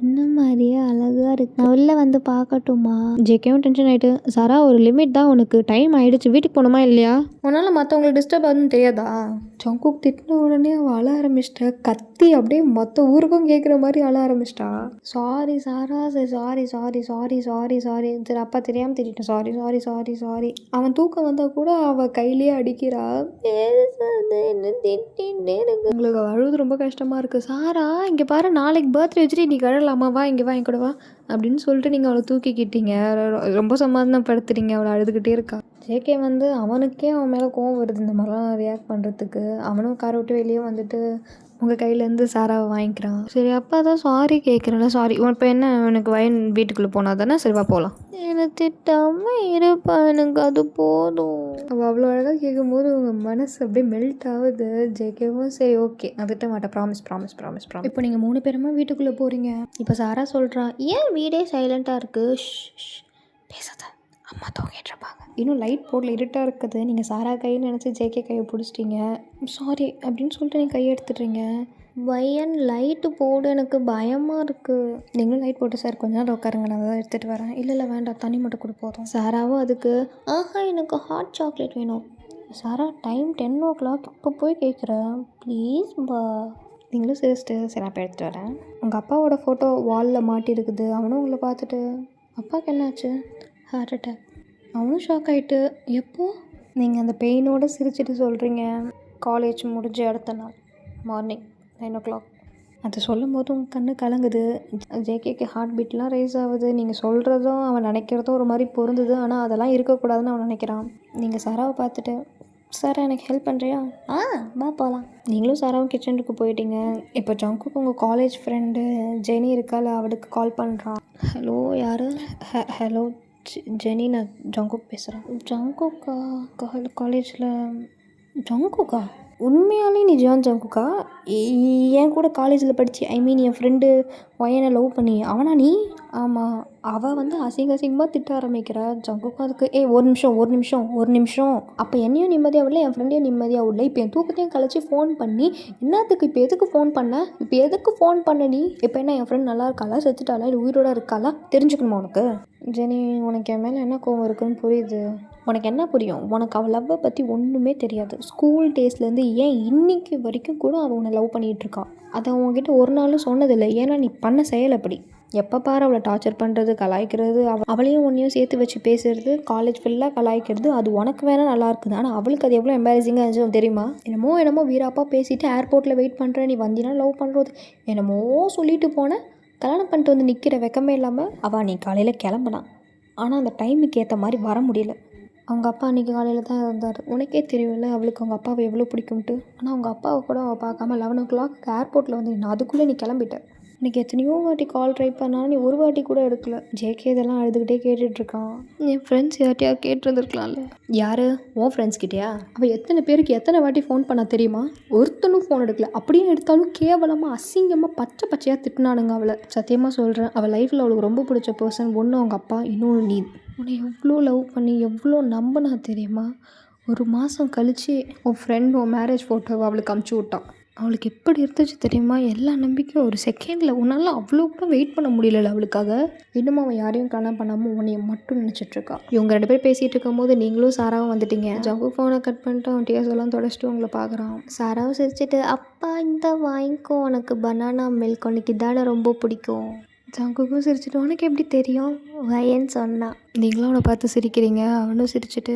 இந்த மாதிரியே அழகாக இருக்கு. நான் உள்ளே வந்து பார்க்கட்டுமா? ஜேகேவும் டென்ஷன் ஆகிட்டு, சாரா ஒரு லிமிட் தான், உனக்கு டைம் ஆகிடுச்சு, வீட்டுக்கு போகணுமா இல்லையா? உன்னால் மற்றவங்களுக்கு டிஸ்டர்ப் ஆகுதுன்னு தெரியாதா? ஜங்குக் திட்டின உடனே அவள் அழ ஆரம்பிச்சிட்டா. கத்தி அப்படியே மொத்த ஊருக்கும் கேட்குற மாதிரி அழ ஆரம்பிச்சிட்டா. சாரி சாரா, சரி sorry sorry sorry sorry sorry, சரி அப்பா தெரியாமல் திட்டேன், சாரி சாரி சாரி சாரி. அவன் தூக்கம் வந்தால் கூட அவள் கையிலேயே அடிக்கிறா. என்ன திட்டின்னே இருக்கு. உங்களுக்கு அழுது ரொம்ப கஷ்டமாக இருக்குது. சாரா இங்கே பாரு, நாளைக்கு பர்த்டே வச்சுட்டு நீ கழலாமா, வா இங்கே வா என் கூட வா அப்படின்னு சொல்லிட்டு நீங்கள் அவளை தூக்கிக்கிட்டீங்க. ரொம்ப சமாதானப்படுத்துறீங்க, அவளை அழுதுகிட்டே இருக்கா. ஜேகே வந்து அவனுக்கே அவன் மேலே கோவம் வருது இந்த மாதிரிலாம் ரியாக்ட் பண்ணுறதுக்கு. அவனும் காரை விட்டு வெளியே வந்துட்டு உங்கள் கையிலேருந்து சாராவை வாங்கிக்கிறான். சரி அப்பா தான் சாரி கேட்குறேன்ல, சாரி. இப்போ என்ன, உனக்கு வயன் வீட்டுக்குள்ளே போனால் தானே, சரிவா போகலாம். என்னை திட்டாமல் இருப்பா, எனக்கு அது போதும். அவள் அவ்வளோ அழகாக கேட்கும்போது உங்கள் மனசு அப்படியே மெல்ட் ஆகுது. ஜேகேவும் சரி ஓகே நான் திட்ட மாட்டேன், ப்ராமிஸ் ப்ராமிஸ் ப்ராமிஸ் ப்ராமிஸ். இப்போ நீங்கள் 3 பேருமா வீட்டுக்குள்ளே போகிறீங்க. இப்போ சாரா சொல்கிறான், ஏன் வீடே சைலண்ட்டாக இருக்குது? பேசாத, அம்மா தூங்கிட்டு இருப்பாங்க. இன்னும் லைட் போடல, இருட்டாக இருக்குது. நீங்கள் சாரா கைன்னு நினச்சி ஜேகே கையை பிடிச்சிட்டிங்க. சாரி அப்படின்னு சொல்லிட்டு நீங்கள் கையை எடுத்துடுறீங்க. வயன் லைட்டு போடு, எனக்கு பயமாக இருக்குது. நீங்களும் லைட் போட்டு சார் கொஞ்ச நேரம் உட்காருங்க, நான் தான் எடுத்துகிட்டு வரேன். இல்லை வேண்டாம், தண்ணி மட்டும் கூட போதும். சாராவும் அதுக்கு எனக்கு ஹாட் சாக்லேட் வேணும். சாரா டைம் 10 o'clock, இப்போ போய் கேட்குறேன் ப்ளீஸ் பா. நீங்களும் சிரிச்சிட்டு சரி நான் இப்போ எடுத்துகிட்டு வரேன். உங்கள் அப்பாவோட ஃபோட்டோ வாலில் மாட்டியிருக்குது. அவனும் உங்களை பார்த்துட்டு, அப்பாவுக்கு என்னாச்சு? Heart attack. அவனும் ஷாக் ஆகிட்டு, எப்போ? நீங்கள் அந்த பெயினோடு சிரிச்சிட்டு சொல்கிறீங்க. காலேஜ் முடிஞ்ச அடுத்த நாள் மார்னிங் 9 o'clock. அதை சொல்லும் போது உங்கள் கண்ணு கலங்குது. ஜேகேக்கு ஹார்ட் பீட்லாம் ரைஸ் ஆகுது. நீங்கள் சொல்கிறதும் அவன் நினைக்கிறதும் ஒரு மாதிரி பொருந்துது. ஆனால் அதெல்லாம் இருக்கக்கூடாதுன்னு அவன் நினைக்கிறான். நீங்கள் சாராவை பார்த்துட்டு, சாரா எனக்கு ஹெல்ப் பண்ணுறியா? வா போகலாம். நீங்களும் சாராவும் கிச்சனுக்கு போயிட்டீங்க. இப்போ ஜங்குக்கு உங்கள் காலேஜ் ஃப்ரெண்டு ஜெனி இருக்கால, அவளுக்கு கால் பண்ணுறான். ஹலோ யார்? ஹலோ ஜெனி, நான் ஜங்குக் பேசுகிறேன். ஜங்குக்கா? காலேஜில் ஜங்குக்கா? உண்மையாலே நீ ஜங்குக்கா? என் கூட காலேஜில் படித்து, ஐ மீன் என் ஃப்ரெண்டு பையனை லவ் பண்ணி அவனா நீ? ஆமாம். அவள் வந்து அசிங்கமாக திட்ட ஆரம்பிக்கிறா. ஜங்குக்கும் அதுக்கு ஒரு நிமிஷம். அப்போ என்னையும் நிம்மதியாக விடல, என் ஃப்ரெண்டையும் நிம்மதியாக விடல. இப்போ என் தூக்கத்தையும் கழிச்சு ஃபோன் பண்ணி என்னத்துக்கு, இப்போ எதுக்கு ஃபோன் பண்ண நீ? இப்போ என்ன என் ஃப்ரெண்ட் நல்லா இருக்காளா, செத்துட்டாளா, இல்லை உயிரோட இருக்காளா தெரிஞ்சுக்கணுமா உனக்கு? ஜெனி, உனக்கு என் மேலே என்ன கோவம் இருக்குன்னு புரியுது. உனக்கு என்ன புரியும்? உனக்கு அவள் லவ்வை பற்றி ஒன்றுமே தெரியாது. ஸ்கூல் டேஸ்லேருந்து ஏன் இன்னைக்கு வரைக்கும் கூட அவள் உன்னை லவ் பண்ணிகிட்ருக்கா. அதை உங்ககிட்ட ஒரு நாளும் சொன்னதில்லை. ஏன்னா நீ பண்ண செயல் அப்படி. எப்போ பாரு அவளை டார்ச்சர் பண்ணுறது, கலாய்க்கிறது, அவளையும் ஒன்றையும் சேர்த்து வச்சு பேசுறது, காலேஜ் ஃபுல்லாக கலாய்க்கிறது. அது உனக்கு வேணால் நல்லா இருக்குது, ஆனால் அவளுக்கு அது எவ்வளோ எம்பாரசிங்காக இருந்துச்சு தெரியுமா? என்னமோ வீராப்பா பேசிவிட்டு ஏர்போர்ட்டில் வெயிட் பண்ணுறேன், நீ வந்தினா லவ் பண்ணுறது என்னமோ சொல்லிட்டு போனேன். கல்யாணம் பண்ணிட்டு வந்து நிற்கிற வெக்கமே இல்லாமல். அவள் நீ காலையில் கிளம்புனான், ஆனால் அந்த டைமுக்கு ஏற்ற மாதிரி வர முடியல. அவங்க அப்பா அன்றைக்கி காலையில் தான் இருந்தார். உனக்கே தெரியும்ல அவளுக்கு அவங்க அப்பாவை எவ்வளோ பிடிக்கும்ட்டு. ஆனால் அவங்க அப்பாவை கூட அவள் பார்க்காம 11 o'clock ஏர்போர்ட்டில் வந்து நான் அதுக்குள்ளே நீ கிளம்பிட்ட. எனக்கு எத்தனையோ வாட்டி கால் ட்ரை பண்ணாலும் நீ ஒரு வாட்டி கூட எடுக்கல. ஜேகே இதெல்லாம் அழுதுகிட்டே கேட்டுட்ருக்கான். என் ஃப்ரெண்ட்ஸ் யார்ட்டையா கேட்டுருந்துருக்கலாம்ல. யார்? உன் ஃப்ரெண்ட்ஸ் கிட்டேயா? அவள் எத்தனை பேருக்கு எத்தனை வாட்டி ஃபோன் பண்ணா தெரியுமா? ஒருத்தனும் ஃபோன் எடுக்கல. அப்படியே எடுத்தாலும் கேவலமாக அசிங்கமாக பச்சையாக திட்டினானுங்க அவளை. சத்தியமாக சொல்கிறேன், அவள் லைஃப்பில் அவளுக்கு ரொம்ப பிடிச்ச பர்சன் ஒன்று அவங்க அப்பா, இன்னொன்று நீ. உன்னை எவ்வளோ லவ் பண்ணி எவ்வளோ நம்பினா தெரியுமா? ஒரு மாதம் கழித்து உன் ஃப்ரெண்ட் உன் மேரேஜ் ஃபோட்டோவை அவளுக்கு அமுச்சு விட்டான். அவளுக்கு எப்படி இருந்துச்சு தெரியுமா? எல்லா நம்பிக்கையும் ஒரு செகண்டில். உன்னால் அவ்வளோ கூட வெயிட் பண்ண முடியல அவளுக்காக. இன்னும் அவன் யாரையும் கல்யாணம் பண்ணாமல் உன்னைய மட்டும் நினச்சிட்ருக்கா. இவங்க 2 பேர் பேசிகிட்டு இருக்கும்போது நீங்களும் சாராவும் வந்துட்டீங்க. ஜங்கு ஃபோனை கட் பண்ணிட்டு அவன் டிஎஸ் எல்லாம் தொடச்சிட்டு உங்களை பார்க்குறான். சாராவும் சிரிச்சிட்டு, அப்பா இந்த வாங்கிக்கோ, உனக்கு பனானா மில்க், உனக்கு இதான ரொம்ப பிடிக்கும். ஜங்குக்கும் சிரிச்சிட்டு, உனக்கு எப்படி தெரியும்? வயன்னு சொன்னான். நீங்களும் அவனை பார்த்து சிரிக்கிறீங்க. அவனும் சிரிச்சிட்டு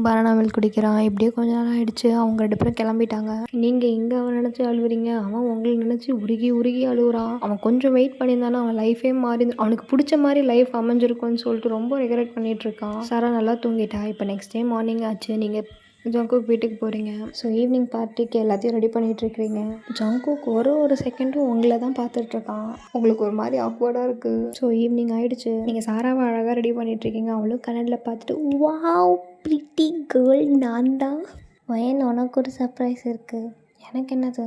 பனானா மில்க் குடிக்கிறான். இப்படியே கொஞ்ச நேரம் ஆகிடுச்சு. அவங்க 2 பேரும் கிளம்பிட்டாங்க. நீங்கள் இங்கே அவன் நினச்சி அழுவுறீங்க, அவன் உங்களை நினச்சி உருகி அழுகுறான். அவன் கொஞ்சம் வெயிட் பண்ணியிருந்தானா அவன் லைஃபே மாறி, அவனுக்கு பிடிச்ச மாதிரி லைஃப் அமைஞ்சிருக்கும்னு சொல்லிட்டு ரொம்ப ரெக்ரெட் பண்ணிகிட்ருக்கான். சாரா நல்லா தூங்கிட்டா. இப்போ நெக்ஸ்ட் டே மார்னிங் ஆச்சு. நீங்கள் ஜங்குக் வீட்டுக்கு போகிறீங்க. ஸோ ஈவினிங் பார்ட்டிக்கு எல்லாத்தையும் ரெடி பண்ணிகிட்ருக்கிறீங்க. ஜங்குக் ஒரு செகண்டும் உங்களை தான் பார்த்துட்ருக்கான். உங்களுக்கு ஒரு மாதிரி ஆக்வர்டாக இருக்குது. ஸோ ஈவினிங் ஆகிடுச்சு. நீங்கள் சாராவை அழகாக ரெடி பண்ணிகிட்ருக்கீங்க. அவளும் கனடில் பார்த்துட்டு, வாவ் பிரிட்டி கேர்ள், நான் தான். வயன், உனக்கு ஒரு சர்ப்ரைஸ் இருக்குது. எனக்கு என்னது?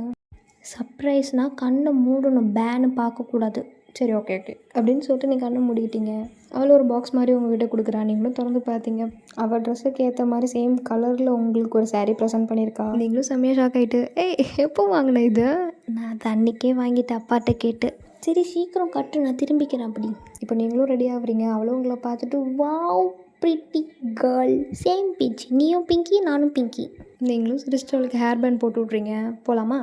சர்ப்ரைஸ்னால் கண்ணை மூடணும், பேன்னு பார்க்கக்கூடாது. சரி ஓகே ஓகே அப்படின்னு சொல்லிட்டு நீங்கள் கண்ணை மூடிக்கிட்டீங்க. அவளும் ஒரு பாக்ஸ் மாதிரி உங்ககிட்ட கொடுக்குறா. நீங்களும் திறந்து பார்த்தீங்க. அவள் ட்ரெஸ்ஸுக்கு ஏற்ற மாதிரி சேம் கலரில் உங்களுக்கு ஒரு saree ப்ரெசென்ட் பண்ணியிருக்கா. நீங்களும் செம்மையாக ஷாக் ஆகிட்டு, ஏய் எப்போ வாங்கின இது? நான் அது அன்றைக்கே வாங்கிட்டேன் அப்பாட்ட கேட்டு. சரி சீக்கிரம் கட்டு, நான் திரும்பிக்கிறேன் அப்படி. இப்போ நீங்களும் ரெடி ஆகுறீங்க. அவளும் உங்களை பார்த்துட்டு wow pretty girl, same pinch, நீயும் பிங்கி நானும் பிங்கி. நீங்களும் சிரிச்சிட்டு அவளுக்கு ஹேர் பேண்ட் போட்டு விட்றீங்க. போகலாமா?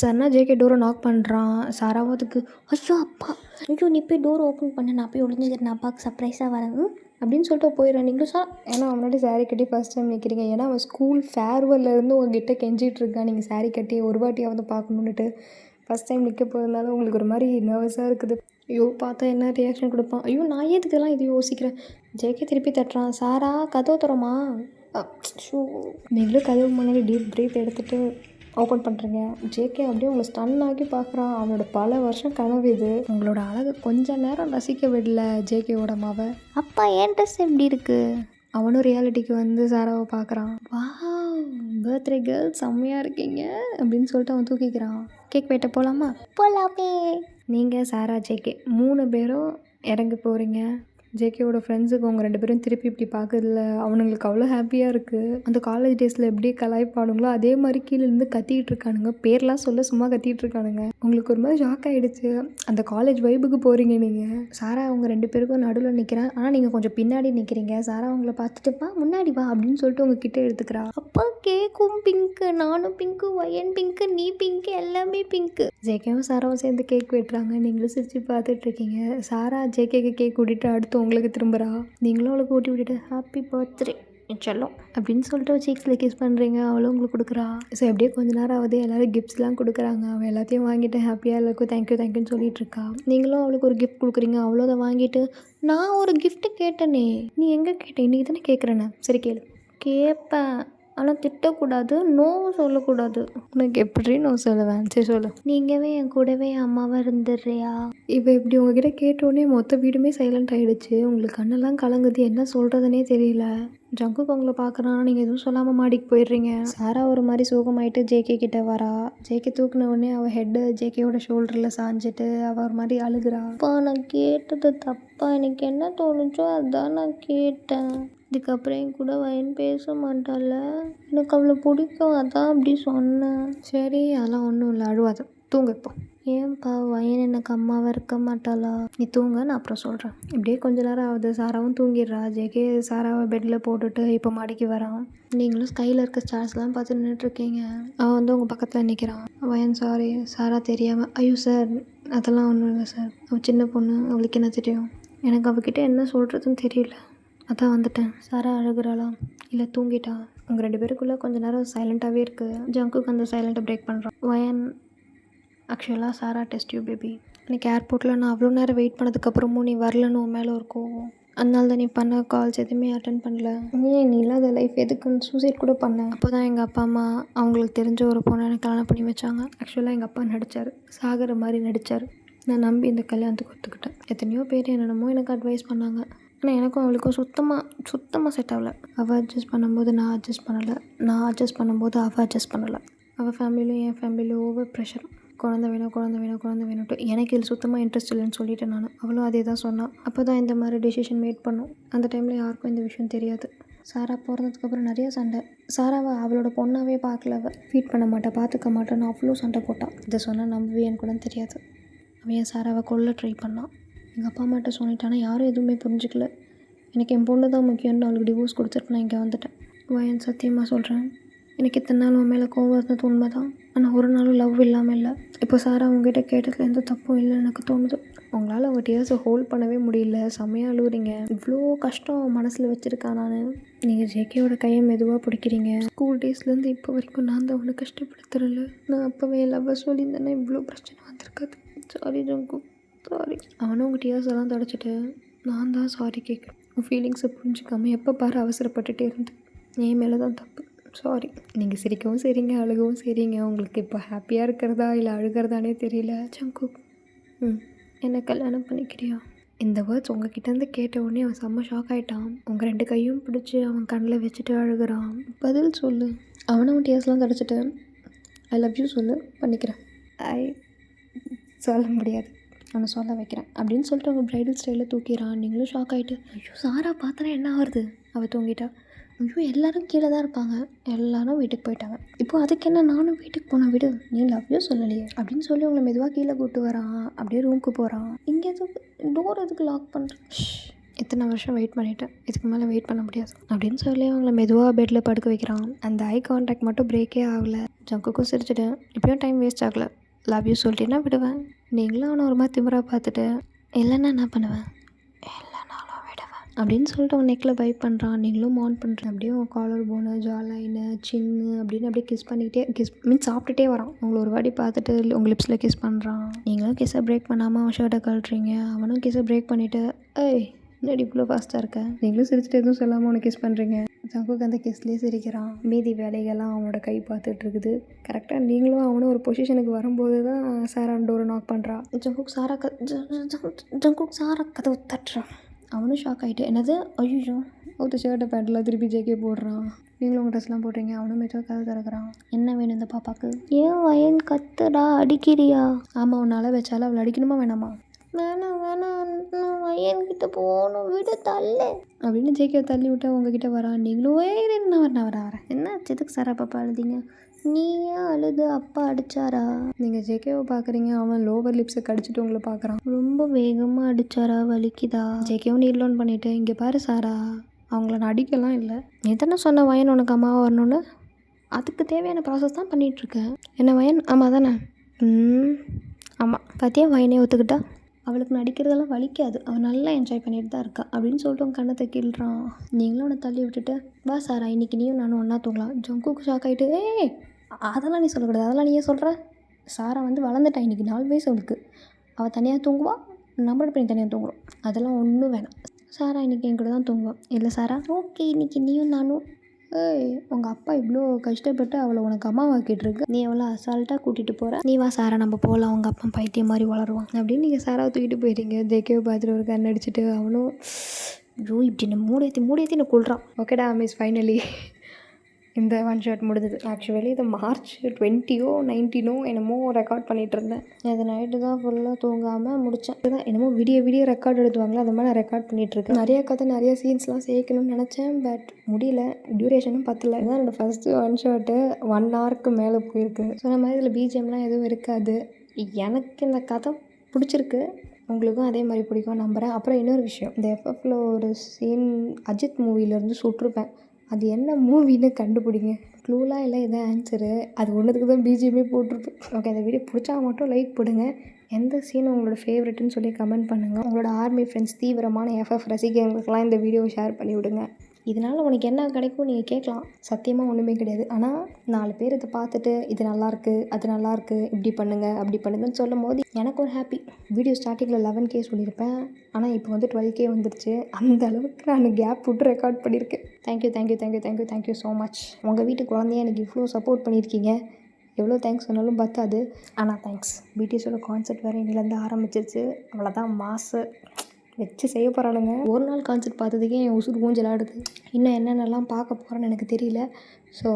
சன்னா ஜேகே டோரை நாக் பண்ணுறான். சாராவும் அதுக்கு ஐயோ அப்பா, ஐயோ நீ போய் டோர் ஓப்பன் பண்ண, நான் போய் ஒளிஞ்சுக்கிறேன், நான் அப்பாவுக்கு சர்ப்ரைஸாக வரேன். அப்படின்னு சொல்லிட்டு போயிடுறேன். நீங்களும் ஏன்னா அவன் முன்னாடி saree கட்டி ஃபஸ்ட் டைம் நிற்கிறீங்க. ஏன்னா அவன் ஸ்கூல் ஃபேர்வெல்லேருந்து உங்ககிட்ட கெஞ்சிட்டு இருக்கான் நீங்கள் saree கட்டி ஒரு வாட்டியாவது பார்க்கணுன்னுட்டு. ஃபஸ்ட் டைம் நிற்க போகிறதுனால உங்களுக்கு ஒரு மாதிரி நர்வஸாக இருக்குது. ஐயோ பார்த்தா என்ன ரியாக்ஷன் கொடுப்பான். ஐயோ நான் இதுக்கெல்லாம் இது யோசிக்கிறேன். ஜேகே திருப்பி தட்டுறான். சாரா கதவு தரமா? ஷூ. நீங்களும் கதவு முன்னாடி டீப் ப்ரீத் எடுத்துகிட்டு ஓப்பன் பண்ணுறீங்க. ஜேகே அப்படியே உங்களை ஸ்டன் ஆகி பார்க்குறான். அவனோட பல வருஷம் கனவு இது. உங்களோட அழகு கொஞ்ச நேரம் ரசிக்க விடல ஜேகேவோட மாவை. அப்பா ஏன் ட்ரெஸ் எப்படி இருக்குது? அவனும் ரியாலிட்டிக்கு வந்து சாராவை பார்க்குறான். வாவ் பர்த்டே கேர்ள் செம்மையாக இருக்கீங்க அப்படின்னு சொல்லிட்டு அவன் தூக்கிக்கிறான். கேக் வெட்ட போகலாமா? போகலாமே. நீங்கள் சாரா ஜேகே 3 பேரும் இறங்கி போகிறீங்க. ஜேகேவோட ஃப்ரெண்ட்ஸுக்கு அவங்க 2 பேரும் திருப்பி இப்படி பார்க்கறதுல அவனுங்களுக்கு அவ்வளோ ஹாப்பியாக இருக்குது. அந்த காலேஜ் டேஸில் எப்படி கலாய்ப்பானுங்களோ அதே மாதிரி கீழே இருந்து கத்திக்கிட்டு இருக்கானுங்க. பேர்லாம் சொல்ல சும்மா கத்திகிட்டு இருக்கானுங்க. உங்களுக்கு ஒரு மாதிரி ஷாக் ஆகிடுச்சு. அந்த காலேஜ் வைபுக்கு போகிறீங்க நீங்கள். சாரா அவங்க 2 பேருக்கும் நடுவில் நிற்கிறேன். ஆனால் நீங்கள் கொஞ்சம் பின்னாடி நிற்கிறீங்க. சாரா அவங்கள பார்த்துட்டு வா முன்னாடி வா அப்படின்னு சொல்லிட்டு உங்ககிட்ட எடுத்துக்கிறா. அப்பா கேக்கும் பிங்க்கு, நானும் பிங்க்கு, ஒயன் பிங்க்கு, நீ பிங்க்கு, எல்லாமே பிங்க்கு. ஜேகேவும் சாராவும் சேர்ந்து கேக் வெட்டுறாங்க. நீங்களும் சிரிச்சு பார்த்துட்ருக்கீங்க. சாரா ஜேகேக்கு கேக் கூட்டிகிட்டு அடுத்து உங்களுக்கு திரும்புகிறா. நீங்களும் அவளுக்கு ஊட்டி விட்டுட்டு ஹாப்பி பர்த்டே செல்லம் அப்படின்னு சொல்லிட்டு சீக்ஸில் கிஸ் பண்ணுறீங்க. அவளும் உங்களுக்கு கொடுக்குறா. ஸோ எப்படியே கொஞ்ச நேரம் ஆகுது. எல்லோரும் கிஃப்ட்ஸ்லாம் கொடுக்குறாங்க. அவள் எல்லாத்தையும் வாங்கிட்டு ஹாப்பியாக எல்லாருக்கும் தேங்க்யூன்னு சொல்லிட்டு இருக்கா. நீங்களும் அவளுக்கு ஒரு கிஃப்ட் கொடுக்குறீங்க. அவளும் அதை வாங்கிட்டு நான் ஒரு கிஃப்ட்டு கேட்டேனே. நீ எங்கே கேட்டேன்? இன்றைக்கி தானே கேட்குறேன்னு. சரி கேளு. கேட்பேன், ஆனால் திட்டக்கூடாது, நோ சொல்லக்கூடாது. உனக்கு எப்படி நான் சொல்லுவேன்? சரி சொல்லு. நீங்கவே என் கூடவே அம்மாவாக இருந்துடுறியா? இப்போ இப்படி உங்ககிட்ட கேட்டோடனே மொத்த வீடுமே சைலண்ட் ஆகிடுச்சு. உங்களுக்கு கண்ணெல்லாம் கலங்குது. என்ன சொல்கிறதுனே தெரியல. ஜங்குக்கு உங்களை பார்க்குறான். நீங்கள் எதுவும் சொல்லாமல் மாடிக்கு போயிடுறீங்க. சாரா ஒரு மாதிரி சோகமாயிட்டு ஜேகே கிட்ட வரா. ஜேகே தூக்குன உடனே அவள் ஹெட்டு ஜேகேயோட ஷோல்டரில் சாஞ்சிட்டு அவள் ஒரு மாதிரி அழுகுறா. அப்பா நான் கேட்டது தப்பா? எனக்கு என்ன தோணுச்சோ அதான் நான் கேட்டேன். இதுக்கப்புறம் என் கூட வயன் பேச மாட்டாள். எனக்கு அவளை பிடிக்கும், அதான் அப்படி சொன்னேன். சரி அதெல்லாம் ஒன்றும் இல்லை, அழுவாது. தூங்க இப்போ. ஏன்ப்பா வயன் எனக்கு அம்மாவாக இருக்க மாட்டாளா? நீ தூங்க, நான் அப்புறம் சொல்கிறேன். இப்படியே கொஞ்ச நேரம் ஆகுது. சாராவும் தூங்கிடுறா. ஜேகே சாராவை பெட்டில் போட்டுட்டு இப்போ மாடிக்கு வரான். நீங்களும் ஸ்கையில் இருக்க ஸ்டார்ஸ்லாம் பார்த்து நின்றுட்டுருக்கீங்க. அவன் வந்து உங்கள் பக்கத்தில் நிற்கிறான். வயன் சாரி சாரா தெரியாமல். ஐயோ சார் அதெல்லாம் ஒன்றும் இல்லை சார். அவள் சின்ன பொண்ணு, அவளுக்கு என்ன தெரியும்? எனக்கு அவகிட்ட என்ன சொல்கிறதுன்னு தெரியல, அதான் வந்துட்டேன். சாரா அழுகுறாளா? இல்லை தூங்கிட்டா? உங்கள் 2 பேருக்குள்ளே கொஞ்சம் நேரம் சைலண்ட்டாகவே இருக்குது. ஜங்குக்கு அந்த சைலண்ட்டை பிரேக் பண்ணுறான். வயன் ஆக்சுவலாக சாரா டெஸ்ட் யூ பேபி. எனக்கு ஏர்போர்ட்டில் நான் அவ்வளோ நேரம் வெயிட் பண்ணதுக்கப்புறமும் நீ வரலன்னு உன் மேலே ஒரு கோவம். அதனால தான் நீ பண்ண கால்ஸ் எதுவுமே அட்டன் பண்ணல. நீ இல்லாத லைஃப் எதுக்குன்னு சூசைட் கூட பண்ணேன். அப்போ தான் எங்கள் அப்பா அம்மா அவங்களுக்கு தெரிஞ்ச ஒரு பொண்ணை எனக்கு கல்யாணம் பண்ணி வச்சாங்க. ஆக்சுவலாக எங்கள் அப்பா நடித்தார், சாகிற மாதிரி நடித்தார். நான் நம்பி இந்த கல்யாணத்துக்கு ஒத்துக்கிட்டேன். எத்தனையோ பேர் என்னென்னமோ எனக்கு அட்வைஸ் பண்ணாங்க. ஆனால் எனக்கும் அவளுக்கும் சுத்தமாக செட் ஆகலை. அவள் அட்ஜஸ்ட் பண்ணும்போது நான் அட்ஜஸ்ட் பண்ணலை, நான் அட்ஜஸ்ட் பண்ணும்போது அவள் அட்ஜஸ்ட் பண்ணலை. அவள் ஃபேமிலியும் என் ஃபேமிலியும் ஓவர் ப்ரெஷர். குழந்தை வேணும்ட்டு எனக்கு இதில் சுத்தமாக இன்ட்ரெஸ்ட் இல்லைன்னு சொல்லிட்டேன் நான். அவளும் அதே தான் சொன்னான். அப்போ தான் இந்த மாதிரி டெசிஷன் மேட் பண்ணோம். அந்த டைமில் யாருக்கும் இந்த விஷயம் தெரியாது. சாரா பிறந்ததுக்கப்புறம் நிறைய சண்டை. சாராவை அவளோட பொண்ணாவே பார்க்கல. அவள் ஃபீட் பண்ண மாட்டா, பார்த்துக்க மாட்டான்னு அவ்வளோ சண்டை போட்டான். இதை சொன்னால் நம்புவேன்னு கூட தெரியாது. அவன் என் சாராவை கொல்ல ட்ரை பண்ணான். எங்கள் அப்பா அம்மாட்ட சொல்லிட்டானா யாரும் எதுவுமே புரிஞ்சுக்கல. எனக்கு என் பொண்ணு தான் முக்கியம்னு அவளுக்கு டிவோர்ஸ் கொடுத்துட்டு நான் இங்கே வந்துட்டேன். வயன் சத்தியமாக சொல்கிறேன், எனக்கு இத்தனை நாள் உன் மேலே கோவம் இருந்தது உண்மை தான். ஆனால் ஒரு நாளும் லவ் இல்லாமல் இல்லை. இப்போ சாரா உங்ககிட்ட கேட்டதில் எந்த தப்பும் இல்லைன்னு எனக்கு தோணுது. உங்களால் உங்கள் டியர்ஸை ஹோல்ட் பண்ணவே முடியல. செம்மையாக அழுவுறீங்க. இவ்வளோ கஷ்டம் மனசில் வச்சுருக்கேன் நான். நீங்கள் ஜேகேயோட கையை மெதுவாக பிடிக்கிறீங்க. ஸ்கூல் டேஸ்லேருந்து இப்போ வரைக்கும் நான் தான் அவனை கஷ்டப்படுத்துறல. நான் அப்போவே லவ் சொல்லியிருந்தேன்னா இவ்வளோ பிரச்சனை வந்திருக்காது. சாரி ஜங்கு, சாரி. அவனும் உங்கள் டியர்ஸ் எல்லாம் தொடச்சிட்டு நான் தான் சாரி கேட்குறேன். உன் ஃபீலிங்ஸை புரிஞ்சுக்காமல் எப்போ பாரு அவசரப்பட்டுட்டே இருந்தேன். என் மேலே தான் தப்பு, சாரி. நீங்கள் சிரிக்கவும் சரிங்க, அழுகவும் சரிங்க. உங்களுக்கு இப்போ ஹாப்பியாக இருக்கிறதா இல்லை அழுகிறதானே தெரியல. ஜங்கு என்னை கல்யாணம் பண்ணிக்கிறியா? இந்த வேர்ட்ஸ் உங்ககிட்டேருந்து கேட்ட உடனே அவன் செம்ம ஷாக் ஆகிட்டான். உங்கள் 2 கையும் பிடிச்சி அவன் கண்ணில் வச்சுட்டு அழுகிறான். பதில் சொல்லு. அவனும் டியர்ஸ்லாம் தொடச்சிட்டு ஐ லவ் யூ சொல்லு, பண்ணிக்கிறேன். சொல்ல முடியாது. அவனை சொல்ல வைக்கிறேன் அப்படின்னு சொல்லிட்டு அவங்க ப்ரைடல் ஸ்டைலில் தூக்கிறான். நீங்களும் ஷாக் ஆகிட்டு ஐயோ சாரா பார்த்தனா என்ன ஆகுறது, அவள் தூங்கிட்டா. ஐயோ எல்லோரும் கீழே தான் இருப்பாங்க, எல்லோரும் வீட்டுக்கு போயிட்டாங்க. இப்போ அதுக்கு என்ன, நானும் வீட்டுக்கு போனேன் விடு, நீ லவ்யூ சொல்லலையே அப்படின்னு சொல்லி உங்களை மெதுவாக கீழே கூப்பிட்டு வரான். அப்படியே ரூமுக்கு போகிறான். இங்கே எதுக்கு டோர் எதுக்கு லாக் பண்ணுறேன், எத்தனை வருஷம் வெயிட் பண்ணிட்டேன், இதுக்கு மேலே வெயிட் பண்ண முடியாது அப்படின்னு சொல்லி அவங்கள மெதுவாக பெட்டில் படுக்க வைக்கிறான். அந்த ஐ கான்டாக்ட் மட்டும் பிரேக்கே ஆகலை. ஜங்குக்கும் சிரிச்சுட்டு இப்போயும் டைம் வேஸ்ட் ஆகலை, லவ் யூ சொல்லிட்டேன்னா விடுவேன். நீங்களும் அவனை ஒரு மாதிரி திமிராக பார்த்துட்டு இல்லைன்னா என்ன பண்ணுவேன், இல்லைனாலும் விடுவேன் அப்படின்னு சொல்லிட்டு அவன் நெக்கில் பைப் பண்ணுறான். நீங்களும் ஆன் பண்ணுறேன். அப்படியே அவன் காலர் போனு ஜா லைனு சின்னு அப்படின்னு அப்படியே கிஸ் பண்ணிக்கிட்டே சாப்பிட்டுட்டே வரான். உங்களை ஒரு வாட்டி பார்த்துட்டு உங்கள் லிப்ஸில் கிஸ் பண்ணுறான். நீங்களும் கிஸ்ஸை பிரேக் பண்ணாமல் அவன் ஷர்ட்டை கழட்டுறீங்க. அவனும் கிஸ்ஸை பிரேக் பண்ணிவிட்டு ஏய் என்னடி இவ்வளோ ஃபாஸ்ட்டாக இருக்க, நீங்களும் சிரிச்சுட்டு எதுவும் சொல்லாமல் உனக்கு கிஸ் பண்ணுறீங்க. ஜங்குக்கு அந்த கிஸ்லேயே சிரிக்கிறான். மீதி வேலைகள்லாம் அவனோட கை பார்த்துட்டு இருக்குது. கரெக்டாக நீங்களும் அவனும் ஒரு பொசிஷனுக்கு வரும்போது தான் சாரா டோரை நாக் பண்ணுறான். ஜங்குக்கு சாரா கதவு தட்டுறான். அவனும் ஷாக் ஆகிட்டு என்னது ஐயோ ஒருத்த ஷர்ட்டை பேண்ட்டில் திருப்பி ஜேக்கே போடுறான். நீங்களும் உங்கள் ட்ரெஸ்லாம் போடுறீங்க. அவனும் மெதுவாக கதவு திறக்கிறான். என்ன வேணும் இந்த பாப்பாவுக்கு, ஏன் வயன் கத்துடா அடிக்கிறியா, ஆமாம் உன்னால் வச்சாலும் அவளை அடிக்கணுமா வேணாமா, வேணாம் வயன்கிட்ட போகணும் விட தள்ளு அப்படின்னு ஜேகே தள்ளி விட்டு உங்ககிட்ட வரான். நீங்களும் நான் வரேன். என்ன எதுக்கு சாரா பாப்பா அழுதிங்க, நீ ஏன் அழுது, அப்பா அடித்தாரா, நீங்கள் ஜேகேவை பார்க்குறீங்க, அவன் லோவர் லிப்ஸை கடிச்சிட்டு உங்களை பார்க்குறான். ரொம்ப வேகமாக அடித்தாரா, வலிக்குதா, ஜேகேவும் நீட் லோன் பண்ணிவிட்டு இங்கே பாரு சாரா, அவங்கள நான் அடிக்கலாம் இல்லை, நீ தானே சொன்ன வயன் உனக்கு அம்மாவை வரணும்னு, அதுக்கு தேவையான ப்ராசஸ் தான் பண்ணிகிட்ருக்கேன். என்ன வயன் ஆமாம் தானே, ஆமாம் பார்த்தியா வயனே ஒத்துக்கிட்டா, அவளுக்கு நடிக்கிறதெல்லாம் வலிக்காது, அவள் நல்லா என்ஜாய் பண்ணிட்டு தான் இருக்கா அப்படின்னு சொல்லிட்டு அவன் கண்ணத்தை கீழ்றான். நீங்களும் அவனை தள்ளி விட்டுட்டு வா சாரா இன்றைக்கி நீயும் நானும் ஒன்றா தூங்கலாம். ஜங்குக்கு ஷாக் ஆகிட்டு ஏய் அதெல்லாம் நீ சொல்லக்கூடாது, அதெல்லாம் நீயே சொல்கிற, சாரா வளர்ந்துட்டான், இன்றைக்கி 4 வயசு அவளுக்கு, அவள் தனியாக தூங்குவா, நம்மளோட பண்ணி தனியாக தூங்குறோம், அதெல்லாம் ஒன்றும் வேணாம், சாரா இன்றைக்கி என் கூட தான் தூங்குவான். இல்லை சாரா ஓகே இன்றைக்கி நீயும் நானும், ஏய் உங்கள் அப்பா இவ்வளோ கஷ்டப்பட்டு அவளை உனக்கு அம்மாவாக்கிட்டுருக்கு, நீ எவ்வளோ அசால்ட்டாக கூட்டிகிட்டு போகிற, நீ வா சாரா நம்ம போகலாம், உங்கள் அப்பா பைத்தியம் மாதிரி வளருவான் அப்படின்னு நீங்கள் சாராவை தூக்கிட்டு போயிட்டீங்க. ஜேகேவை பார்த்துட்டு ஒரு கண் அடிச்சுட்டு அவனும் ஐயோ இப்படி மூடியத்தி நான் கொள்றான். ஓகேடா மிஸ் ஃபைனலி இந்த ஒன் ஷாட் முடிஞ்சது. ஆக்சுவலி இது March 20 19 என்னமோ ரெக்கார்ட் பண்ணிகிட்டு இருந்தேன். அது நைட்டு தான் ஃபுல்லாக தூங்காமல் முடித்தேன். இதுதான் என்னமோ விடிய ரெக்கார்ட் எடுத்துவாங்களா அந்த மாதிரி நான் ரெக்கார்ட் பண்ணிகிட்ருக்கேன். நிறைய கதை நிறைய சீன்ஸ்லாம் சேர்க்கணும்னு நினச்சேன், பட் முடியல, டியூரேஷனும் பத்தல. இதுதான் என்னோடய ஃபஸ்ட்டு ஒன் ஷாட்டு 1 ஹவருக்கு மேலே போயிருக்கு. சொன்ன மாதிரி இதில் பிஜிஎம்லாம் எதுவும் இருக்காது. எனக்கு இந்த கதை பிடிச்சிருக்கு, உங்களுக்கும் அதே மாதிரி பிடிக்கும் நம்புகிறேன். அப்புறம் இன்னொரு விஷயம், இந்த எஃப்எஃப்பில் ஒரு சீன் அஜித் மூவிலேருந்து சுட்டிருப்பேன், அது என்ன மூவின்னு கண்டுபிடிங்க. க்ளூலாம் இல்லை, இதான் ஆன்சரு, அது ஒன்றுத்துக்கு தான் பிஜிஎம்மே போட்டிருப்பேன். ஓகே இந்த வீடியோ பிடிச்சா மட்டும் லைக் போடுங்க. எந்த சீன் உங்களோட ஃபேவரெட்டுன்னு சொல்லி கமெண்ட் பண்ணுங்கள். உங்களோட ஆர்மி ஃப்ரெண்ட்ஸ் தீவிரமான எஃப்எஃப் ரசிகர்களுக்கெல்லாம் இந்த வீடியோவை ஷேர் பண்ணி விடுங்க. இதனால் உனக்கு என்ன கிடைக்கும் நீங்கள் கேட்கலாம், சத்தியமாக ஒன்றுமே கிடையாது. ஆனால் 4 பேர் இதை பார்த்துட்டு இது நல்லாயிருக்கு அது நல்லாயிருக்கு இப்படி பண்ணுங்கள் அப்படி பண்ணுங்கன்னு சொல்லும் போது எனக்கு ஒரு ஹாப்பி. வீடியோ ஸ்டார்டிங்கில் 11K சொல்லியிருப்பேன், ஆனால் இப்போ வந்து 12K வந்துருச்சு. அந்த அளவுக்கு நான் கேப் விட்டு ரெக்கார்ட் பண்ணியிருக்கேன். Thank you so much. உங்கள் வீட்டு குழந்தைய எனக்கு இவ்வளோ சப்போர்ட் பண்ணியிருக்கீங்க, எவ்வளோ தேங்க்ஸ் சொன்னாலும் பத்தாது, ஆனால் தேங்க்ஸ். பிடிஎஸோட கான்செப்ட் வேறு இன்னிலேருந்து ஆரம்பிச்சிருச்சு, அவ்வளோதான் மாசு வச்சு செய்ய போகிறாளுங்க. ஒரு நாள் கான்செப்ட் பார்த்ததுக்கே என் உசுறு ஊஞ்சல் ஆடுது. இன்னும் என்னென்னலாம் பார்க்க போகிறேன்னு எனக்கு தெரியல. So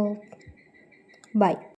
bye.